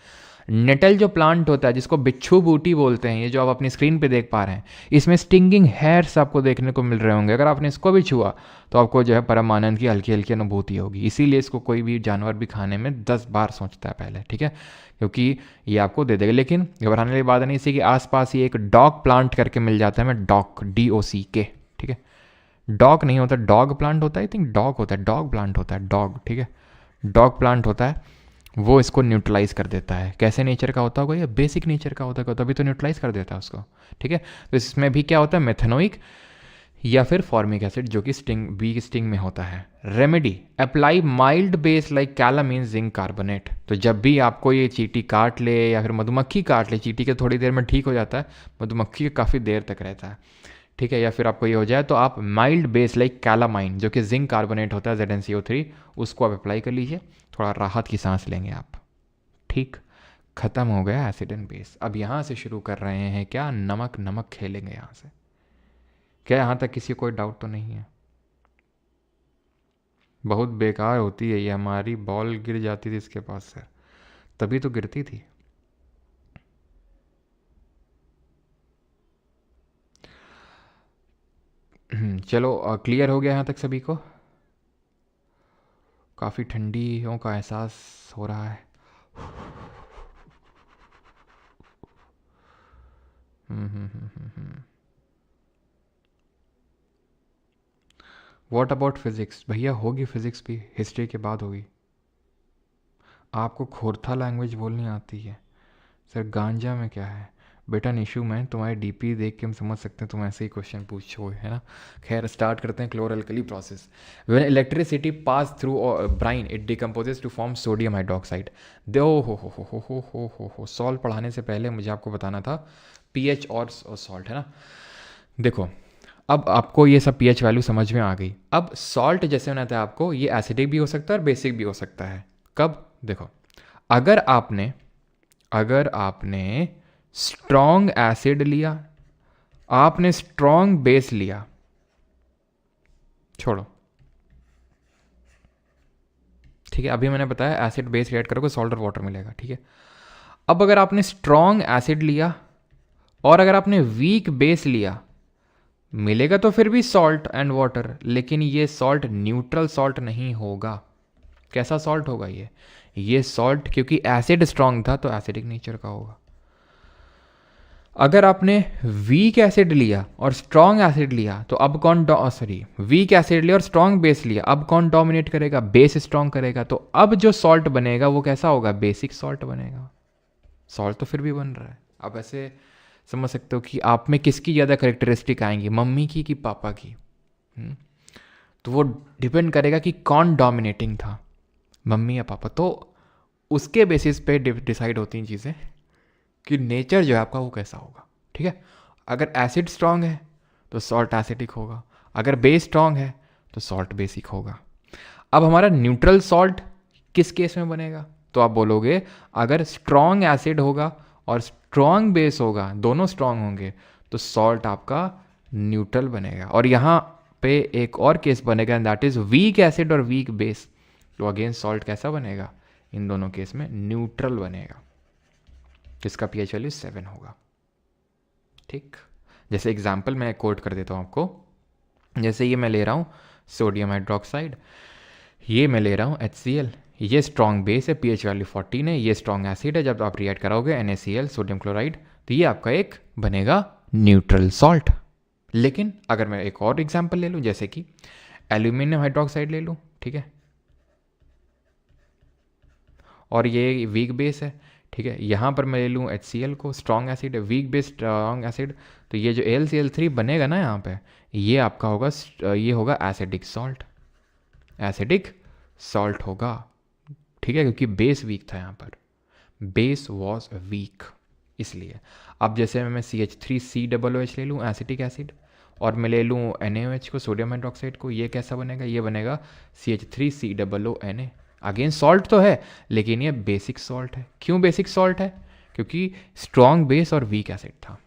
नेटल जो प्लांट होता है जिसको बिच्छू बूटी बोलते हैं, ये जो आप अपनी स्क्रीन पे देख पा रहे हैं, इसमें स्टिंगिंग हेयर्स आपको देखने को मिल रहे होंगे। अगर आपने इसको भी छुआ तो आपको जो है परम आनंद की हल्की हल्की अनुभूति होगी। इसीलिए इसको कोई भी जानवर भी खाने में 10 बार सोचता है पहले, ठीक है, क्योंकि ये आपको दे देगा। लेकिन घबराने वाली बात नहीं, इसी के आसपास ही एक डॉग प्लांट करके मिल जाता है, मैं डॉक DOCK, ठीक है, डॉग नहीं होता, डॉग प्लांट होता है, आई थिंक डॉग होता है, डॉग प्लांट होता है, डॉग, ठीक है, डॉग प्लांट होता है, वो इसको न्यूट्रलाइज कर देता है। कैसे नेचर का होता होगा, ये बेसिक नेचर का होता है, तभी तो न्यूट्रलाइज कर देता है उसको, ठीक है। तो इसमें भी क्या होता है, मेथेनोइक या फिर फॉर्मिक एसिड, जो कि स्टिंग बी स्टिंग में होता है। Remedy, apply mild base like calamine zinc carbonate. तो जब भी आपको ये चींटी काट ले या फिर मधुमक्खी काट ले, चींटी के थोड़ी देर में ठीक हो जाता है, मधुमक्खी के काफ़ी देर तक रहता है, ठीक है, या फिर आपको ये हो जाए तो आप माइल्ड बेस लाइक कैलामाइन, जो कि जिंक कार्बोनेट होता है ZnCO3, उसको आप अप्लाई कर लीजिए, थोड़ा राहत की सांस लेंगे आप। ठीक, खत्म हो गया एसिड एंड बेस। अब यहाँ से शुरू कर रहे हैं क्या, नमक नमक खेलेंगे यहाँ से। क्या यहाँ तक किसी को कोई डाउट तो नहीं है? बहुत बेकार होती है ये, हमारी बॉल गिर जाती थी इसके पास से, तभी तो गिरती थी। चलो क्लियर हो गया यहाँ तक सभी को? काफ़ी ठंडियों का एहसास हो रहा है। What about physics? भैया होगी फिजिक्स भी, हिस्ट्री के बाद होगी। आपको खोरथा लैंग्वेज बोलनी आती है? सर गांजा में क्या है? बेटा निशु, मैं तुम्हारे डीपी देख के हम समझ सकते हैं तुम ऐसे ही क्वेश्चन पूछो, है ना। खैर स्टार्ट करते हैं। Chloralkali process, when electricity pass through brine it decomposes to form sodium hydroxide. दो हो सॉल्ट पढ़ाने से पहले मुझे आपको बताना था पीएच और सॉल्ट, है ना। देखो अब आपको ये सब पीएच वैल्यू समझ में आ गई। अब सॉल्ट जैसे होना था आपको, ये एसिडिक भी हो सकता है और बेसिक भी हो सकता है। कब? देखो, अगर आपने स्ट्रॉन्ग एसिड लिया, आपने स्ट्रॉन्ग बेस लिया, छोड़ो, ठीक है, अभी मैंने बताया एसिड बेस रिएक्ट करोगे सॉल्ट और वाटर मिलेगा, ठीक है। अब अगर आपने स्ट्रॉन्ग एसिड लिया और अगर आपने वीक बेस लिया, मिलेगा तो फिर भी सॉल्ट एंड वाटर, लेकिन ये सॉल्ट न्यूट्रल सॉल्ट नहीं होगा। कैसा सॉल्ट होगा ये सॉल्ट, क्योंकि एसिड स्ट्रॉन्ग था तो एसिडिक नेचर का होगा। अगर आपने वीक एसिड लिया और स्ट्रॉन्ग एसिड लिया तो अब कौन वीक एसिड लिया और स्ट्रॉन्ग बेस लिया, अब कौन डोमिनेट करेगा? बेस स्ट्रॉन्ग करेगा। तो अब जो सॉल्ट बनेगा वो कैसा होगा? बेसिक सॉल्ट बनेगा। सॉल्ट तो फिर भी बन रहा है। अब ऐसे समझ सकते हो कि आप में किसकी ज़्यादा करेक्टरिस्टिक आएंगी, मम्मी की कि पापा की। तो वो डिपेंड करेगा कि कौन डोमिनेटिंग था, मम्मी या पापा। तो उसके बेसिस पे डिसाइड होती हैं चीज़ें कि नेचर जो है आपका वो कैसा होगा, ठीक है। अगर एसिड स्ट्रांग है तो सॉल्ट एसिडिक होगा, अगर बेस स्ट्रांग है तो सॉल्ट बेसिक होगा। अब हमारा न्यूट्रल सॉल्ट किस केस में बनेगा? तो आप बोलोगे अगर स्ट्रॉन्ग एसिड होगा और स्ट्रॉन्ग बेस होगा, दोनों स्ट्रॉन्ग होंगे, तो सॉल्ट आपका न्यूट्रल बनेगा। और यहाँ पे एक और केस बनेगा and that is weak acid और वीक बेस, तो अगेन सॉल्ट कैसा बनेगा? इन दोनों केस में न्यूट्रल बनेगा, जिसका पीएच वैल्यू 7 होगा। ठीक, जैसे एग्जाम्पल मैं कोट कर देता हूँ आपको, जैसे ये मैं ले रहा हूँ सोडियम हाइड्रोक्साइड, ये मैं ले रहा हूँ HCl, ये स्ट्रॉन्ग बेस है, pH वैल्यू 14 है, ये स्ट्रॉन्ग एसिड है, जब आप रिएक्ट कराओगे NaCl सोडियम क्लोराइड तो ये आपका एक बनेगा न्यूट्रल सॉल्ट। लेकिन अगर मैं एक और एग्जांपल ले लूँ, जैसे कि एल्यूमिनियम हाइड्रोक्साइड ले लूँ, ठीक है, और ये वीक बेस है, ठीक है, यहाँ पर मैं ले लूँ HCl को, स्ट्रॉन्ग एसिड है, वीक बेस स्ट्रॉन्ग एसिड, तो ये जो AlCl3 बनेगा ना यहाँ पे, ये आपका होगा, ये होगा एसिडिक सॉल्ट, एसिडिक सॉल्ट होगा, ठीक है, क्योंकि बेस वीक था यहाँ पर, बेस वॉज वीक, इसलिए। अब जैसे मैं CH3COOH ले लूँ एसिटिक एसिड, और मैं ले लूँ NaOH को, सोडियम हाइड्रोक्साइड को, ये कैसा बनेगा, ये बनेगा CH3COONA। अगेन सॉल्ट तो है, लेकिन ये बेसिक सॉल्ट है। क्यों बेसिक सॉल्ट है? क्योंकि स्ट्रॉन्ग बेस और वीक एसिड था।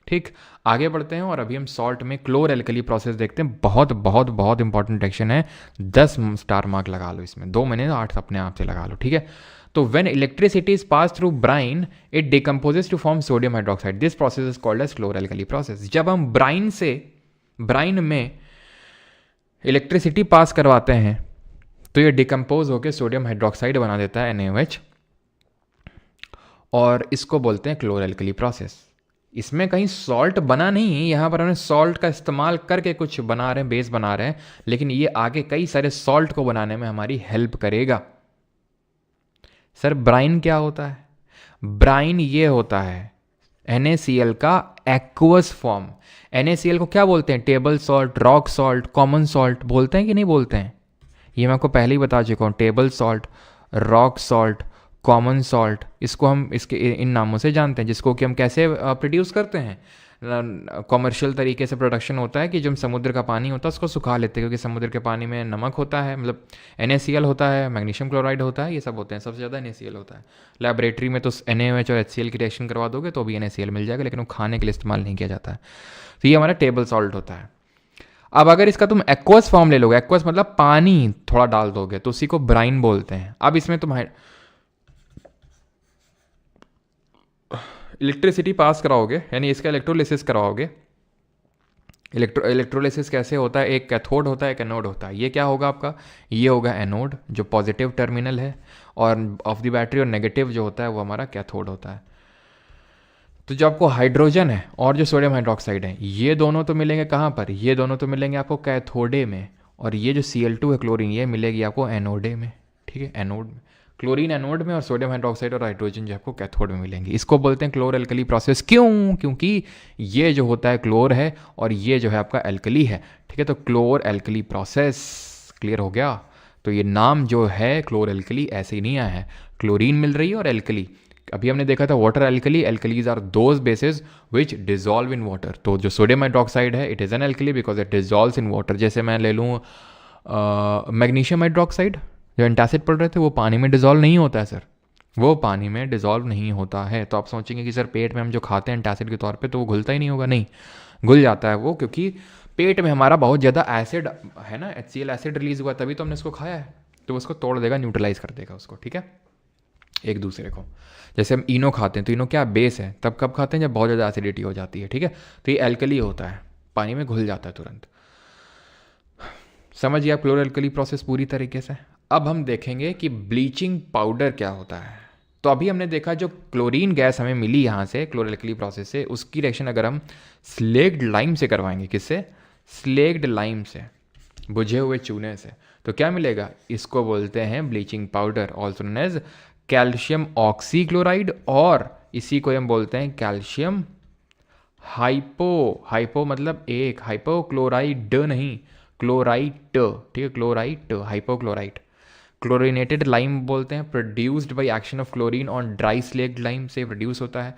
ठीक, आगे बढ़ते हैं और अभी हम सॉल्ट में क्लोर एल्कली प्रोसेस देखते हैं। बहुत बहुत बहुत इंपॉर्टेंट सेक्शन है, 10 स्टार मार्क लगा लो इसमें, 2 महीने 8 अपने आप से लगा लो, ठीक है। तो when electricity is pass through brine it decomposes to form sodium hydroxide, this process is called as chlor alkali process. जब हम ब्राइन में इलेक्ट्रिसिटी पास करवाते हैं तो ये डिकम्पोज होकर सोडियम हाइड्रोक्साइड बना देता है NaOH, और इसको बोलते हैं क्लोर एल्कली प्रोसेस। इसमें कहीं सॉल्ट बना नहीं है, यहाँ पर हमने सॉल्ट का इस्तेमाल करके कुछ बना रहे हैं, बेस बना रहे हैं, लेकिन ये आगे कई सारे सॉल्ट को बनाने में हमारी हेल्प करेगा। सर ब्राइन क्या होता है? ब्राइन ये होता है NaCl का एक्वस फॉर्म। NaCl को क्या बोलते हैं? Table salt, rock salt, common salt बोलते हैं कि नहीं बोलते हैं? ये मैं आपको पहले ही बता चुका हूँ, table salt, rock salt, common salt, इसको हम इसके इन नामों से जानते हैं, जिसको कि हम कैसे प्रोड्यूस करते हैं, कॉमर्शियल तरीके से प्रोडक्शन होता है कि जो समुद्र का पानी होता है उसको सुखा लेते हैं, क्योंकि समुद्र के पानी में नमक होता है, मतलब NaCl होता है, मैग्नीशियम क्लोराइड होता है, ये सब होते हैं, सबसे ज़्यादा NaCl होता है। लैबोरेटरी में तो NaOH और HCl की रिएक्शन करवा दोगे तो भी NaCl मिल जाएगा, लेकिन वो खाने के लिए इस्तेमाल नहीं किया जाता है। तो ये हमारा टेबल सॉल्ट होता है। अब अगर इसका तुम एक्वस फॉर्म ले लोगे, एक्वस मतलब पानी थोड़ा डाल दोगे, तो उसी को ब्राइन बोलते हैं। अब इसमें तुम इलेक्ट्रिसिटी पास कराओगे, यानी इसका इलेक्ट्रोलिसिस कराओगे। इलेक्ट्रोलिसिस कैसे होता है? एक कैथोड होता है, एक एनोड होता है। ये क्या होगा आपका? ये होगा एनोड, जो पॉजिटिव टर्मिनल है, और ऑफ द बैटरी, और नेगेटिव जो होता है वो हमारा कैथोड होता है। तो जो आपको हाइड्रोजन है और जो सोडियम हाइड्रोक्साइड है, ये दोनों तो मिलेंगे कहाँ पर? ये दोनों तो मिलेंगे आपको कैथोडे में, और ये जो Cl2 है क्लोरीन, ये मिलेगी आपको एनोडे में, ठीक है, एनोड में। क्लोरीन एनोड में और सोडियम हाइड्रोक्साइड और हाइड्रोजन जो आपको कैथोड में मिलेंगे। इसको बोलते हैं क्लोर एल्कली प्रोसेस। क्यों? क्योंकि ये जो होता है क्लोर है और ये जो है आपका एल्कली है, ठीक है। तो क्लोर एल्कली प्रोसेस, क्लियर हो गया? तो ये नाम जो है क्लोर एल्कली ऐसे ही नहीं आया है, क्लोरीन मिल रही है और एल्कली। अभी हमने देखा था water alkali, alkalis are those bases which dissolve in water. तो जो सोडियम हाइड्रोक्साइड है, it is an alkali because it dissolves in water. जैसे मैं ले लूँ मैग्नीशियम हाइड्रोक्साइड, जो एंटासिड पढ़ रहे थे, वो पानी में डिजॉल्व नहीं होता है सर, वो पानी में डिजॉल्व नहीं होता है। तो आप सोचेंगे कि सर पेट में हम जो खाते हैं एंटासिड के तौर पे, तो वो घुलता ही नहीं होगा। नहीं, घुल जाता है वो, क्योंकि पेट में हमारा बहुत ज़्यादा एसिड है ना, HCl एसिड रिलीज हुआ, तभी तो हमने उसको खाया है। तो उसको तोड़ देगा, न्यूट्रलाइज कर देगा उसको, ठीक है, एक दूसरे को। जैसे हम इनो खाते हैं, तो इनो क्या बेस है, तब कब खाते हैं? जब बहुत ज़्यादा एसिडिटी हो जाती है, ठीक है। तो ये एल्कली होता है, पानी में घुल जाता है तुरंत। समझिए आप क्लोर एल्कली प्रोसेस पूरी तरीके से। अब हम देखेंगे कि ब्लीचिंग पाउडर क्या होता है। तो अभी हमने देखा जो क्लोरीन गैस हमें मिली यहाँ से क्लोर एल्कली प्रोसेस से, उसकी रिएक्शन अगर हम स्लेक्ड लाइम से करवाएंगे, किससे? स्लेक्ड लाइम से, बुझे हुए चूने से, तो क्या मिलेगा? इसको बोलते हैं bleaching powder, also known as calcium oxychloride, और इसी को हम बोलते हैं कैल्शियम हाइपो मतलब एक, हाइपोक्लोराइड नहीं, क्लोराइड, ठीक है, क्लोराइड, हाइपोक्लोराइड। क्लोरीनेटेड लाइम बोलते हैं, produced by action of chlorine on dry slaked lime से प्रोड्यूस होता है।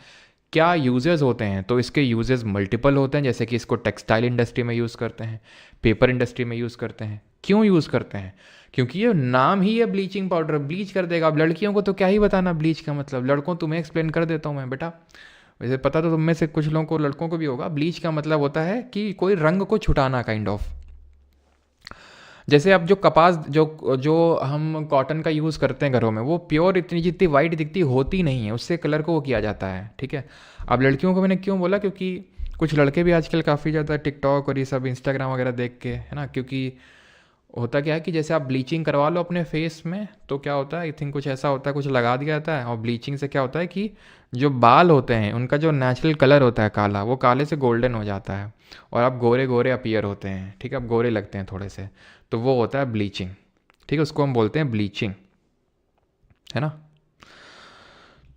क्या यूजेस होते हैं? तो इसके यूजेस मल्टीपल होते हैं, जैसे कि इसको टेक्सटाइल इंडस्ट्री में यूज़ करते हैं, पेपर इंडस्ट्री में यूज़ करते हैं। क्यों यूज़ करते हैं? क्योंकि ये नाम ही है ब्लीचिंग पाउडर, ब्लीच कर देगा। अब लड़कियों को तो क्या ही बताना ब्लीच का मतलब, लड़कों तुम्हें एक्सप्लेन कर देता हूँ मैं बेटा, वैसे पता तो तुम में से कुछ लोगों को, लड़कों को भी होगा। ब्लीच का मतलब होता है कि कोई रंग को छुटाना, काइंड ऑफ। जैसे अब जो कपास जो हम कॉटन का यूज़ करते हैं घरों में, वो प्योर इतनी जितनी वाइट दिखती होती नहीं है, उससे कलर को वो किया जाता है, ठीक है। अब लड़कियों को मैंने क्यों बोला? क्योंकि कुछ लड़के भी आजकल काफ़ी ज़्यादा टिकटॉक और ये सब इंस्टाग्राम वगैरह देख के, है ना, क्योंकि होता क्या है कि जैसे आप ब्लीचिंग करवा लो अपने फेस में तो क्या होता है, आई थिंक कुछ ऐसा होता है, कुछ लगा दिया जाता है, और ब्लीचिंग से क्या होता है कि जो बाल होते हैं उनका जो नेचुरल कलर होता है काला, वो काले से गोल्डन हो जाता है और आप गोरे गोरे अपीयर होते हैं, ठीक है, आप गोरे लगते हैं थोड़े से, तो वो होता है ब्लीचिंग, ठीक है, उसको हम बोलते हैं ब्लीचिंग, है ना।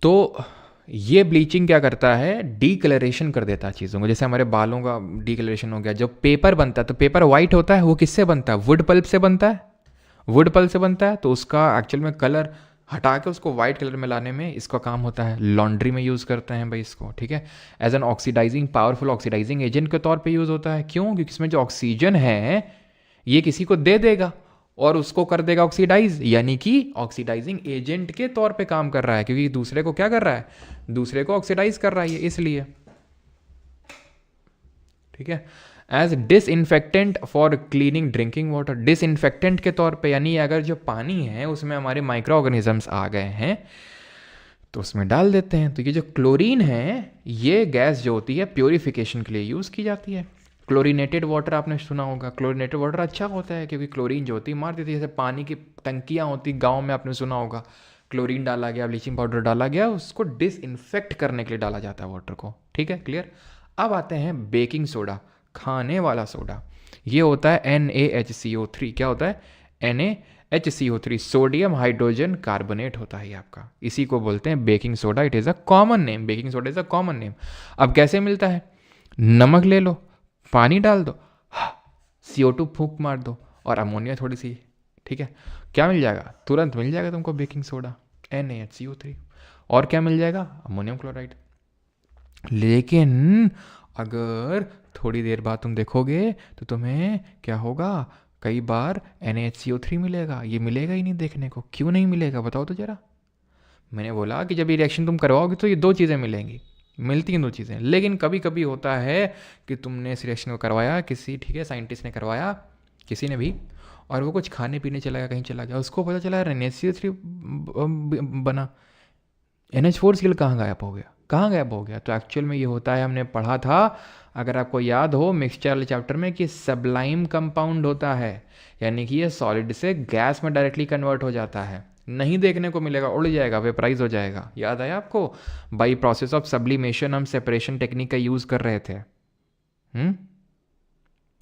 तो ये ब्लीचिंग क्या करता है, डीकलरेशन कर देता है चीज़ों को, जैसे हमारे बालों का डीकलरेशन हो गया। जब पेपर बनता है तो पेपर वाइट होता है, वो किससे बनता है, वुड पल्प से बनता है, वुड पल्प से बनता है, तो उसका एक्चुअल में कलर हटा के उसको वाइट कलर में लाने में इसका काम होता है। लॉन्ड्री में यूज़ करते हैं भाई इसको, ठीक है, as an oxidising, powerful oxidising agent के तौर पे यूज़ होता है। क्यों? क्योंकि इसमें जो ऑक्सीजन है ये किसी को दे देगा और उसको कर देगा ऑक्सीडाइज, यानी कि ऑक्सीडाइजिंग एजेंट के तौर पे काम कर रहा है, क्योंकि दूसरे को क्या कर रहा है, दूसरे को ऑक्सीडाइज कर रहा है ये, इसलिए, ठीक है। As disinfectant for cleaning drinking water, disinfectant के तौर पे, यानी अगर जो पानी है उसमें हमारे माइक्रो ऑर्गेनिजम्स आ गए हैं तो उसमें डाल देते हैं। तो ये जो क्लोरीन है, ये गैस जो होती है प्योरीफिकेशन के लिए यूज़ की जाती है। क्लोरीनेटेड वाटर आपने सुना होगा, क्लोरीनेटेड वाटर अच्छा होता है क्योंकि क्लोरीन जो होती है मार देती है। जैसे पानी की टंकियाँ होती गांव में, आपने सुना होगा, क्लोरीन डाला गया, ब्लीचिंग पाउडर डाला गया, उसको डिसइंफेक्ट करने के लिए डाला जाता है वाटर को, ठीक है, क्लियर। अब आते हैं बेकिंग सोडा, खाने वाला सोडा। ये होता है NaHCO3, क्या होता है, NaHCO3, सोडियम हाइड्रोजन कार्बोनेट होता है ये आपका, इसी को बोलते हैं baking soda. It is a common name, baking soda is a common name. अब कैसे मिलता है, नमक ले लो, पानी डाल दो, CO2 फूंक मार दो और अमोनिया थोड़ी सी, ठीक है, क्या मिल जाएगा, तुरंत मिल जाएगा तुमको बेकिंग सोडा, NaHCO3। और क्या मिल जाएगा, अमोनियम क्लोराइड। लेकिन अगर थोड़ी देर बाद तुम देखोगे तो तुम्हें क्या होगा, कई बार NaHCO3 मिलेगा, ये मिलेगा ही नहीं देखने को। क्यों नहीं मिलेगा बताओ तो जरा। मैंने बोला कि जब ये रिएक्शन तुम करवाओगे तो ये दो चीज़ें मिलेंगी, मिलती हैं दो चीज़ें, लेकिन कभी कभी होता है कि तुमने इस रिएक्शन को करवाया किसी, ठीक है, साइंटिस्ट ने करवाया, किसी ने भी, और वो कुछ खाने पीने चला गया, कहीं चला गया, उसको पता चला NaCO3 बना, NH4Cl कहाँ गायब हो गया, कहाँ गायब हो गया। तो एक्चुअल में ये होता है, हमने पढ़ा था, अगर आपको याद हो मिक्सचर वाले चैप्टर में, कि सबलाइम कंपाउंड होता है, यानी कि ये सॉलिड से गैस में डायरेक्टली कन्वर्ट हो जाता है। नहीं देखने को मिलेगा, उड़ जाएगा, वेपराइज हो जाएगा। याद आया आपको, बाई प्रोसेस ऑफ सब्लिमेशन हम सेपरेशन टेक्निक का यूज़ कर रहे थे।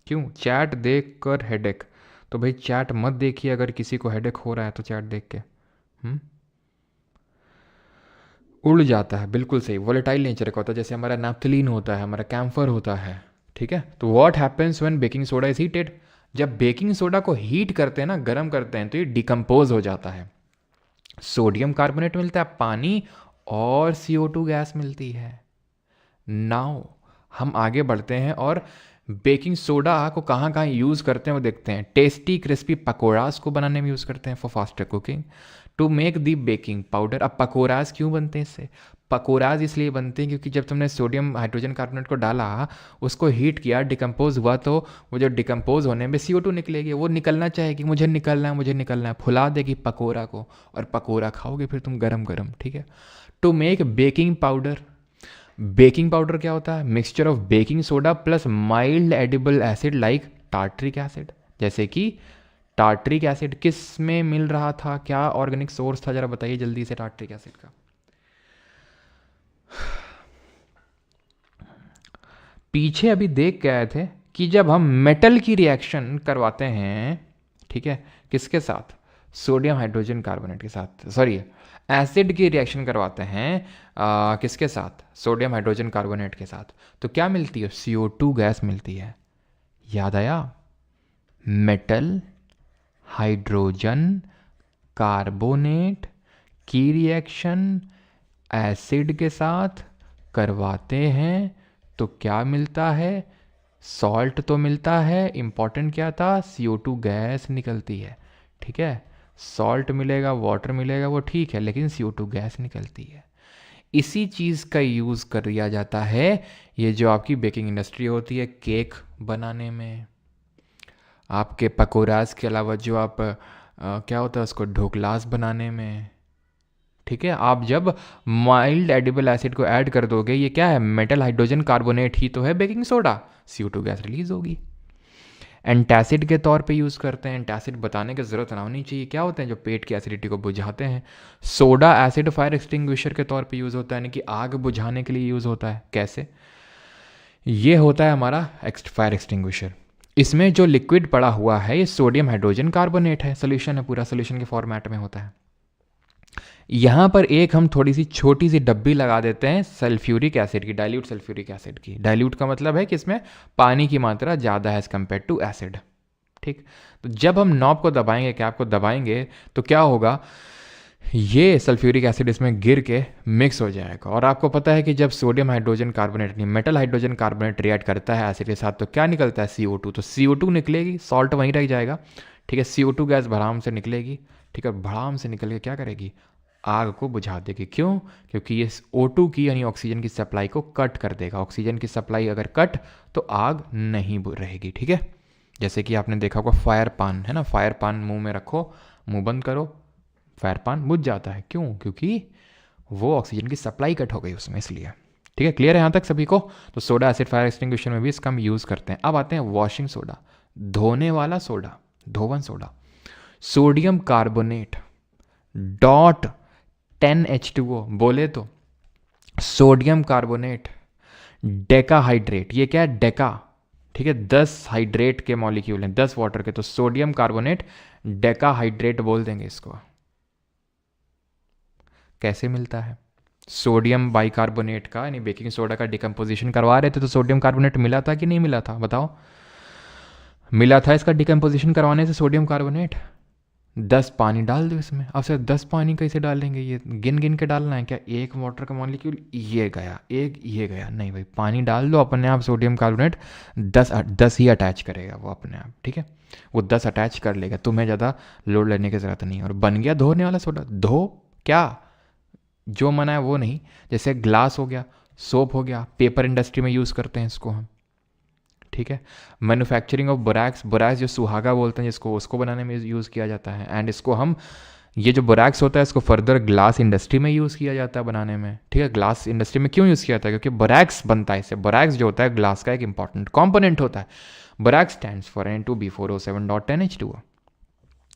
क्यों, चैट देख कर हेडेक, तो भाई चैट मत देखिए अगर किसी को हेडेक हो रहा है तो, चैट देख के उड़ जाता है, बिल्कुल सही, वोलेटाइल नेचर का होता है, जैसे हमारा नैप्थलीन होता है, हमारा कैम्फर होता है, ठीक है। तो what happens when baking soda is heated, जब बेकिंग सोडा को हीट करते हैं ना, गर्म करते हैं, तो ये डिकम्पोज हो जाता है, सोडियम कार्बोनेट मिलता है, पानी और CO2 गैस मिलती है। नाउ हम आगे बढ़ते हैं और बेकिंग सोडा को कहाँ कहाँ यूज़ करते हैं वो देखते हैं। टेस्टी क्रिस्पी पकौड़ास को बनाने में यूज़ करते हैं for faster cooking, to make the baking powder. अब पकौड़ास क्यों बनते हैं इससे, पकौड़ास इसलिए बनते हैं क्योंकि जब तुमने सोडियम हाइड्रोजन कार्बोनेट को डाला, उसको हीट किया, डिकम्पोज हुआ, तो वो जो डिकम्पोज होने में CO2 निकलेगी, वो निकलना चाहेगी, मुझे निकलना है, मुझे निकलना है, फुला देगी पकौड़ा को, और पकौड़ा खाओगे फिर तुम गरम गरम, ठीक है। To make baking powder, baking powder क्या होता है, mixture of baking soda plus mild edible acid like tartaric acid. जैसे कि टार्ट्रिक एसिड किस में मिल रहा था, क्या ऑर्गेनिक सोर्स था, जरा बताइए जल्दी से टार्ट्रिक एसिड का। पीछे अभी देख के आए थे कि जब हम मेटल की रिएक्शन करवाते हैं, ठीक है, किसके साथ, सोडियम हाइड्रोजन कार्बोनेट के साथ, सॉरी एसिड की रिएक्शन करवाते हैं किसके साथ, सोडियम हाइड्रोजन कार्बोनेट के साथ, तो क्या मिलती है, CO2 गैस मिलती है। याद आया, मेटल हाइड्रोजन कार्बोनेट की रिएक्शन एसिड के साथ करवाते हैं तो क्या मिलता है, सॉल्ट तो मिलता है, इंपॉर्टेंट क्या था, CO2 गैस निकलती है, ठीक है। सॉल्ट मिलेगा, वाटर मिलेगा, वो ठीक है, लेकिन CO2 गैस निकलती है। इसी चीज़ का यूज़ कर दिया जाता है ये जो आपकी बेकिंग इंडस्ट्री होती है, केक बनाने में, आपके पकौड़ास के अलावा जो आप क्या होता है उसको ढोकलास बनाने में, ठीक है, आप जब माइल्ड एडिबल एसिड को ऐड कर दोगे, ये क्या है, मेटल हाइड्रोजन कार्बोनेट ही तो है baking soda, CO2 gas release होगी। एंटासिड के तौर पे यूज़ करते हैं, एंटासिड बताने की ज़रूरत ना होनी चाहिए, क्या होते हैं जो पेट की एसिडिटी को बुझाते हैं। सोडा एसिड फायर एक्सटिंग्विशर के तौर पे यूज़ होता है, यानी कि आग बुझाने के लिए यूज़ होता है। कैसे, ये होता है हमारा फायर एक्सटिंग्विशर। इसमें जो लिक्विड पड़ा हुआ है ये सोडियम हाइड्रोजन कार्बोनेट है, सोल्यूशन है, पूरा सोल्यूशन के फॉर्मेट में होता है। यहाँ पर एक हम थोड़ी सी छोटी सी डब्बी लगा देते हैं सल्फ्यूरिक एसिड की, डाइल्यूट सल्फ्यूरिक एसिड की। डाइल्यूट का मतलब है कि इसमें पानी की मात्रा ज़्यादा है एज़ कम्पेयर टू एसिड। ठीक, तो जब हम नॉब को दबाएंगे, कैप को दबाएंगे, तो क्या होगा, ये सल्फ्यूरिक एसिड इसमें गिर के मिक्स हो जाएगा। और आपको पता है कि जब सोडियम हाइड्रोजन कार्बोनेट नहीं, मेटल हाइड्रोजन कार्बोनेट रिएक्ट करता है एसिड के साथ, तो क्या निकलता है, CO2। तो CO2 निकलेगी, सॉल्ट वहीं रह जाएगा। ठीक है, CO2 गैस भड़ाम से निकलेगी। ठीक है, भड़ाम से निकल के क्या करेगी, आग को बुझा देगी। क्यों, क्योंकि ये O2 की यानी ऑक्सीजन की सप्लाई को कट कर देगा। ऑक्सीजन की सप्लाई अगर कट तो आग नहीं रहेगी। ठीक है, जैसे कि आपने देखा होगा फायर पान है ना, फायर पान मुंह में रखो, मुंह बंद करो, फायर पान बुझ जाता है। क्यों, क्योंकि वो ऑक्सीजन की सप्लाई कट हो गई उसमें, इसलिए। ठीक है, क्लियर है यहाँ तक सभी को। तो सोडा एसिड फायर एक्सटिंग्विशर में भी इसका हम यूज़ करते हैं। अब आते हैं वॉशिंग सोडा, धोने वाला सोडा, धोवन soda. Sodium carbonate dot 10H2O बोले तो सोडियम कार्बोनेट डेकाहाइड्रेट, ये क्या है, डेका। ठीक है, 10 हाइड्रेट के मॉलिक्यूल हैं, 10 वाटर के, तो सोडियम कार्बोनेट डेकाहाइड्रेट बोल देंगे इसको। कैसे मिलता है, सोडियम बाइकार्बोनेट का यानी बेकिंग सोडा का डिकम्पोजिशन करवा रहे थे, तो सोडियम कार्बोनेट मिला था कि नहीं मिला था, बताओ। मिला था, इसका डिकम्पोजिशन करवाने से सोडियम कार्बोनेट। 10 पानी डाल दो इसमें। अब सर 10 पानी कैसे डालेंगे, ये गिन गिन के डालना है क्या, एक वाटर का मॉलिक्यूल ये गया, एक ये गया, नहीं भाई, पानी डाल दो, अपने आप सोडियम कार्बोनेट 10 ही अटैच करेगा वो अपने आप। ठीक है, वो 10 अटैच कर लेगा, तुम्हें ज़्यादा लोड लेने की ज़रूरत नहीं है। और बन गया धोने वाला सोडा। धो क्या, जो मना है वो नहीं, जैसे ग्लास हो गया, सोप हो गया, पेपर इंडस्ट्री में यूज़ करते हैं इसको हम। ठीक है, मैन्युफैक्चरिंग ऑफ बोरैक्स, बोरैक्स जो सुहागा बोलते हैं जिसको, उसको बनाने में यूज़ किया जाता है। एंड इसको हम, ये जो बोरैक्स होता है इसको फर्दर ग्लास इंडस्ट्री में यूज़ किया जाता है बनाने में। ठीक है, ग्लास इंडस्ट्री में क्यों यूज़ किया जाता है, क्योंकि बोरैक्स बनता है इससे। बोरैक्स जो होता है ग्लास का एक इंपॉर्टेंट कॉम्पोनेंट होता है। Borax stands for N2B4O7.10H2O।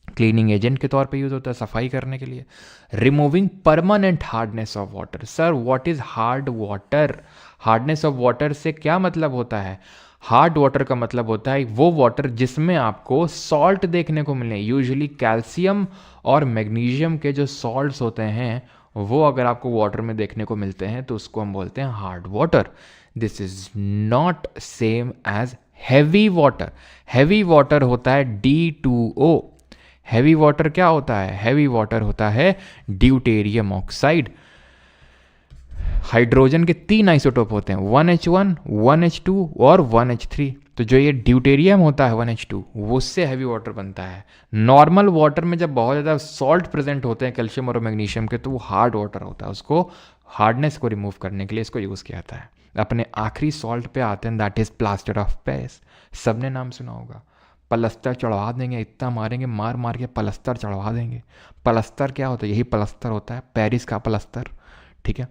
Cleaning agent के तौर पे यूज़ होता है, सफाई करने के लिए। Removing permanent hardness of water. Sir what is hard water, hardness of water से क्या मतलब होता है, हार्ड वाटर का मतलब होता है वो वाटर जिसमें आपको सॉल्ट देखने को मिले। यूजुअली कैल्शियम और मैग्नीशियम के जो सॉल्ट्स होते हैं वो अगर आपको वाटर में देखने को मिलते हैं तो उसको हम बोलते हैं hard water. This is not same as heavy water. Heavy water होता है D2O। हैवी वाटर क्या होता है, हैवी वाटर होता है ड्यूटेरियम ऑक्साइड। हाइड्रोजन के 3 आइसोटोप होते हैं, 1H1, 1H2 और 1H3। तो जो ये ड्यूटेरियम होता है 1H2, वो उससे हैवी वाटर बनता है। नॉर्मल वाटर में जब बहुत ज़्यादा सॉल्ट प्रेजेंट होते हैं कैल्शियम और मैग्नीशियम के, तो वो हार्ड वाटर होता है। उसको हार्डनेस को रिमूव करने के लिए इसको यूज़ किया जाता है। अपने आखिरी सॉल्ट पे आते हैं, that is plaster of Paris. सबने नाम सुना होगा। पलस्तर चढ़वा देंगे, इतना मारेंगे, मार मार के पलस्तर चढ़वा देंगे। पलस्तर क्या होता है, यही पलस्तर होता है, पेरिस का पलस्तर। ठीक है,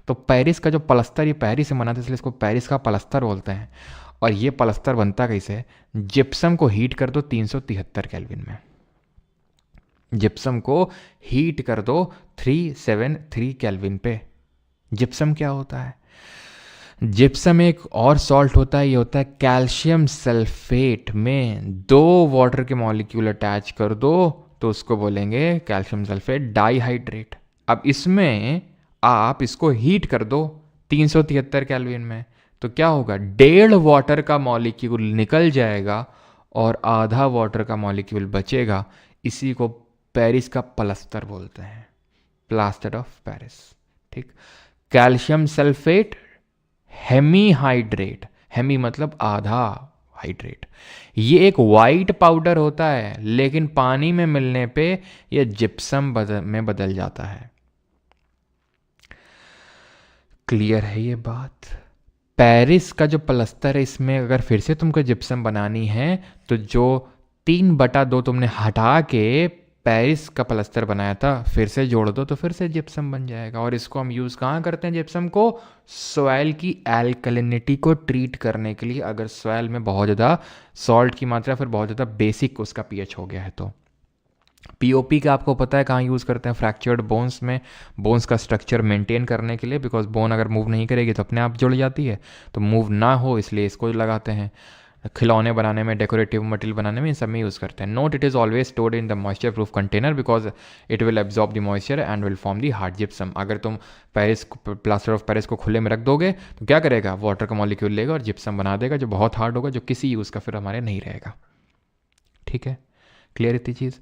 तो पेरिस का जो पलस्तर, ये पेरिस से बनाते हैं इसलिए इसको पेरिस का पलस्तर बोलते हैं। और ये पलस्तर बनता कैसे, जिप्सम को हीट कर दो 373 केल्विन में। जिप्सम को हीट कर दो 373 केल्विन पे। जिप्सम क्या होता है, जिप्सम एक और सॉल्ट होता है, ये होता है कैल्शियम सल्फेट में 2 वाटर के मॉलिक्यूल अटैच कर दो तो उसको बोलेंगे कैल्शियम सल्फेट डाइहाइड्रेट। अब इसमें आप इसको हीट कर दो 373 केल्विन में, तो क्या होगा, 1.5 वाटर का मॉलिक्यूल निकल जाएगा और आधा वाटर का मॉलिक्यूल बचेगा। इसी को पेरिस का पलस्तर बोलते हैं, प्लास्टर ऑफ पेरिस। ठीक, कैल्शियम सल्फेट हेमीहाइड्रेट, हेमी मतलब आधा हाइड्रेट। ये एक वाइट पाउडर होता है, लेकिन पानी में मिलने पे ये जिप्सम में बदल जाता है। क्लियर है ये बात। पेरिस का जो पलस्तर है, इसमें अगर फिर से तुमको जिप्सम बनानी है तो जो 3/2 तुमने हटा के पेरिस का प्लास्टर बनाया था, फिर से जोड़ दो तो फिर से जिप्सम बन जाएगा। और इसको हम यूज़ कहाँ करते हैं जिप्सम को? सॉइल की एल्कलिनिटी को ट्रीट करने के लिए, अगर सॉइल में बहुत ज़्यादा सॉल्ट की मात्रा, फिर बहुत ज़्यादा बेसिक उसका पीएच हो गया है। तो पीओपी का आपको पता है कहाँ यूज़ करते हैं? फ्रैक्चर्ड बोन्स में, बोन्स का स्ट्रक्चर मेंटेन करने के लिए, बिकॉज बोन अगर मूव नहीं करेगी तो अपने आप जुड़ जाती है, तो मूव ना हो इसलिए इसको लगाते हैं। खिलौने बनाने में, डेकोरेटिव मटेरियल बनाने में, इन सब में यूज़ करते हैं। Note, it is always stored in the moisture proof container because it will absorb the moisture and will form the hard gypsum. अगर तुम प्लास्टर ऑफ पेरिस को खुले में रख दोगे तो क्या करेगा? वाटर का मॉलिक्यूल लेगा और जिप्सम बना देगा, जो बहुत हार्ड होगा, जो किसी यूज़ का फिर हमारे नहीं रहेगा। ठीक है, क्लियर इतनी चीज़।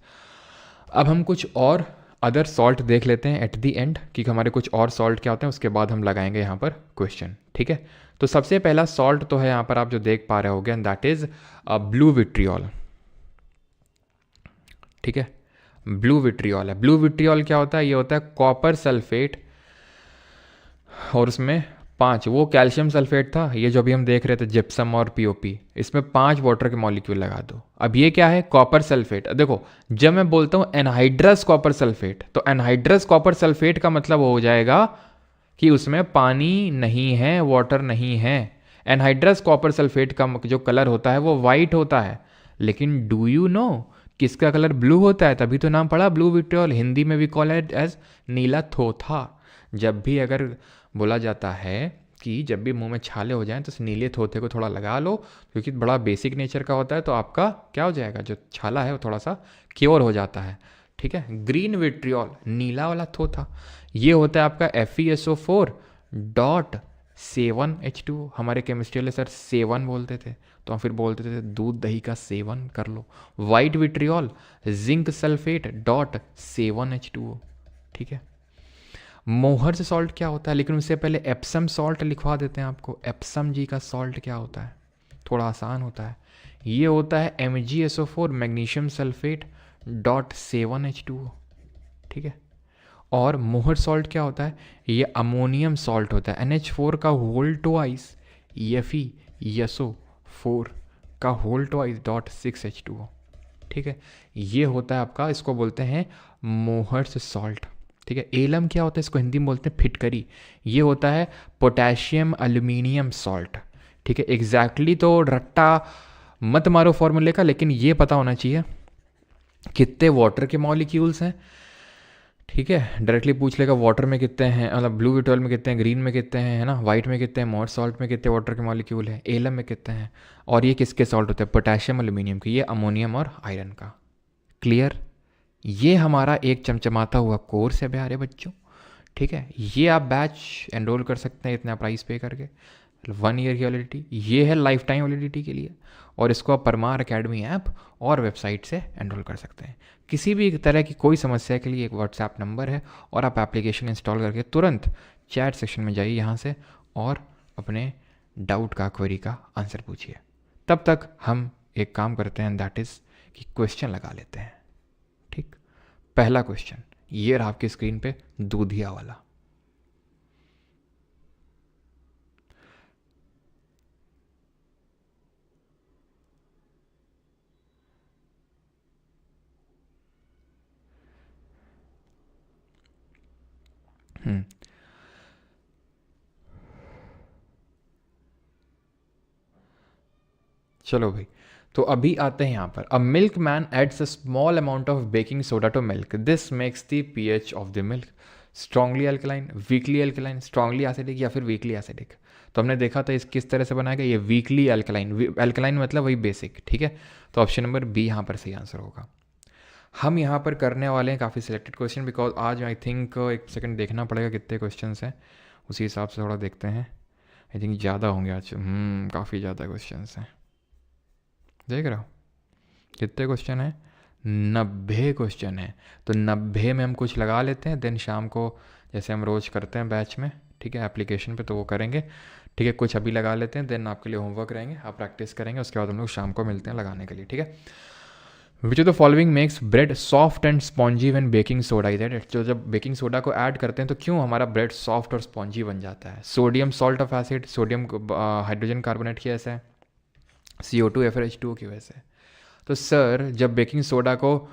अब हम कुछ और अदर सॉल्ट देख लेते हैं एट दी एंड कि हमारे कुछ और सॉल्ट क्या होते हैं, उसके बाद हम लगाएंगे यहाँ पर क्वेश्चन। ठीक है, तो सबसे पहला सॉल्ट तो है यहाँ पर आप जो देख पा रहे होगे, दैट इज ब्लू विट्रियोल। ठीक है, ब्लू विट्रियोल है। ब्लू विट्रियोल क्या होता है? ये होता है कॉपर सल्फेट, और उसमें 5, वो कैल्शियम सल्फेट था, ये जो अभी हम देख रहे थे जिप्सम और पीओपी, इसमें 5 वाटर के मॉलिक्यूल लगा दो। अब ये क्या है? Copper sulphate. देखो, जब मैं बोलता हूँ एनहाइड्रस कॉपर सल्फेट, तो एनहाइड्रस कॉपर सल्फेट का मतलब हो जाएगा कि उसमें पानी नहीं है, वाटर नहीं है। एनहाइड्रस कॉपर सल्फेट का जो कलर होता है वो वाइट होता है, लेकिन डू यू नो किसका कलर ब्लू होता है? तभी तो नाम पड़ा ब्लू विट्रियोल। हिंदी में भी कॉल इट एज नीला थोथा। जब भी अगर बोला जाता है कि जब भी मुंह में छाले हो जाएं तो नीले थोथे को थोड़ा लगा लो, क्योंकि बड़ा बेसिक नेचर का होता है, तो आपका क्या हो जाएगा? जो छाला है वो थोड़ा सा क्योर हो जाता है। ठीक है, ग्रीन विट्रियोल, नीला वाला थोथा, ये होता है आपका FeSO4.7H2। हमारे केमिस्ट्री वाले सर सेवन बोलते थे, तो हम फिर बोलते थे दूध दही का सेवन कर लो। White vitriol, zinc sulphate. ठीक है, मोहर से सॉल्ट क्या होता है? लेकिन उससे पहले एप्सम सॉल्ट लिखवा देते हैं आपको। एप्सम जी का सॉल्ट क्या होता है? थोड़ा आसान होता है, ये होता है MgSO4 मैग्नीशियम सल्फेट.7H2O। ठीक है, और मोहर सॉल्ट क्या होता है? ये अमोनियम सॉल्ट होता है, NH4 का होल ट्वाइस FeSO4 का होल ट्वाइस .6H2O। ठीक है, ये होता है आपका, इसको बोलते हैं मोहर्स सॉल्ट। ठीक है, एलम क्या होता है? इसको हिंदी में बोलते हैं फिटकरी। ये होता है पोटेशियम एल्यूमिनियम सॉल्ट। ठीक है, एग्जैक्टली तो रट्टा मत मारो फॉर्मूले का, लेकिन ये पता होना चाहिए कितने वाटर के मॉलिक्यूल्स हैं। ठीक है, डायरेक्टली पूछ लेगा वाटर में कितने हैं, मतलब ब्लू विट्रियोल में कितने हैं, ग्रीन में कितने हैं, है ना, वाइट में कितने हैं, मोर सॉल्ट में कितने वाटर के मॉलिक्यूल हैं, एलम में कितने हैं, और ये किसके सॉल्ट होते हैं? पोटेशियम एल्यूमिनियम के, ये अमोनियम और आयरन का। क्लियर? ये हमारा एक चमचमाता हुआ कोर्स है प्यारे बच्चों। ठीक है, ये आप बैच एनरोल कर सकते हैं इतना प्राइस पे करके। 1 ईयर की वैलिडिटी, ये है लाइफ टाइम वैलिडिटी के लिए, और इसको आप परमार एकेडमी ऐप और वेबसाइट से एनरोल कर सकते हैं। किसी भी तरह की कोई समस्या के लिए एक व्हाट्सएप नंबर है, और आप एप्लीकेशन इंस्टॉल करके तुरंत चैट सेक्शन में जाइए यहाँ से, और अपने डाउट का, क्वेरी का आंसर पूछिए। तब तक हम एक काम करते हैं, दैट इज़ कि क्वेश्चन लगा लेते हैं। ठीक, पहला क्वेश्चन ये रहा आपकी स्क्रीन पे, दूधिया वाला। चलो भाई, तो अभी आते हैं यहाँ पर। A milk man adds a small amount of baking soda to milk, this makes the pH of the milk strongly alkaline, weakly alkaline, strongly acidic, या फिर वीकली एसिडिक। तो हमने देखा था इस किस तरह से बनाया गया, ये वीकली अल्कलाइन। अल्कलाइन मतलब वही बेसिक। ठीक है, तो ऑप्शन नंबर बी यहाँ पर सही आंसर होगा। हम यहाँ पर करने वाले हैं काफ़ी सिलेक्टेड क्वेश्चन, बिकॉज आज आई थिंक एक सेकंड देखना पड़ेगा कितने क्वेश्चन हैं, उसी हिसाब से थोड़ा देखते हैं। आई थिंक ज़्यादा होंगे आज, काफ़ी ज़्यादा क्वेश्चन हैं। देख रहे हो कितने क्वेश्चन है? 90 क्वेश्चन है। तो 90 में हम कुछ लगा लेते हैं, देन शाम को जैसे हम रोज़ करते हैं बैच में, ठीक है, एप्लीकेशन पे, तो वो करेंगे। ठीक है, कुछ अभी लगा लेते हैं, देन आपके लिए होमवर्क रहेंगे, आप प्रैक्टिस करेंगे, उसके बाद हम लोग शाम को मिलते हैं लगाने के लिए। ठीक है, which of the following makes bread soft and spongy when baking soda is added? तो जब बेकिंग सोडा को ऐड करते हैं तो क्यों हमारा ब्रेड सॉफ्ट और स्पॉन्जी बन जाता है? Sodium salt of acid, sodium hydrogen carbonate की वजह से, CO2 FeH2O की वजह से। तो सर जब बेकिंग सोडा को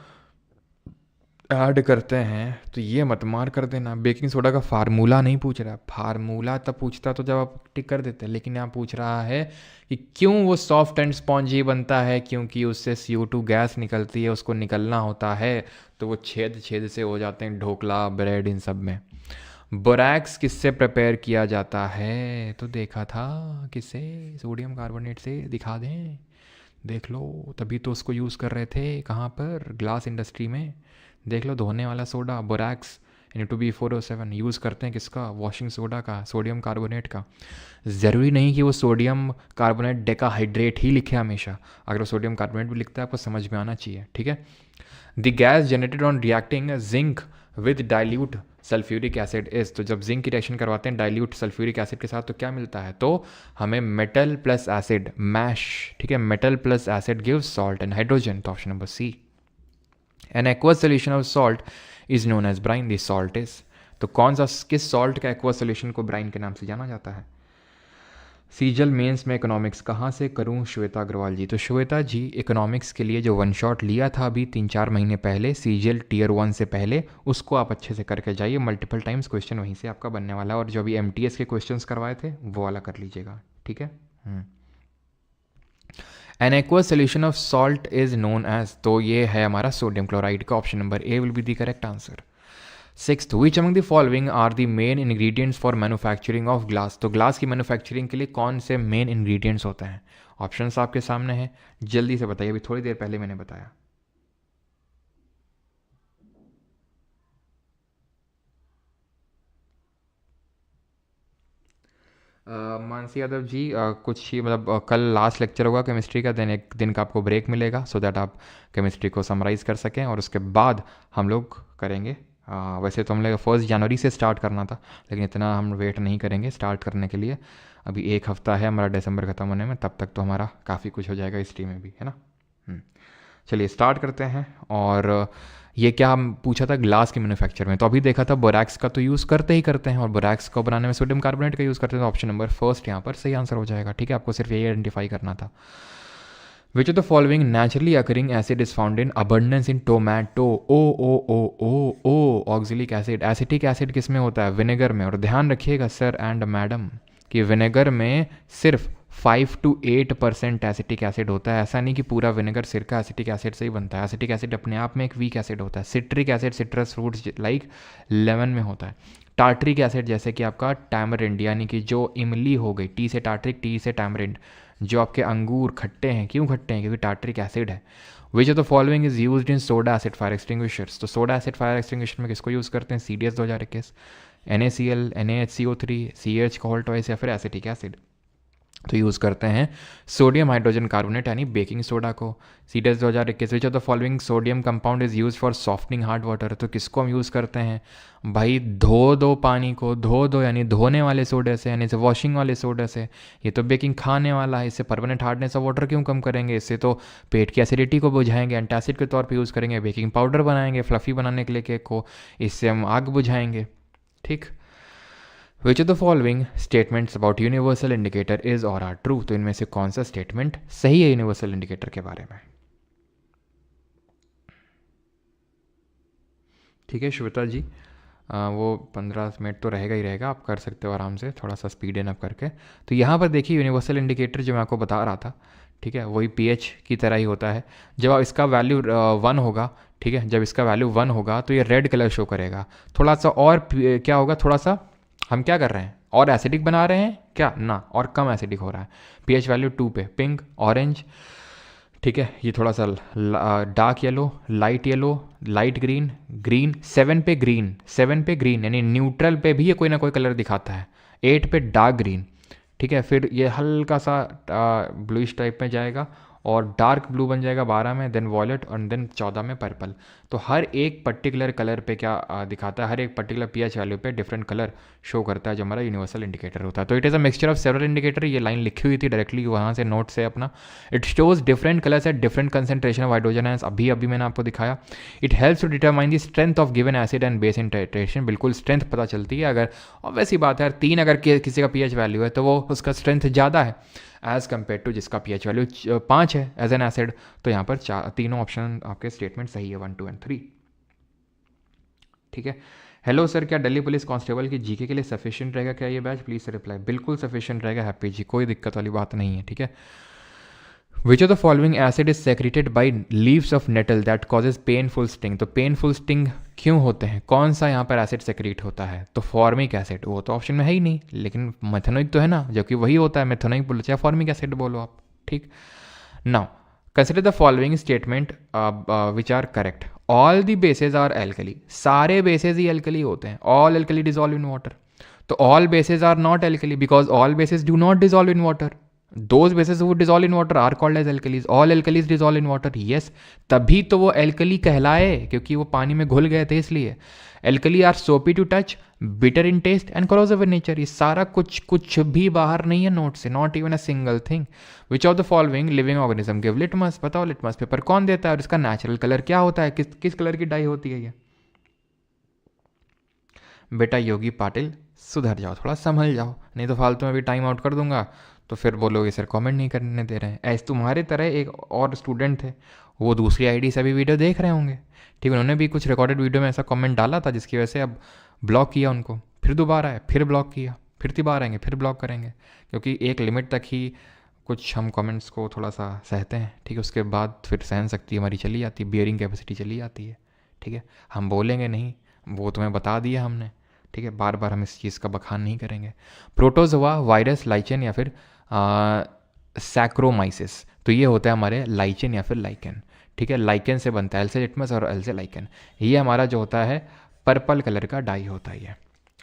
ऐड करते हैं तो ये मत मार कर देना। बेकिंग सोडा का फार्मूला नहीं पूछ रहा, फार्मूला तब पूछता तो जब आप टिक कर देते, लेकिन यहाँ पूछ रहा है कि क्यों वो सॉफ्ट एंड स्पॉन्जी बनता है, क्योंकि उससे CO2 गैस निकलती है, उसको निकलना होता है तो वो छेद छेद से हो जाते हैं ढोकला ब्रेड इन सब में। बोरैक्स किससे प्रिपेयर किया जाता है, तो देखा था किससे, सोडियम कार्बोनेट से, दिखा दें, देख लो, तभी तो उसको यूज़ कर रहे थे कहाँ पर, ग्लास इंडस्ट्री में। देख लो, धोने वाला सोडा बोरैक्स Na2B4O7 यूज़ करते हैं किसका, वॉशिंग सोडा का, सोडियम कार्बोनेट का। ज़रूरी नहीं कि वो सोडियम कार्बोनेट डेकाहाइड्रेट ही लिखे हमेशा, अगर वो सोडियम कार्बोनेट भी लिखता है आपको समझ में आना चाहिए, ठीक है। The gas generated on reacting zinc with dilute sulphuric acid is, तो जब जिंक की रिएक्शन करवाते हैं डाइल्यूट सल्फ्यूरिक एसिड के साथ तो क्या मिलता है, तो हमें मेटल प्लस एसिड, मैश, ठीक है, metal plus acid gives salt and hydrogen, तो option number C. An aqueous solution of salt is known as brine, the salt is, तो कौन सा, किस सॉल्ट का एक्वस सोल्यूशन को ब्राइन के नाम से जाना जाता है। सीजल मेंस में इकोनॉमिक्स कहाँ से करूँ, श्वेता अग्रवाल जी, तो श्वेता जी इकोनॉमिक्स के लिए जो वन शॉट लिया था अभी 3-4 महीने पहले, सीजल टीयर 1 से पहले, उसको आप अच्छे से करके जाइए, मल्टीपल टाइम्स क्वेश्चन वहीं से आपका बनने वाला है, और जो अभी MTS के क्वेश्चंस करवाए थे वो वाला कर लीजिएगा, ठीक है। An aqueous solution of salt is known as, तो ये है हमारा सोडियम क्लोराइड का, option number A will be the correct answer. Sixth, which among the following are the main ingredients for manufacturing of glass, तो glass की manufacturing के लिए कौन से मेन इंग्रेडिएंट्स होते हैं, ऑप्शंस आपके सामने हैं, जल्दी से बताइए, अभी थोड़ी देर पहले मैंने बताया। मानसी यादव जी, कुछ ही मतलब कल लास्ट लेक्चर होगा केमिस्ट्री का, दिन एक दिन का आपको ब्रेक मिलेगा सो दैट आप केमिस्ट्री को समराइज़ कर सकें, और उसके बाद हम लोग करेंगे। वैसे तो हम लोग 1 जनवरी से स्टार्ट करना था, लेकिन इतना हम वेट नहीं करेंगे स्टार्ट करने के लिए, अभी 1 हफ्ता है हमारा दिसंबर ख़त्म होने में, तब तक तो हमारा काफ़ी कुछ हो जाएगा हिस्ट्री में भी, है ना। चलिए स्टार्ट करते हैं। और ये क्या हम पूछा था, ग्लास के मैन्युफैक्चर में, तो अभी देखा था बोरैक्स का तो यूज़ करते ही करते हैं, और बोरैक्स को बनाने में सोडियम कार्बोनेट का यूज़ करते हैं, तो ऑप्शन नंबर फर्स्ट यहाँ पर सही आंसर हो जाएगा, ठीक है, आपको सिर्फ यही आइडेंटिफाई करना था। Which of the following naturally occurring acid is found in abundance in tomato, ओ ऑक्सिलिक एसिड, एसिटिक एसिड किस में होता है, विनेगर में, और ध्यान रखिएगा सर एंड मैडम कि विनेगर में सिर्फ 5 to 8% एसिटिक एसिड होता है, ऐसा नहीं कि पूरा विनेगर सिरका एसिटिक एसिड से ही बनता है, एसिटिक एसिड अपने आप में एक वीक एसिड होता है। Citric acid citrus fruits like lemon में होता है। टार्ट्रिक एसिड जैसे कि आपका टैमरिंड, यानी कि जो इमली हो गई, टी से टार्ट्रिक, टी से टैमरिंड, जो आपके अंगूर खट्टे हैं, क्यों खट्टे हैं, क्योंकि टार्ट्रिक एसिड है। Which of the following is used in soda acid fire extinguishers, तो सोडा एसिड फायर एक्सटिंग्विशर में किसको यूज़ करते हैं, CDS 2021, NaCl, NaHCO3, CH कोहोल्ट toys, या फिर एसिटिक एसिड, तो यूज़ करते हैं सोडियम हाइड्रोजन कार्बोनेट यानी बेकिंग सोडा को। CDS 2021, which of the following sodium compound is use for softening hard water, तो किसको हम यूज़ करते हैं भाई, धो दो पानी को, धो दो यानी धोने वाले सोडे से, यानी वॉशिंग वाले सोडे से, ये तो बेकिंग खाने वाला है, इससे परमानेंट हार्डनेस ऑफ वाटर क्यों कम करेंगे, इससे तो पेट की एसिडिटी को बुझाएंगे, एंटासिड के तौर पर यूज़ करेंगे, बेकिंग पाउडर बनाएंगे फ्लफ़ी बनाने के लिए केक को, इससे हम आग बुझाएंगे, ठीक। विच of the following statements about universal indicator is और आर ट्रू, तो इनमें से कौन सा स्टेटमेंट सही है यूनिवर्सल इंडिकेटर के बारे में, ठीक है श्वेता जी। वो 15 मिनट तो रहेगा ही रहेगा, आप कर सकते हो आराम से, थोड़ा सा स्पीड इन अप करके। तो यहाँ पर देखिए यूनिवर्सल इंडिकेटर जो मैं आपको बता रहा था, ठीक है, वही pH की तरह ही होता है। जब इसका वैल्यू 1 होगा, ठीक है, जब इसका वैल्यू 1 होगा तो ये रेड कलर शो करेगा, थोड़ा सा और क्या होगा, थोड़ा सा हम क्या कर रहे हैं, और एसिडिक बना रहे हैं क्या ना, और कम एसिडिक हो रहा है, pH वैल्यू 2 पे, पिंक, ऑरेंज, ठीक है, ये थोड़ा सा dark yellow, light green, green, 7 पे ग्रीन, 7 पे ग्रीन, यानी न्यूट्रल पे भी ये कोई ना कोई कलर दिखाता है, 8 पे डार्क ग्रीन, ठीक है, फिर ये हल्का सा ब्लूइश टाइप में जाएगा, और डार्क ब्लू बन जाएगा 12 में, देन वॉयलेट, और देन 14 में पर्पल। तो हर एक पर्टिकुलर कलर पे क्या दिखाता है, हर एक पर्टिकुलर pH वैल्यू पे डिफरेंट कलर शो करता है, जो हमारा यूनिवर्सल इंडिकेटर होता है। तो it is a mixture of several indicator, ये लाइन लिखी हुई थी डायरेक्टली वहाँ से नोट से अपना। It shows different colours at different concentration of hydrogen ions, अभी मैंने आपको दिखाया। It helps to determine the strength of given acid and base in titration, बिल्कुल स्ट्रेंथ पता चलती है। अगर ऑब्वियस सी बात है 3 अगर किसी का pH वैल्यू है तो वो उसका स्ट्रेंथ ज़्यादा है एज़ कम्पेयर टू जिसका pH वैल्यू 5 है एज एन एसिड। तो यहाँ पर तीनों ऑप्शन आपके स्टेटमेंट सही है, 1, 2 एंड 3। ठीक है। हेलो सर, क्या दिल्ली पुलिस कांस्टेबल की जीके के लिए सफिशिएंट रहेगा क्या ये बैच? Please reply. बिल्कुल सफिशिएंट रहेगा हैप्पी जी, कोई दिक्कत वाली बात नहीं है, ठीक है। Which of the following acid is secreted by leaves of nettle that causes painful sting? तो पेनफुल स्टिंग क्यों होते हैं, कौन सा यहाँ पर एसिड सेक्रेट होता है? तो फॉर्मिक एसिड, वो तो ऑप्शन में है ही नहीं, लेकिन मेथनोइक तो है ना, जो कि वही होता है, मेथनोइक बोलो चाहे फॉर्मिक एसिड बोलो आप, ठीक। Now consider the following statement which are correct. All the bases are alkali, सारे बेसेज ही एल्कली होते हैं। All alkali dissolve in water, तो all bases are not alkali because all bases do not dissolve in water. Those bases who dissolve in water are called as alkalis. All alkalis dissolve in water. Yes, तभी तो वो alkali कहलाए, क्योंकि वो पानी में घुल गए थे इसलिए। Alkali are soapy to touch, bitter in taste and corrosive in nature। ये सारा कुछ भी बाहर नहीं है नोट से, not even a single thing. Which of the following living organism give litmus? बताओ लिटमस पेपर कौन देता है और इसका नेचुरल कलर क्या होता है, किस कलर की डाई होती है ये? बेटा योगी पाटिल सुधर जाओ, थोड़ा संभल जाओ, नहीं तो फालतू में भी टाइम आउट कर दूंगा तो फिर बोलोगे सर कमेंट नहीं करने दे रहे हैं। ऐसे तुम्हारे तरह एक और स्टूडेंट थे, वो दूसरी आईडी से भी वीडियो देख रहे होंगे, ठीक है, उन्होंने भी कुछ रिकॉर्डेड वीडियो में ऐसा कमेंट डाला था जिसकी वजह से अब ब्लॉक किया उनको, फिर दोबारा आए, फिर ब्लॉक किया, फिर दोबारा आएंगे, फिर ब्लॉक करेंगे, क्योंकि एक लिमिट तक ही कुछ हम कमेंट्स को थोड़ा सा सहते हैं, ठीक है, उसके बाद फिर सहन शक्ति हमारी चली जाती है, बियरिंग कैपेसिटी चली जाती है, ठीक है। हम बोलेंगे नहीं, वो तुम्हें बता दिया हमने, ठीक है, बार बार हम इस चीज़ का बखान नहीं करेंगे। प्रोटोजोआ, वायरस, लाइचेन या फिर सैक्रोमाइसिस, तो ये होता है हमारे लाइचेन या फिर लाइकेन, ठीक है। लाइकेन से बनता है, एल से लिटमस और एल से लाइकेन। ये हमारा जो होता है पर्पल कलर का डाई होता है ये।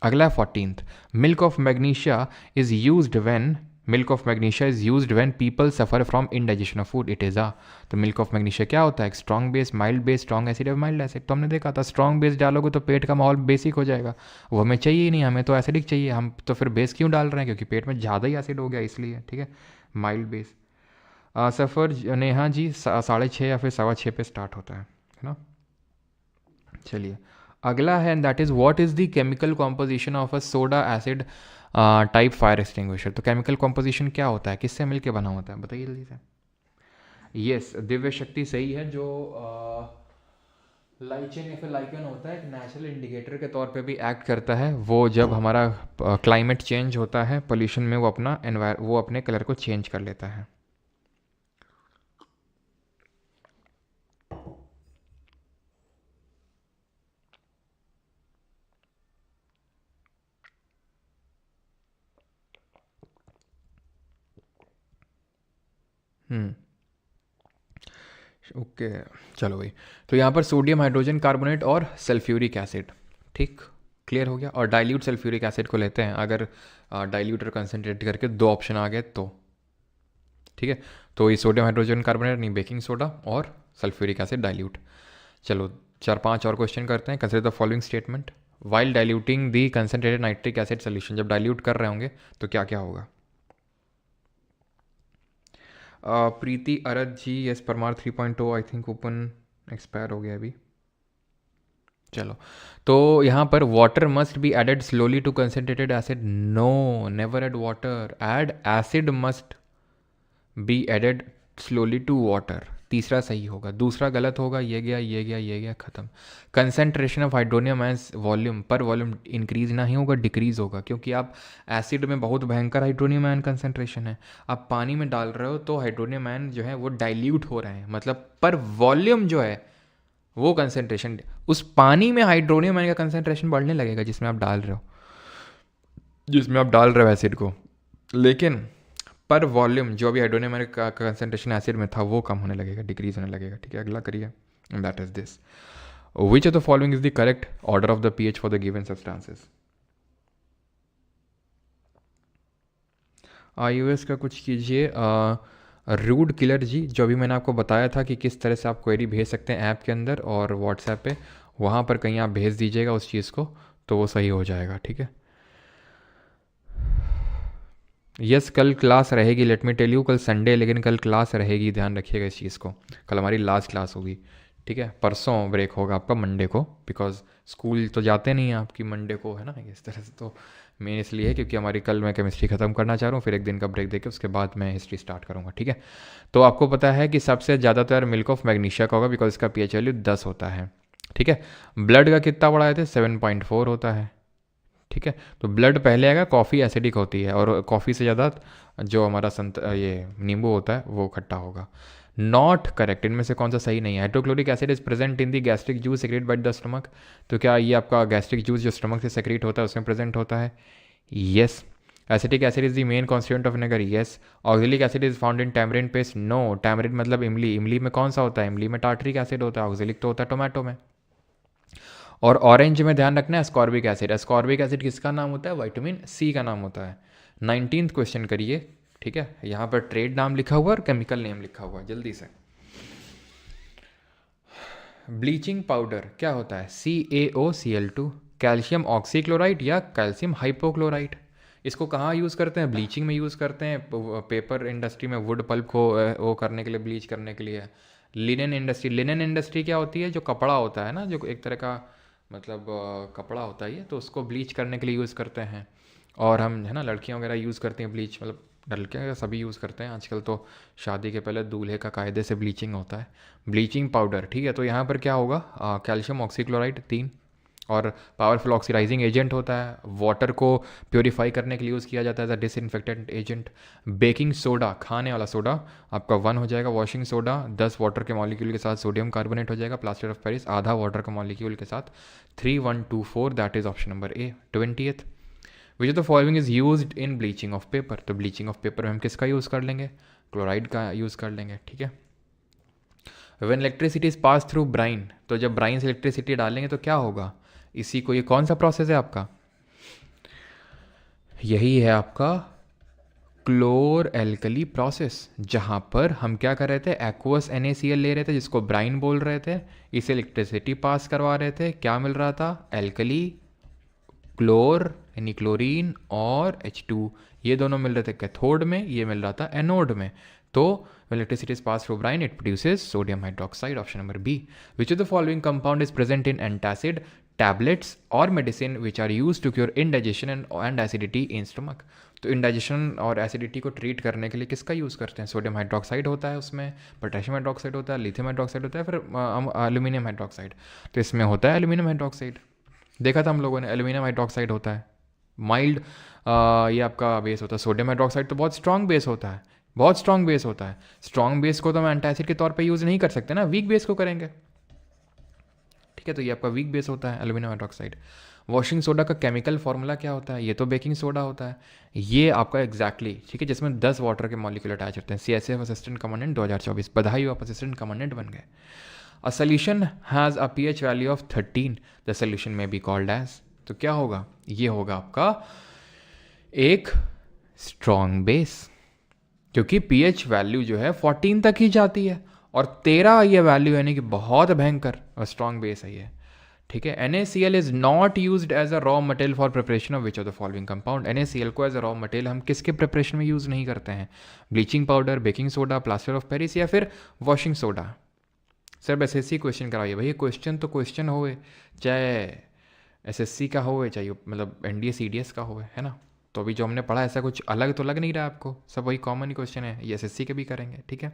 अगला 14th, milk of magnesia is used when, milk of magnesia is used when people suffer from indigestion of food, it is a. तो मिल्क ऑफ मैग्नीशिया क्या होता है? Strong base, mild base, strong acid और mild acid. तो हमने देखा था strong base डालोगे तो पेट का माहौल बेसिक हो जाएगा, वो हमें चाहिए ही नहीं, हमें तो एसिडिक चाहिए, हम तो फिर बेस क्यों डाल रहे हैं? क्योंकि पेट में ज़्यादा ही एसिड हो गया इसलिए, ठीक है, माइल्ड बेस। सफ़र नेहा जी 6:30 या फिर 6:15 पे स्टार्ट होता है ना। चलिए अगला है, that is what is the chemical composition of a soda acid type fire extinguisher? तो केमिकल कॉम्पोजिशन क्या होता है, किससे मिलके बना होता है, बताइए जल्दी से। यस, दिव्य शक्ति सही है। जो लाइचेन या फिर लाइकेन होता है, एक नेचुरल इंडिकेटर के तौर पे भी एक्ट करता है। वो जब हमारा क्लाइमेट चेंज होता है, पोल्यूशन में वो अपना वो अपने कलर को चेंज कर लेता है। ओके चलो भाई, तो यहाँ पर सोडियम हाइड्रोजन कार्बोनेट और सल्फ्यूरिक एसिड, ठीक, क्लियर हो गया। और डाइल्यूट सल्फ्यूरिक एसिड को लेते हैं अगर डाइल्यूट और कंसनट्रेट करके दो ऑप्शन आ गए तो, ठीक है। तो ये सोडियम हाइड्रोजन कार्बोनेट नहीं, बेकिंग सोडा और सल्फ्यूरिक एसिड डाइल्यूट। चलो 4-5 और क्वेश्चन करते हैं। Consider the following statement while diluting the concentrated nitric acid solution, जब डाइल्यूट कर रहे होंगे तो क्या क्या होगा? Preeti Arad ji, yes Parmar 3.0 I think open expire हो गया अभी। चलो, तो यहाँ पर water must be added slowly to concentrated acid, no never add water, add acid must be added slowly to water, तीसरा सही होगा, दूसरा गलत होगा, ये गया ये गया ये गया, खत्म। Concentration of hydronium ions volume पर वॉल्यूम इंक्रीज ना ही होगा, डिक्रीज होगा, क्योंकि आप एसिड में बहुत भयंकर हाइड्रोनियम आयन कंसंट्रेशन है, आप पानी में डाल रहे हो तो हाइड्रोनियम आयन जो है वो डाइल्यूट हो रहे हैं, मतलब पर वॉल्यूम जो है वो कंसंट्रेशन, उस पानी में हाइड्रोनियम आयन का कंसंट्रेशन बढ़ने लगेगा जिसमें आप डाल रहे हो एसिड को, लेकिन पर वॉल्यूम जो भी हाइड्रोनियम आयन का कंसंट्रेशन एसिड में था वो कम होने लगेगा, डिक्रीज होने लगेगा, ठीक है। अगला करिए, that is this, which of the following is the correct order of the pH for the given substances? iOS का कुछ कीजिए। रूड किलर जी, जो भी मैंने आपको बताया था कि किस तरह से आप क्वेरी भेज सकते हैं ऐप के अंदर और व्हाट्सएप पे, वहाँ पर कहीं आप भेज दीजिएगा उस चीज़ को तो वो सही हो जाएगा, ठीक है। यस कल क्लास रहेगी, लेट मी टेल यू, कल संडे लेकिन कल क्लास रहेगी, ध्यान रखिएगा इस चीज़ को, कल हमारी लास्ट क्लास होगी, ठीक है। परसों ब्रेक होगा आपका मंडे को, बिकॉज स्कूल तो जाते नहीं हैं आपकी मंडे को, है ना, इस तरह से। तो मेन इसलिए है क्योंकि हमारी कल मैं केमिस्ट्री ख़त्म करना चाह रहा हूँ, फिर एक दिन का ब्रेक देके उसके बाद मैं हिस्ट्री स्टार्ट करूँगा, ठीक है। तो आपको पता है कि सबसे ज़्यादातर मिल्क ऑफ मैग्नीशिया का होगा बिकॉज इसका पीएच वैल्यू 10 होता है, ठीक है। ब्लड का कितना बढ़ाए थे, 7.4 होता है। ठीक है, तो ब्लड पहले आएगा, कॉफ़ी एसिडिक होती है और कॉफ़ी से ज़्यादा जो हमारा ये नींबू होता है वो खट्टा होगा। नॉट करेक्ट, इनमें से कौन सा सही नहीं है। Hydrochloric acid is present in the gastric juice secrete by the stomach, तो क्या ये आपका गैस्ट्रिक जूस जो स्टमक से सेक्रेट होता है उसमें प्रेजेंट होता है? Yes. Acetic acid is the main constituent of vinegar, yes. Oxalic acid is found in tamarind paste, no. Tamarind मतलब इमली, इमली में कौन सा होता है, इमली में टार्टरिक एसिड होता है, ऑक्जेलिक तो होता है टोमेटो में। और ऑरेंज में ध्यान रखना है एस्कॉर्बिक एसिड, एस्कॉर्बिक एसिड किसका नाम होता है, विटामिन सी का नाम होता है। 19th क्वेश्चन करिए। ठीक है, यहाँ पर ट्रेड नाम लिखा हुआ है और केमिकल नेम लिखा हुआ है, जल्दी से। ब्लीचिंग पाउडर क्या होता है, CaOCl2, कैल्शियम ऑक्सीक्लोराइड या कैल्शियम हाइपोक्लोराइड। इसको कहाँ यूज़ करते हैं, ब्लीचिंग में यूज़ करते हैं, पेपर इंडस्ट्री में वुड पल्प को वो करने के लिए, ब्लीच करने के लिए। लिनन इंडस्ट्री, लिनन इंडस्ट्री क्या होती है, जो कपड़ा होता है ना, जो एक तरह का मतलब कपड़ा होता है ये, तो उसको ब्लीच करने के लिए यूज़ करते हैं। और हम है ना लड़कियां वगैरह यूज़ करती हैं ब्लीच, मतलब लड़कियां सभी यूज़ करते हैं आजकल तो, शादी के पहले दूल्हे का कायदे से ब्लीचिंग होता है, ब्लीचिंग पाउडर। ठीक है, तो यहाँ पर क्या होगा, कैल्शियम ऑक्सीक्लोराइड 3, और पावरफुल ऑक्सीडाइजिंग एजेंट होता है, वाटर को प्योरीफाई करने के लिए यूज़ किया जाता है as a disinfectant agent. Baking soda, खाने वाला सोडा आपका 1 हो जाएगा, वॉशिंग सोडा 10 वाटर के मॉलिक्यूल के साथ सोडियम कार्बोनेट हो जाएगा, प्लास्टर ऑफ पेरिस आधा वाटर का मॉलिक्यूल के साथ, 3124, that is option number A. 20th, which of the following is used in bleaching of paper, तो ब्लीचिंग ऑफ पेपर में हम किसका यूज़ कर लेंगे, क्लोराइड का यूज़ कर लेंगे। ठीक है। When electricity is pass through brine, तो जब ब्राइन से इलेक्ट्रिसिटी डालेंगे तो क्या होगा, इसी को, ये कौन सा प्रोसेस है आपका, यही है आपका क्लोर एल्कली प्रोसेस, जहाँ पर हम क्या कर रहे थे, एक्वस NaCl ले रहे थे जिसको ब्राइन बोल रहे थे, इसे इलेक्ट्रिसिटी पास करवा रहे थे, क्या मिल रहा था, एल्कली, क्लोर यानी क्लोरीन, और H2, ये दोनों मिल रहे थे कैथोड में, ये मिल रहा था एनोड में। तो electricity is pass through brine, it produces sodium hydroxide, option number B. Which of the following compound is present in antacid, tablets और medicine which are use to cure indigestion and acidity in stomach, तो indigestion और acidity को treat करने के लिए किसका use करते हैं, सोडियम हाइड्रोक्साइड होता है उसमें, पोटेशियम हाइड्रोक्साइड होता है, लिथियम हाइड्रोक्साइड होता है, फिर एल्यूमिनियम हाइड्रोक्साइड, तो इसमें होता है एल्यूमिनियम हाइड्रोक्साइड। देखा था हम लोगों ने, एल्यूमिनियम हाइड्रोक्साइड होता है माइल्ड, ये आपका बेस होता है। सोडियम हाइड्रोक्साइड तो बहुत स्ट्रॉन्ग बेस होता है, बहुत स्ट्रॉन्ग बेस होता है। स्ट्रॉन्ग बेस को तो हम एंटासिड के तौर पे यूज़ नहीं कर सकते ना, वीक बेस को करेंगे। ठीक है, तो ये आपका वीक बेस होता है एल्यूमिनियम हाइड्रोक्साइड। वॉशिंग सोडा का केमिकल फार्मूला क्या होता है, ये तो बेकिंग सोडा होता है, ये आपका एग्जैक्टली ठीक है, जिसमें 10 वाटर के मॉलिक्यूल अटैच होते हैं। CSF असिस्टेंट कमांडेंट 2024, बधाई हो, आप असिस्टेंट कमांडेंट बन गए। A solution has a pH value of 13, the solution में बी कॉल्ड एज, तो क्या होगा, ये होगा आपका एक स्ट्रॉन्ग बेस, क्योंकि pH वैल्यू जो है 14 तक ही जाती है, और 13 ये वैल्यू यानी कि बहुत भयंकर और स्ट्रॉन्ग बेस है ये। ठीक है। NaCl is not used as a raw material for preparation of which of the following compound, NaCl को एज अ रॉ मटेरियल हम किसके प्रिपरेशन में यूज़ नहीं करते हैं, bleaching powder, baking soda, plaster of Paris या फिर washing soda. Sir SSC question कराइए भैया, क्वेश्चन तो क्वेश्चन होए, चाहे SSC का हो चाहे मतलब NDA CDS का हो, है ना। तो अभी जो हमने पढ़ा ऐसा कुछ अलग तो लग नहीं रहा आपको, सब वही कॉमन ही क्वेश्चन है, ये SSC के भी करेंगे। ठीक है,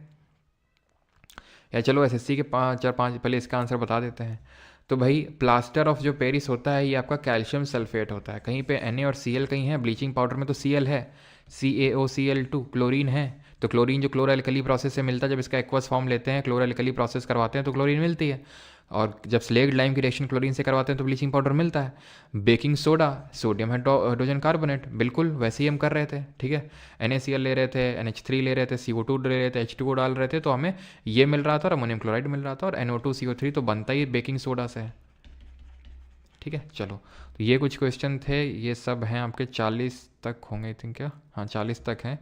या चलो SSC के 4-5 पहले इसका आंसर बता देते हैं। तो भाई प्लास्टर ऑफ जो पेरिस होता है ये आपका कैल्शियम सल्फेट होता है, कहीं पे Na और Cl कहीं है, ब्लीचिंग पाउडर में तो Cl है, CaOCl2, क्लोरीन है, तो क्लोरीन जो क्लोरोएल्कली प्रोसेस से मिलता है, जब इसका एक्वस फॉर्म लेते हैं, क्लोरोएल्कली प्रोसेस करवाते हैं तो क्लोरीन मिलती है, और जब स्लेग्ड लाइम की रिएक्शन क्लोरीन से करवाते हैं तो ब्लीचिंग पाउडर मिलता है। Baking soda, sodium hydrogen carbonate, बिल्कुल वैसे ही हम कर रहे थे। ठीक है, NaCl ले रहे थे, NH3 ले रहे थे, CO2 ले रहे थे, H2O डाल रहे थे, तो हमें ये मिल रहा था और अमोनियम क्लोराइड मिल रहा था, और NO2 CO3 तो बनता ही बेकिंग सोडा से है। ठीक है, चलो, तो ये कुछ क्वेश्चन थे, ये सब हैं आपके 40 तक होंगे आई थिंक, क्या, हाँ 40 तक हैं।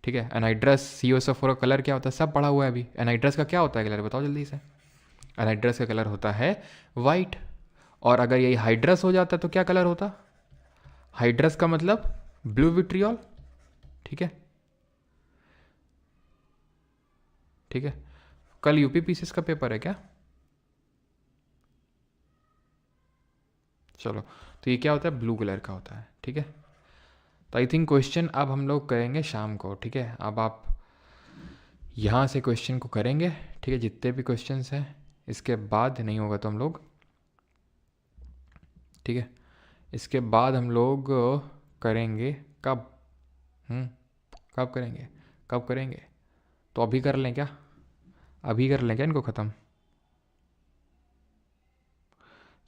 ठीक है, एनहाइड्रस COSO4 का कलर क्या होता है, सब पढ़ा हुआ है अभी। एनहाइड्रस का क्या होता है कलर, बताओ जल्दी से। एनहाइड्रस का कलर होता है वाइट, और अगर यही हाइड्रस हो जाता तो क्या कलर होता, हाइड्रस का मतलब ब्लू विट्रियोल। ठीक है, ठीक है, कल UPPCS का पेपर है क्या, चलो, तो ये क्या होता है, ब्लू कलर का होता है। ठीक है, तो आई थिंक क्वेश्चन अब हम लोग करेंगे शाम को। ठीक है, अब आप यहाँ से क्वेश्चन को करेंगे। ठीक है, जितने भी क्वेश्चंस हैं, इसके बाद नहीं होगा तो हम लोग ठीक है, इसके बाद हम लोग करेंगे कब, कब करेंगे, कब करेंगे, तो अभी कर लें क्या, अभी कर लें क्या इनको ख़त्म।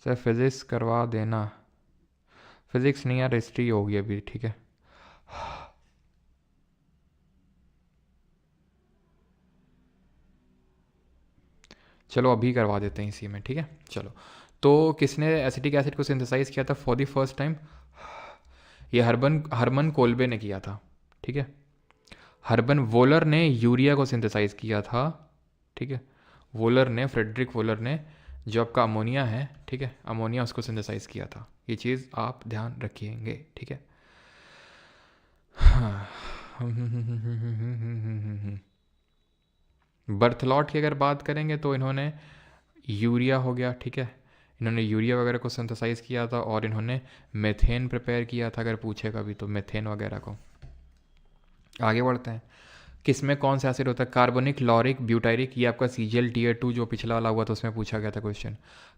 सर फिज़िक्स करवा देना, फिज़िक्स नहीं यार, हिस्ट्री होगी अभी, ठीक है। चलो अभी करवा देते हैं इसी में, ठीक है। चलो, तो किसने एसिटिक एसिड को सिंथेसाइज किया था फॉर द फर्स्ट टाइम, ये हरमन कोल्बे ने किया था, ठीक है। हर्बन वोलर ने यूरिया को सिंथेसाइज किया था, ठीक है। वोलर ने, फ्रेडरिक वोलर ने, जो आपका अमोनिया है, ठीक है, अमोनिया उसको सिंथेसाइज किया था। ये चीज़ आप ध्यान रखिएंगे, ठीक है। बर्थलॉट की अगर बात करेंगे तो इन्होंने यूरिया हो गया, ठीक है, इन्होंने यूरिया वगैरह को सिंथेसाइज किया था, और इन्होंने मेथेन प्रिपेयर किया था, अगर पूछे कभी तो मेथेन वगैरह को। आगे बढ़ते हैं, किस में कौन सा एसिड होता है, कार्बोनिक, लॉरिक, ब्यूटाइरिक, ये आपका CgL Tier 2 जो पिछला वाला हुआ था उसमें पूछा गया था क्वेश्चन।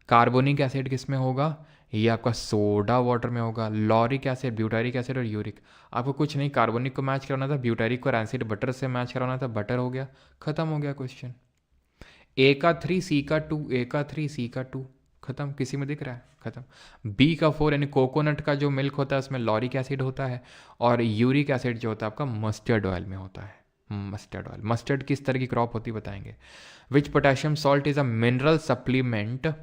कार्बोनिक एसिड किस में होगा, ये आपका सोडा वाटर में होगा। लॉरिक एसिड, ब्यूटारिक एसिड और यूरिक, आपको कुछ नहीं, कार्बोनिक को मैच कराना था, ब्यूटारिक को रैंसिड बटर से मैच कराना था, बटर हो गया, खत्म हो गया क्वेश्चन। A का 3 C का 2, A का 3 C का 2, खत्म। किसी में दिख रहा है, खत्म। B का 4 यानी कोकोनट का जो मिल्क होता है उसमें लॉरिक एसिड होता है, और यूरिक एसिड जो होता है आपका मस्टर्ड ऑयल में होता है। मस्टर्ड ऑयल, मस्टर्ड किस तरह की क्रॉप होती है बताएंगे। Which potassium salt is a mineral supplement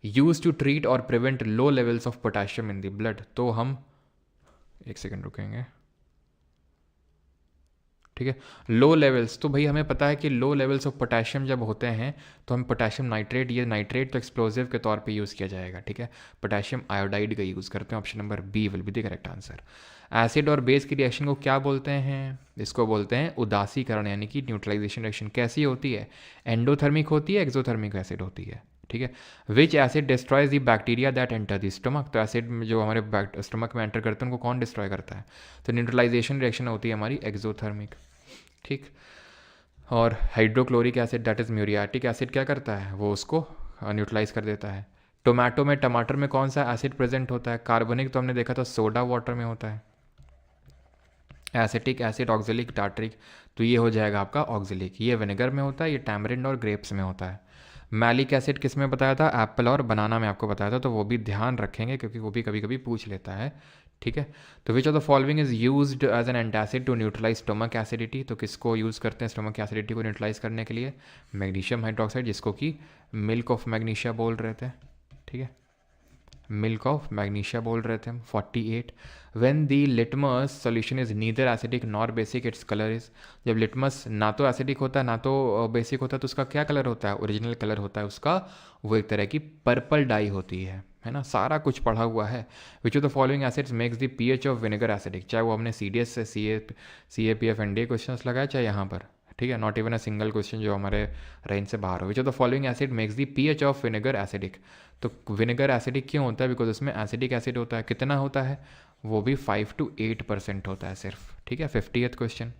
use to treat और prevent low levels of potassium in the blood. तो हम एक सेकेंड रुकेंगे, ठीक है। लो लेवल्स, तो भाई हमें पता है कि लो लेवल्स ऑफ पोटेशियम जब होते हैं तो हम पोटेशियम नाइट्रेट, ये नाइट्रेट तो एक्सप्लोजिव के तौर पे यूज़ किया जाएगा, ठीक है। पोटेशियम आयोडाइड का यूज़ करते हैं, option number B will be the correct answer. Acid और बेस की रिएक्शन को क्या बोलते हैं, इसको बोलते हैं उदासीकरण, यानी कि न्यूट्रलाइजेशन रिएक्शन। कैसी होती है, एंडोथर्मिक होती है, एक्सोथर्मिक एसिड होती है, ठीक है। विच acid destroys the bacteria that enter the stomach, तो एसिड जो हमारे स्टमक में एंटर करते हैं उनको कौन डिस्ट्रॉय करता है, तो न्यूट्रलाइजेशन रिएक्शन होती है हमारी एक्सोथर्मिक, ठीक। और hydrochloric acid that is muriatic acid क्या करता है, वो उसको न्यूट्रलाइज कर देता है। टोमेटो में, टमाटर में कौन सा एसिड प्रेजेंट होता है, कार्बनिक तो हमने देखा था सोडा वाटर में होता है। एसिटिक एसिड, ऑक्जेलिक, टार्टरिक, तो ये हो जाएगा आपका ऑक्जेलिक, ये विनेगर में होता है, ये टैमरिंड और ग्रेप्स में होता है। मैलिक एसिड किस में बताया था, एप्पल और बनाना में आपको बताया था, तो वो भी ध्यान रखेंगे क्योंकि वो भी कभी कभी पूछ लेता है, ठीक है। तो which of the following is used as an antacid to neutralise stomach acidity, तो किसको यूज़ करते हैं स्टोमक एसिडिटी को न्यूट्रलाइज करने के लिए, मैग्नीशियम हाइड्रोक्साइड, जिसको कि मिल्क ऑफ मैग्नीशिया बोल रहे थे, ठीक है, मिल्क ऑफ मैग्नीशिया बोल रहे थे हम। 48, when the litmus solution is neither acidic nor basic its colour is, जब लिटमस ना तो एसिडिक होता है ना तो बेसिक होता है तो उसका क्या कलर होता है, ओरिजिनल कलर होता है उसका, वो एक तरह की पर्पल डाई होती है ना, सारा कुछ पढ़ा हुआ है। Which of the following acids makes the pH of vinegar acidic, चाहे वो हमने CDS से CAPF NDA क्वेश्चन लगाया चाहे यहाँ पर, ठीक है, not even a single question जो हमारे रेंज से बाहर हो। विच of the following acid makes the pH of vinegar acidic, तो विनेगर एसिडिक क्यों होता है, बिकॉज उसमें एसिडिक एसिड होता है, कितना होता है, वो भी 5 to 8% होता है सिर्फ, ठीक है। 50th question,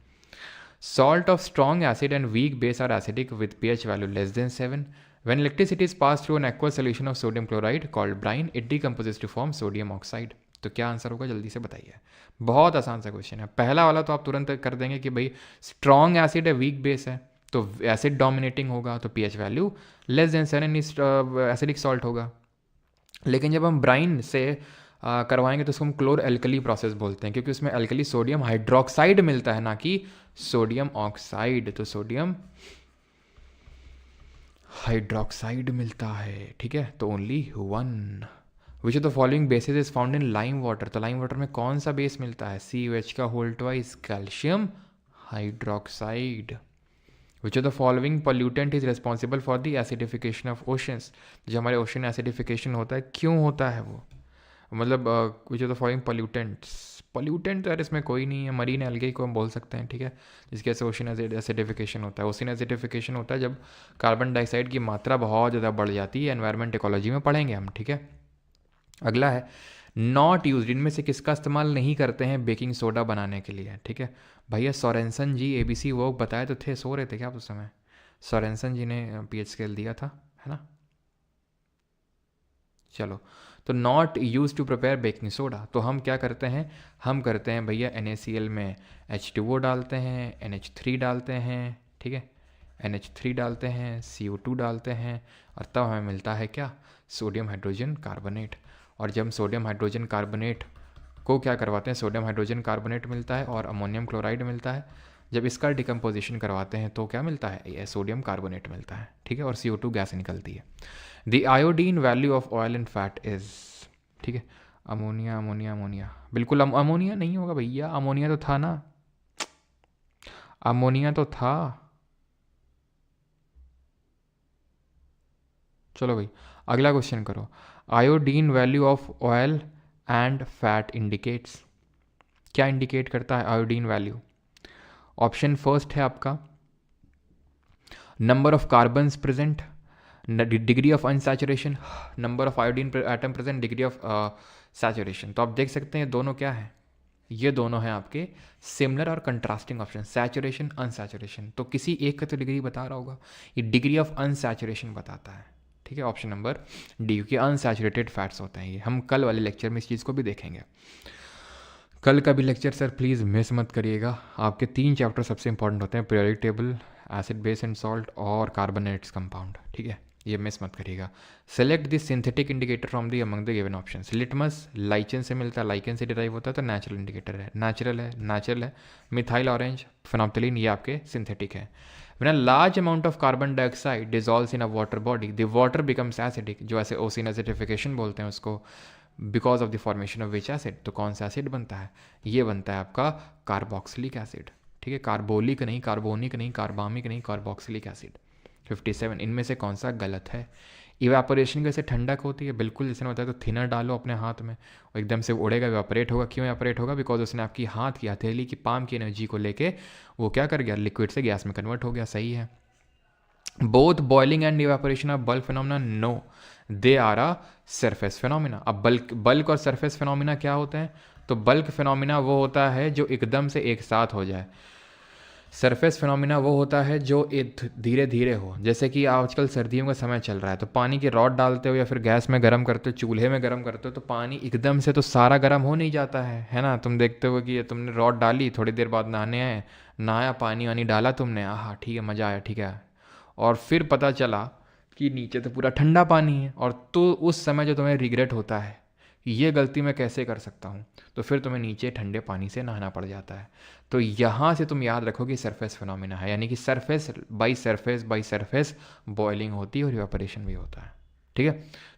salt of strong acid and weak base are acidic with pH value less than 7, when electricity is passed through an aqueous solution of sodium chloride called brine it decomposes to form sodium oxide, तो क्या answer होगा जल्दी से बताइए। बहुत आसान सा question है, पहला वाला तो आप तुरंत कर देंगे कि भाई स्ट्रॉन्ग एसिड है, वीक बेस है, तो एसिड डोमिनेटिंग होगा, तो pH value less than 7 acidic salt होगा। लेकिन जब हम ब्राइन से करवाएंगे तो उसको हम क्लोर एल्कली प्रोसेस बोलते हैं, क्योंकि उसमें एल्कली सोडियम हाइड्रोक्साइड मिलता है, ना कि सोडियम ऑक्साइड, तो सोडियम हाइड्रोक्साइड मिलता है, ठीक है। तो only 1। Which of the following bases is found in lime water, तो लाइम वाटर में कौन सा बेस मिलता है, COH का whole twice calcium hydroxide. Which of the following pollutant is responsible for the acidification of oceans, जो हमारे ocean acidification होता है क्यों होता है वो, मतलब विच ऑफ द फॉलोइंग पोल्यूटेंट तो यार इसमें कोई नहीं है, मरीन एल्गे को हम बोल सकते हैं, ठीक है, जिसकी वजह से ओशन एसिडिफिकेशन होता है। ओशन एसिडिफिकेशन होता है जब कार्बन डाइऑक्साइड की मात्रा बहुत ज़्यादा बढ़ जाती है, एनवायरमेंट इकोलॉजी में पढ़ेंगे हम, ठीक है। अगला है नॉट यूज, इनमें से किसका इस्तेमाल नहीं करते हैं बेकिंग सोडा बनाने के लिए, ठीक है। भैया सोरेंसन जी ABC वो बताए तो थे, सो रहे थे क्या आप उस समय, सोरेंसन जी ने pH स्केल दिया था, है ना। चलो, तो not use to prepare baking soda. तो हम क्या करते हैं, हम करते हैं भैया NaCl में H2O डालते हैं, NH3 डालते हैं, ठीक है, NH3 डालते हैं, CO2 डालते हैं, और तब हमें मिलता है क्या, सोडियम हाइड्रोजन कार्बोनेट। और जब सोडियम हाइड्रोजन कार्बोनेट को क्या करवाते हैं, सोडियम हाइड्रोजन कार्बोनेट मिलता है और अमोनियम क्लोराइड मिलता है। जब इसका डिकम्पोजिशन करवाते हैं तो क्या मिलता है, ये सोडियम कार्बोनेट मिलता है, ठीक है, और CO2 गैस निकलती है। The iodine value of oil and fat is, ठीक है, अमोनिया अमोनिया अमोनिया, बिल्कुल अमोनिया नहीं होगा भैया, अमोनिया तो था ना, अमोनिया तो था। चलो भाई अगला क्वेश्चन करो। Iodine value of oil and fat indicates, क्या इंडिकेट करता है आयोडीन वैल्यू? ऑप्शन फर्स्ट है आपका number of carbons present, degree of unsaturation, number of iodine atom present, degree of saturation. तो आप देख सकते हैं दोनों क्या है, ये दोनों हैं आपके सिमिलर और कंट्रास्टिंग ऑप्शन, सैचुरेशन अनसैचुरेशन। तो किसी एक का तो डिग्री बता रहा होगा, ये डिग्री ऑफ अनसैचुरेशन बताता है, ठीक है, ऑप्शन नंबर डी, क्योंकि अनसैचुरेटेड फैट्स होते हैं ये। हम कल वाले लेक्चर में इस चीज़ को भी देखेंगे। कल का भी लेक्चर सर प्लीज़ मिस मत करिएगा, आपके 3 चैप्टर सबसे इंपॉर्टेंट होते हैं, periodic table, acid base and salt और कार्बोनेट्स कंपाउंड, ठीक है, ये मिस मत करिएगा। Select the synthetic indicator from the among the given options. Litmus lichen से मिलता है, लाइकन से डिराइव होता है, तो नेचुरल इंडिकेटर है, नेचुरल है। मिथाइल ऑरेंज, फेनोप्थिलीन, ये आपके सिंथेटिक है। When a large amount of carbon dioxide dissolves in a water body, the water becomes acidic, जो ऐसे ओसिन एसिडिफिकेशन बोलते हैं उसको, because of the formation of which acid. तो कौन सा एसिड बनता है, ये बनता है आपका कार्बोक्सिलिक एसिड, ठीक है, कार्बोलिक नहीं, कार्बोनिक नहीं, कार्बामिक नहीं, कार्बोक्सिलिक एसिड। 57 इनमें से कौन सा गलत है? इवेपोरेशन कैसे ठंडक होती है, बिल्कुल जैसे ने बताया, तो थिनर डालो अपने हाथ में और एकदम से उड़ेगा, इवेपोरेट होगा। क्यों इवेपोरेट होगा? बिकॉज उसने आपकी हाथ की हथेली की पाम की एनर्जी को लेके वो क्या कर गया, लिक्विड से गैस में कन्वर्ट हो गया। सही है। Both boiling and evaporation of bulk phenomena, no, they are a surface phenomena. अब बल्क और सरफेस फिनोमिना क्या होते हैं? तो बल्क फिनोमिना वो होता है जो एकदम से एक साथ हो जाए, सरफेस फिनोमिना वो होता है जो धीरे धीरे हो। जैसे कि आजकल सर्दियों का समय चल रहा है, तो पानी की रॉड डालते हो या फिर गैस में गर्म करते हो, चूल्हे में गर्म करते हो, तो पानी एकदम से तो सारा गर्म हो नहीं जाता है ना। तुम देखते हो कि ये तुमने रॉड डाली, थोड़ी देर बाद नहाने आए, नहाया, पानी वानी डाला तुमने, आहा ठीक है, मज़ा आया, ठीक है, और फिर पता चला कि नीचे तो पूरा ठंडा पानी है, और तो उस समय जो तुम्हें रिग्रेट होता है ये गलती मैं कैसे कर सकता हूँ, तो फिर तुम्हें नीचे ठंडे पानी से नहाना पड़ जाता है। तो यहाँ से तुम याद रखो कि सरफेस फिनोमिना है, यानी कि सरफेस बाई सरफेस बॉइलिंग होती है और इवेपोरेशन भी होता है, ठीक है।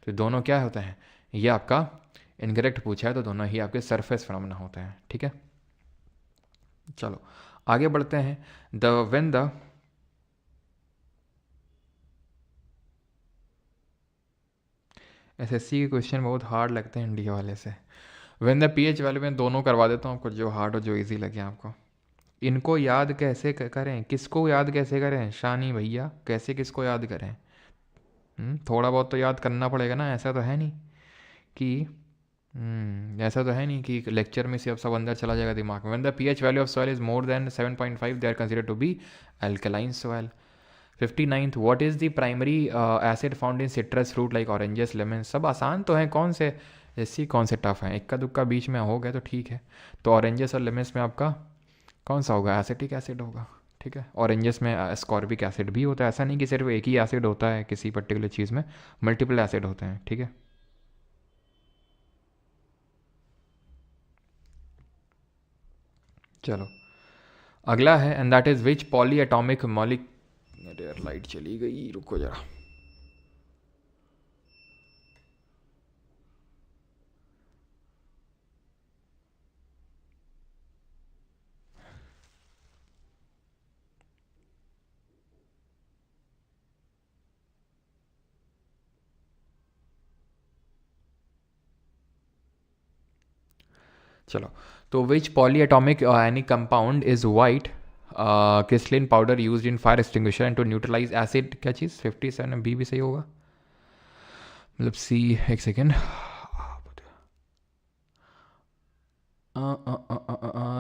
तो दोनों क्या होते हैं, ये आपका इनकरेक्ट पूछा है, तो दोनों ही आपके सरफेस फिनोमिना होते हैं, ठीक है। चलो आगे बढ़ते हैं। व्हेन द SSC के क्वेश्चन बहुत हार्ड लगते हैं इंडिया वाले से। व्हेन द pH वैल्यू में दोनों करवा देता हूँ आपको, जो हार्ड और जो इजी लगे आपको। इनको याद कैसे करें, किसको याद कैसे करें शानी भैया, कैसे किसको याद करें? थोड़ा बहुत तो याद करना पड़ेगा ना, ऐसा तो है नहीं कि ऐसा तो है नहीं कि लेक्चर में से अब सब अंदर चला जाएगा दिमाग में। When the pH value of soil is more than 7.5 they are considered to be alkaline soil. 59th what is the primary acid found in citrus fruit like oranges lemon. सब आसान तो हैं, कौन से ऐसी कौन से टफ हैं, इक्का दुक्का बीच में हो गया तो ठीक है। तो ऑरेंजेस और लेमन्स में आपका कौन सा होगा, एसिटिक एसिड होगा, ठीक है। ऑरेंजेस में एस्कॉर्बिक एसिड भी होता है, ऐसा नहीं कि सिर्फ एक ही एसिड होता है किसी पर्टिकुलर चीज़ में, मल्टीपल एसिड होते हैं, ठीक है। चलो अगला है, and that is which polyatomic molecule, अरे यार लाइट चली गई, रुको जरा। चलो, तो which polyatomic ionic compound is white crystalline powder used in fire extinguisher and to neutralise acid, क्या चीज़ 57 बी भी सही होगा, मतलब सी, एक सेकेंड,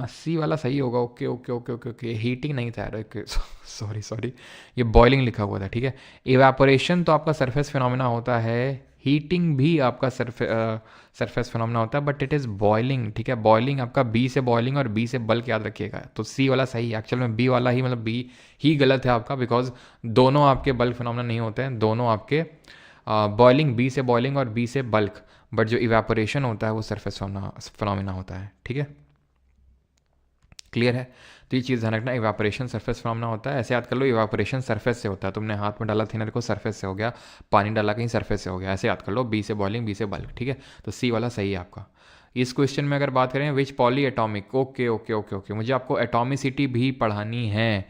सी वाला सही होगा। Okay okay okay okay okay, heating नहीं था यार, सॉरी ये बॉइलिंग लिखा हुआ था, ठीक है। इवेपोरेशन तो आपका सरफेस फिनोमिना होता है, हीटिंग भी आपका सरफेस फिनोमेना होता है, बट इट इज़ बॉइलिंग, ठीक है। बॉइलिंग आपका बी से बॉइलिंग और बी से बल्क याद रखिएगा। तो सी वाला सही, एक्चुअल में बी वाला ही, मतलब बी ही गलत है आपका, बिकॉज दोनों आपके बल्क फिनोमेना नहीं होते हैं, दोनों आपके बॉइलिंग, बी से बॉइलिंग और बी से बल्क, बट जो इवेपोरेशन होता है वो सरफेस फिनोमेना होता है, ठीक है। क्लियर है? तो ये चीज़ ध्यान रखना, इवापोरेशन सरफेस फिनोमेना होता है। ऐसे याद कर लो, इवापोरेशन सरफेस से होता है, तुमने हाथ में डाला थिनर को, सरफेस से हो गया, पानी डाला कहीं, सरफेस से हो गया, ऐसे याद कर लो, बी से बॉइलिंग, बी से बल्क, ठीक है। तो सी वाला सही है आपका। इस क्वेश्चन में अगर बात करें which polyatomic, okay okay okay okay, मुझे आपको एटॉमिसिटी भी पढ़ानी है,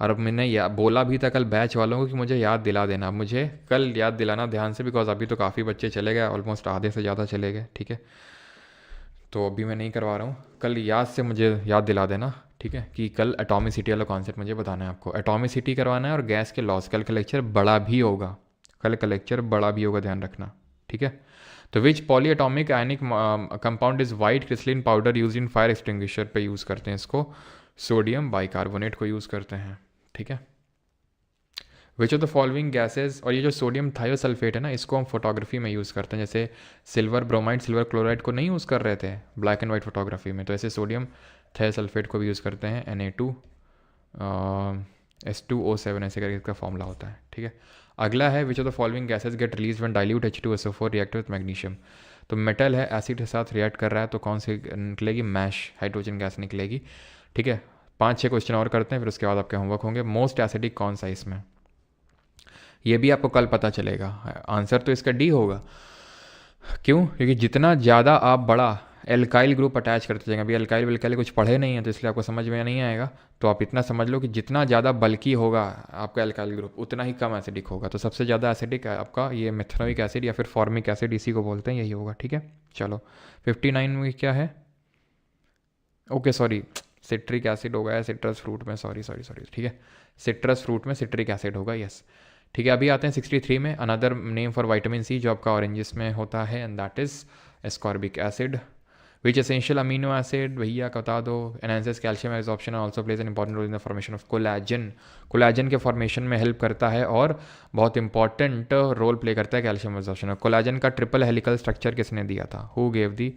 और अब मैंने बोला भी था कल बैच वालों को कि मुझे याद दिला देना, मुझे कल याद दिलाना ध्यान से, बिकॉज अभी तो काफ़ी बच्चे चले गए, ऑलमोस्ट आधे से ज़्यादा चले गए, ठीक है। तो अभी मैं नहीं करवा रहा हूँ, कल याद से मुझे याद दिला देना, ठीक है, कि कल एटॉमिसिटी वाला कॉन्सेप्ट मुझे बताना है आपको, एटॉमिसिटी करवाना है और गैस के लॉस। कल का लेक्चर बड़ा भी होगा, कल का लेक्चर बड़ा भी होगा, ध्यान रखना, ठीक है। तो which polyatomic ionic compound is white crystalline powder use in fire extinguisher पे यूज़ करते हैं इसको, सोडियम बाइकार्बोनेट को यूज़ करते हैं, ठीक है। Which of the following gases, और ये जो सोडियम थायोसल्फेट है ना, इसको हम फोटोग्राफी में यूज़ करते हैं, जैसे सिल्वर ब्रोमाइड, सिल्वर क्लोराइड को नहीं यूज़ कर रहे थे ब्लैक एंड वाइट फोटोग्राफी में, तो ऐसे सोडियम थायोसल्फेट को भी यूज़ करते हैं, Na2 S2O7 ऐसे करके इसका फॉर्मूला होता है, ठीक है। अगला है which of the following gases get release when dilute H2SO4 react with magnesium. तो मेटल है, एसिड के साथ रिएक्ट कर रहा है, तो कौन सी निकलेगी, मैश हाइड्रोजन गैस निकलेगी, ठीक है। 5-6 क्वेश्चन और करते हैं, फिर उसके बाद आपके होमवर्क होंगे। मोस्ट एसिडिक कौन सा इसमें, ये भी आपको कल पता चलेगा। आंसर तो इसका डी होगा, क्यों, क्योंकि जितना ज़्यादा आप बड़ा एल्काइल ग्रुप अटैच करते जाएंगे, अभी एल्काइल विल्काइल कुछ पढ़े नहीं है तो इसलिए आपको समझ में नहीं आएगा, तो आप इतना समझ लो कि जितना ज़्यादा बल्कि होगा आपका एल्काइल ग्रुप उतना ही कम एसिडिक होगा। तो सबसे ज़्यादा एसिडिक आपका ये मेथनोइक एसिड या फिर फॉर्मिक एसिड, इसी को बोलते हैं, यही होगा, ठीक है। चलो 59 में क्या है, ओके सॉरी, सिट्रिक एसिड होगा सिट्रस फ्रूट में, सॉरी सॉरी सॉरी, ठीक है, सिट्रस फ्रूट में सिट्रिक एसिड होगा, यस, ठीक है। अभी आते हैं 63 में, another name for vitamin C जो आपका ऑरेंजेस में होता है, and that is ascorbic acid. Which essential amino acid भैया बता दो, enhances calcium absorption also plays an important role in the formation of collagen, collagen के फॉर्मेशन में हेल्प करता है और बहुत इंपॉर्टेंट रोल प्ले करता है कैल्शियम एब्जॉर्प्शन। कोलैजन का ट्रिपल हेलिकल स्ट्रक्चर किसने दिया था, who gave the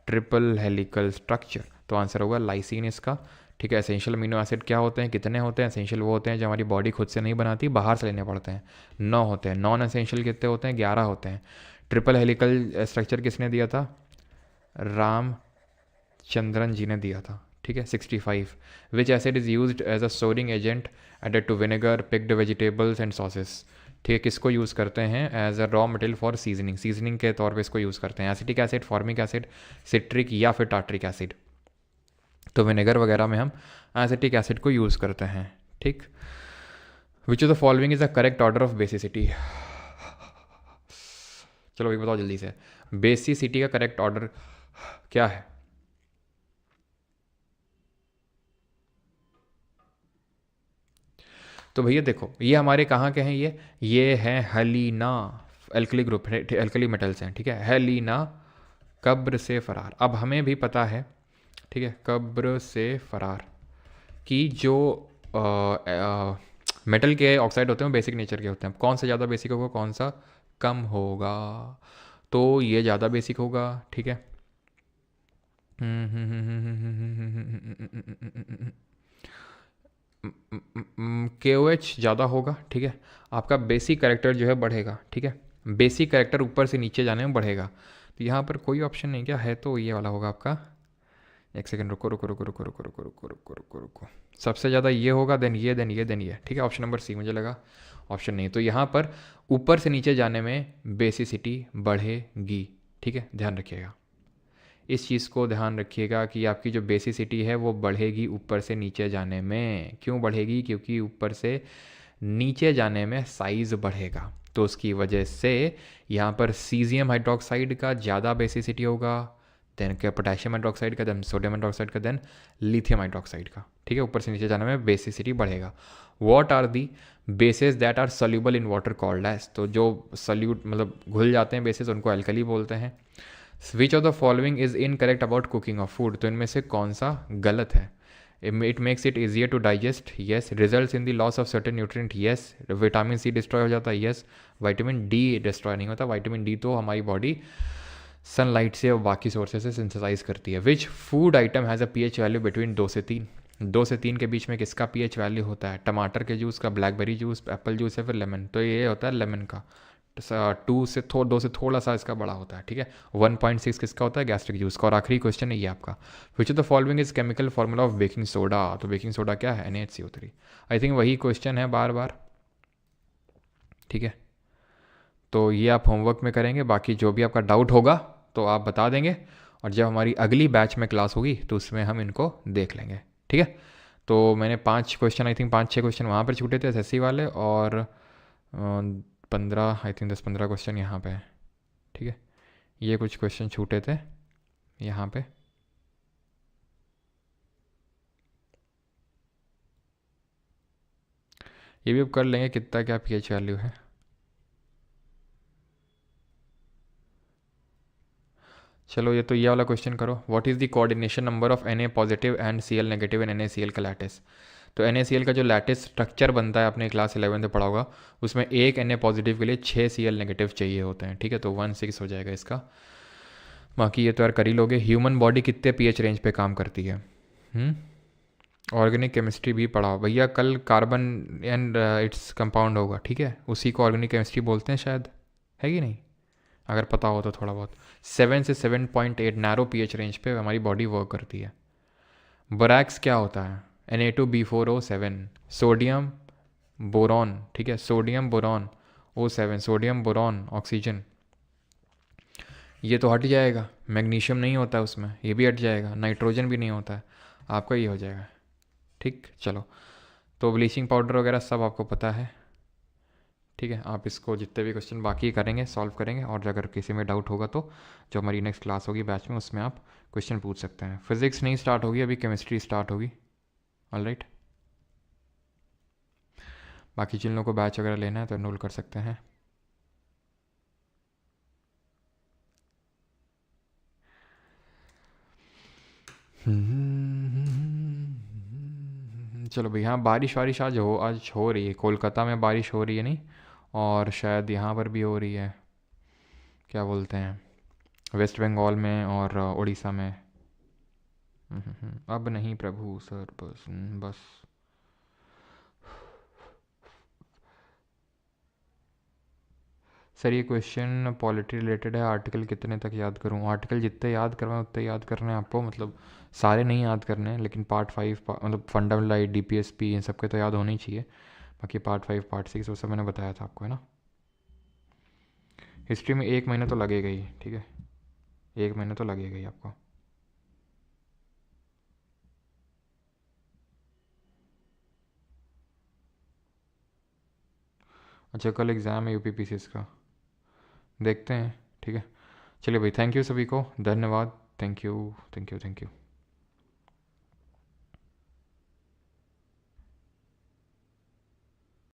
triple helical structure, तो आंसर होगा लाइसिन इसका, ठीक है। एसेंशियल अमीनो एसिड क्या होते हैं, कितने होते हैं, एसेंशियल वो होते हैं जो हमारी बॉडी खुद से नहीं बनाती, बाहर से लेने पड़ते हैं, 9 होते हैं। नॉन एसेंशियल कितने होते हैं, 11 होते हैं। ट्रिपल हेलिकल स्ट्रक्चर किसने दिया था, रामचंद्रन जी ने दिया था, ठीक है। 65 which acid is used as a souring agent added to vinegar, pickled vegetables and sauces, ठीक है, किसको यूज़ करते हैं as a raw material for seasoning, seasoning के तौर पे इसको यूज़ करते हैं। Acetic acid, formic acid, citric या फिर टार्ट्रिक एसिड, तो विनेगर वगैरह में हम एसिटिक एसिड को यूज़ करते हैं, ठीक। विच of the following is the correct order of basicity, चलो भाई बताओ जल्दी से, बेसिसिटी का करेक्ट ऑर्डर क्या है, तो भैया देखो ये हमारे कहाँ के हैं, ये हैं हेलिना, एल्कली ग्रुप, एल्कली मेटल्स हैं, ठीक है। हेलिना कब्र से फरार, अब हमें भी पता है, ठीक है, कब्र से फरार की जो मेटल के ऑक्साइड होते हैं बेसिक नेचर के होते हैं, कौन सा ज़्यादा बेसिक होगा, कौन सा कम होगा, तो ये ज़्यादा बेसिक होगा, ठीक है। KOH ज़्यादा होगा, ठीक है। आपका बेसिक कैरेक्टर जो है बढ़ेगा, ठीक है, बेसिक कैरेक्टर ऊपर से नीचे जाने में बढ़ेगा, तो यहाँ पर कोई ऑप्शन नहीं क्या है, तो ये वाला होगा आपका, एक सेकंड रुको रुको रुको रुको रुको रुको रुको रुको रुको रुको, सबसे ज़्यादा ये होगा, देन ये, देन ये, देन ये, ठीक है। ऑप्शन नंबर सी मुझे लगा ऑप्शन नहीं, तो यहाँ पर ऊपर से नीचे जाने में बेसिसिटी बढ़ेगी, ठीक है, ध्यान रखिएगा, इस चीज़ को ध्यान रखिएगा कि आपकी जो बेसिसिटी है वो बढ़ेगी ऊपर से नीचे जाने में। क्यों बढ़ेगी, क्योंकि ऊपर से नीचे जाने में साइज़ बढ़ेगा, तो उसकी वजह से यहाँ पर सीजियम हाइड्रोक्साइड का ज़्यादा बेसिसिटी होगा, देन क्या पोटेशियम हाइड्रोक्साइड का, देन सोडियम हाइड्रोक्साइड का, देन लिथियम हाइड्रोक्साइड का, ठीक है। ऊपर से नीचे जाने में बेसिसिटी बढ़ेगा। What are the bases that are soluble in water called as, तो जो सल्यूट मतलब घुल जाते हैं बेसिस उनको एल्कली बोलते हैं। Which of the following is incorrect about cooking of food, तो इनमें से कौन सा गलत है, it makes it easier to digest, yes. Results in the loss of certain nutrient, yes. Vitamin C destroy हो जाता है, येस। विटामिन डी डिस्ट्रॉय नहीं होता, विटामिन डी तो हमारी बॉडी सनलाइट से और बाकी सोर्सेज से सिंथेसाइज करती है। Which food item has a pH value between 2 से 3? 2 से 3 के बीच में किसका पीएच वैल्यू होता है? टमाटर के जूस का, ब्लैकबेरी जूस, एप्पल जूस या फिर लेमन? तो ये होता है लेमन का। 2 से थोड़ा सा इसका बड़ा होता है, ठीक है। 1.6 किसका होता है? गैस्ट्रिक जूस का। और आखिरी क्वेश्चन है ये आपका, विच of the following is chemical formula of baking soda? तो बेकिंग सोडा क्या है? NaHCO3। आई थिंक वही क्वेश्चन है बार बार, ठीक है। तो ये आप होमवर्क में करेंगे, बाकी जो भी आपका डाउट होगा तो आप बता देंगे, और जब हमारी अगली बैच में क्लास होगी तो उसमें हम इनको देख लेंगे, ठीक है। तो मैंने 5 क्वेश्चन, आई थिंक 5-6 क्वेश्चन वहाँ पर छूटे थे SSC वाले, और 15, आई थिंक 10-15 क्वेश्चन यहाँ पे है, ठीक है। ये कुछ क्वेश्चन छूटे थे यहाँ पे। ये भी अब कर लेंगे कितना क्या पीएच वैल्यू है। चलो ये तो ये वाला क्वेश्चन करो, what is the coordination number of Na positive and Cl negative in NaCl का लैटिस? तो NaCl का जो लैटिस स्ट्रक्चर बनता है, आपने क्लास 11 में पढ़ा होगा, उसमें एक Na पॉजिटिव के लिए 6 Cl नेगेटिव चाहिए होते हैं, ठीक है। तो 1,6 हो जाएगा इसका। बाकी ये तो यार कर ही लोगे। ह्यूमन बॉडी कितने पीएच रेंज पे काम करती है? ऑर्गेनिक केमिस्ट्री भी पढ़ाओ भैया, कल कार्बन एंड इट्स कंपाउंड होगा, ठीक है। उसी को ऑर्गेनिक केमिस्ट्री बोलते हैं शायद, है कि नहीं? अगर पता हो तो थोड़ा बहुत। 7 से 7.8 नैरो पीएच रेंज पे हमारी बॉडी वर्क करती है। बोरैक्स क्या होता है? Na2B4O7। सोडियम बोरॉन, ठीक है, sodium boron O7, sodium boron oxygen, ये तो हट जाएगा। मैग्नीशियम नहीं होता है उसमें, ये भी हट जाएगा। नाइट्रोजन भी नहीं होता है, आपका ये हो जाएगा, ठीक। चलो, तो ब्लीचिंग पाउडर वगैरह सब आपको पता है, ठीक है। आप इसको जितने भी क्वेश्चन बाकी करेंगे सॉल्व करेंगे, और अगर किसी में डाउट होगा तो जो हमारी नेक्स्ट क्लास होगी बैच में, उसमें आप क्वेश्चन पूछ सकते हैं। फिजिक्स नहीं स्टार्ट होगी अभी, केमिस्ट्री स्टार्ट होगी, ऑलराइट। बाकी जिन लोगों को बैच वगैरह लेना है तो एनरोल कर सकते हैं। चलो भाई, हाँ बारिश वारिश आज हो रही है, कोलकाता में बारिश हो रही है नहीं, और शायद यहाँ पर भी हो रही है, क्या बोलते हैं, वेस्ट बंगाल में और उड़ीसा में। अब नहीं प्रभु सर, बस बस। सर ये क्वेश्चन पॉलिटी रिलेटेड है, आर्टिकल कितने तक याद करूँ? आर्टिकल जितने याद करवाएं उतने याद करने हैं आपको, मतलब सारे नहीं याद करने हैं, लेकिन पार्ट 5 मतलब फंडामेंटल राइट, DPSP, इन सब के तो याद होने ही चाहिए। बाकी पार्ट 5 पार्ट 6 वो सब मैंने बताया था आपको, है ना। हिस्ट्री में 1 महीना तो लगेगा ही, ठीक है, 1 महीना तो लगेगा ही आपको। अच्छा, कल एग्ज़ाम है UPPCS का, देखते हैं, ठीक है। चलिए भाई, थैंक यू सभी को, धन्यवाद, thank you thank you thank you.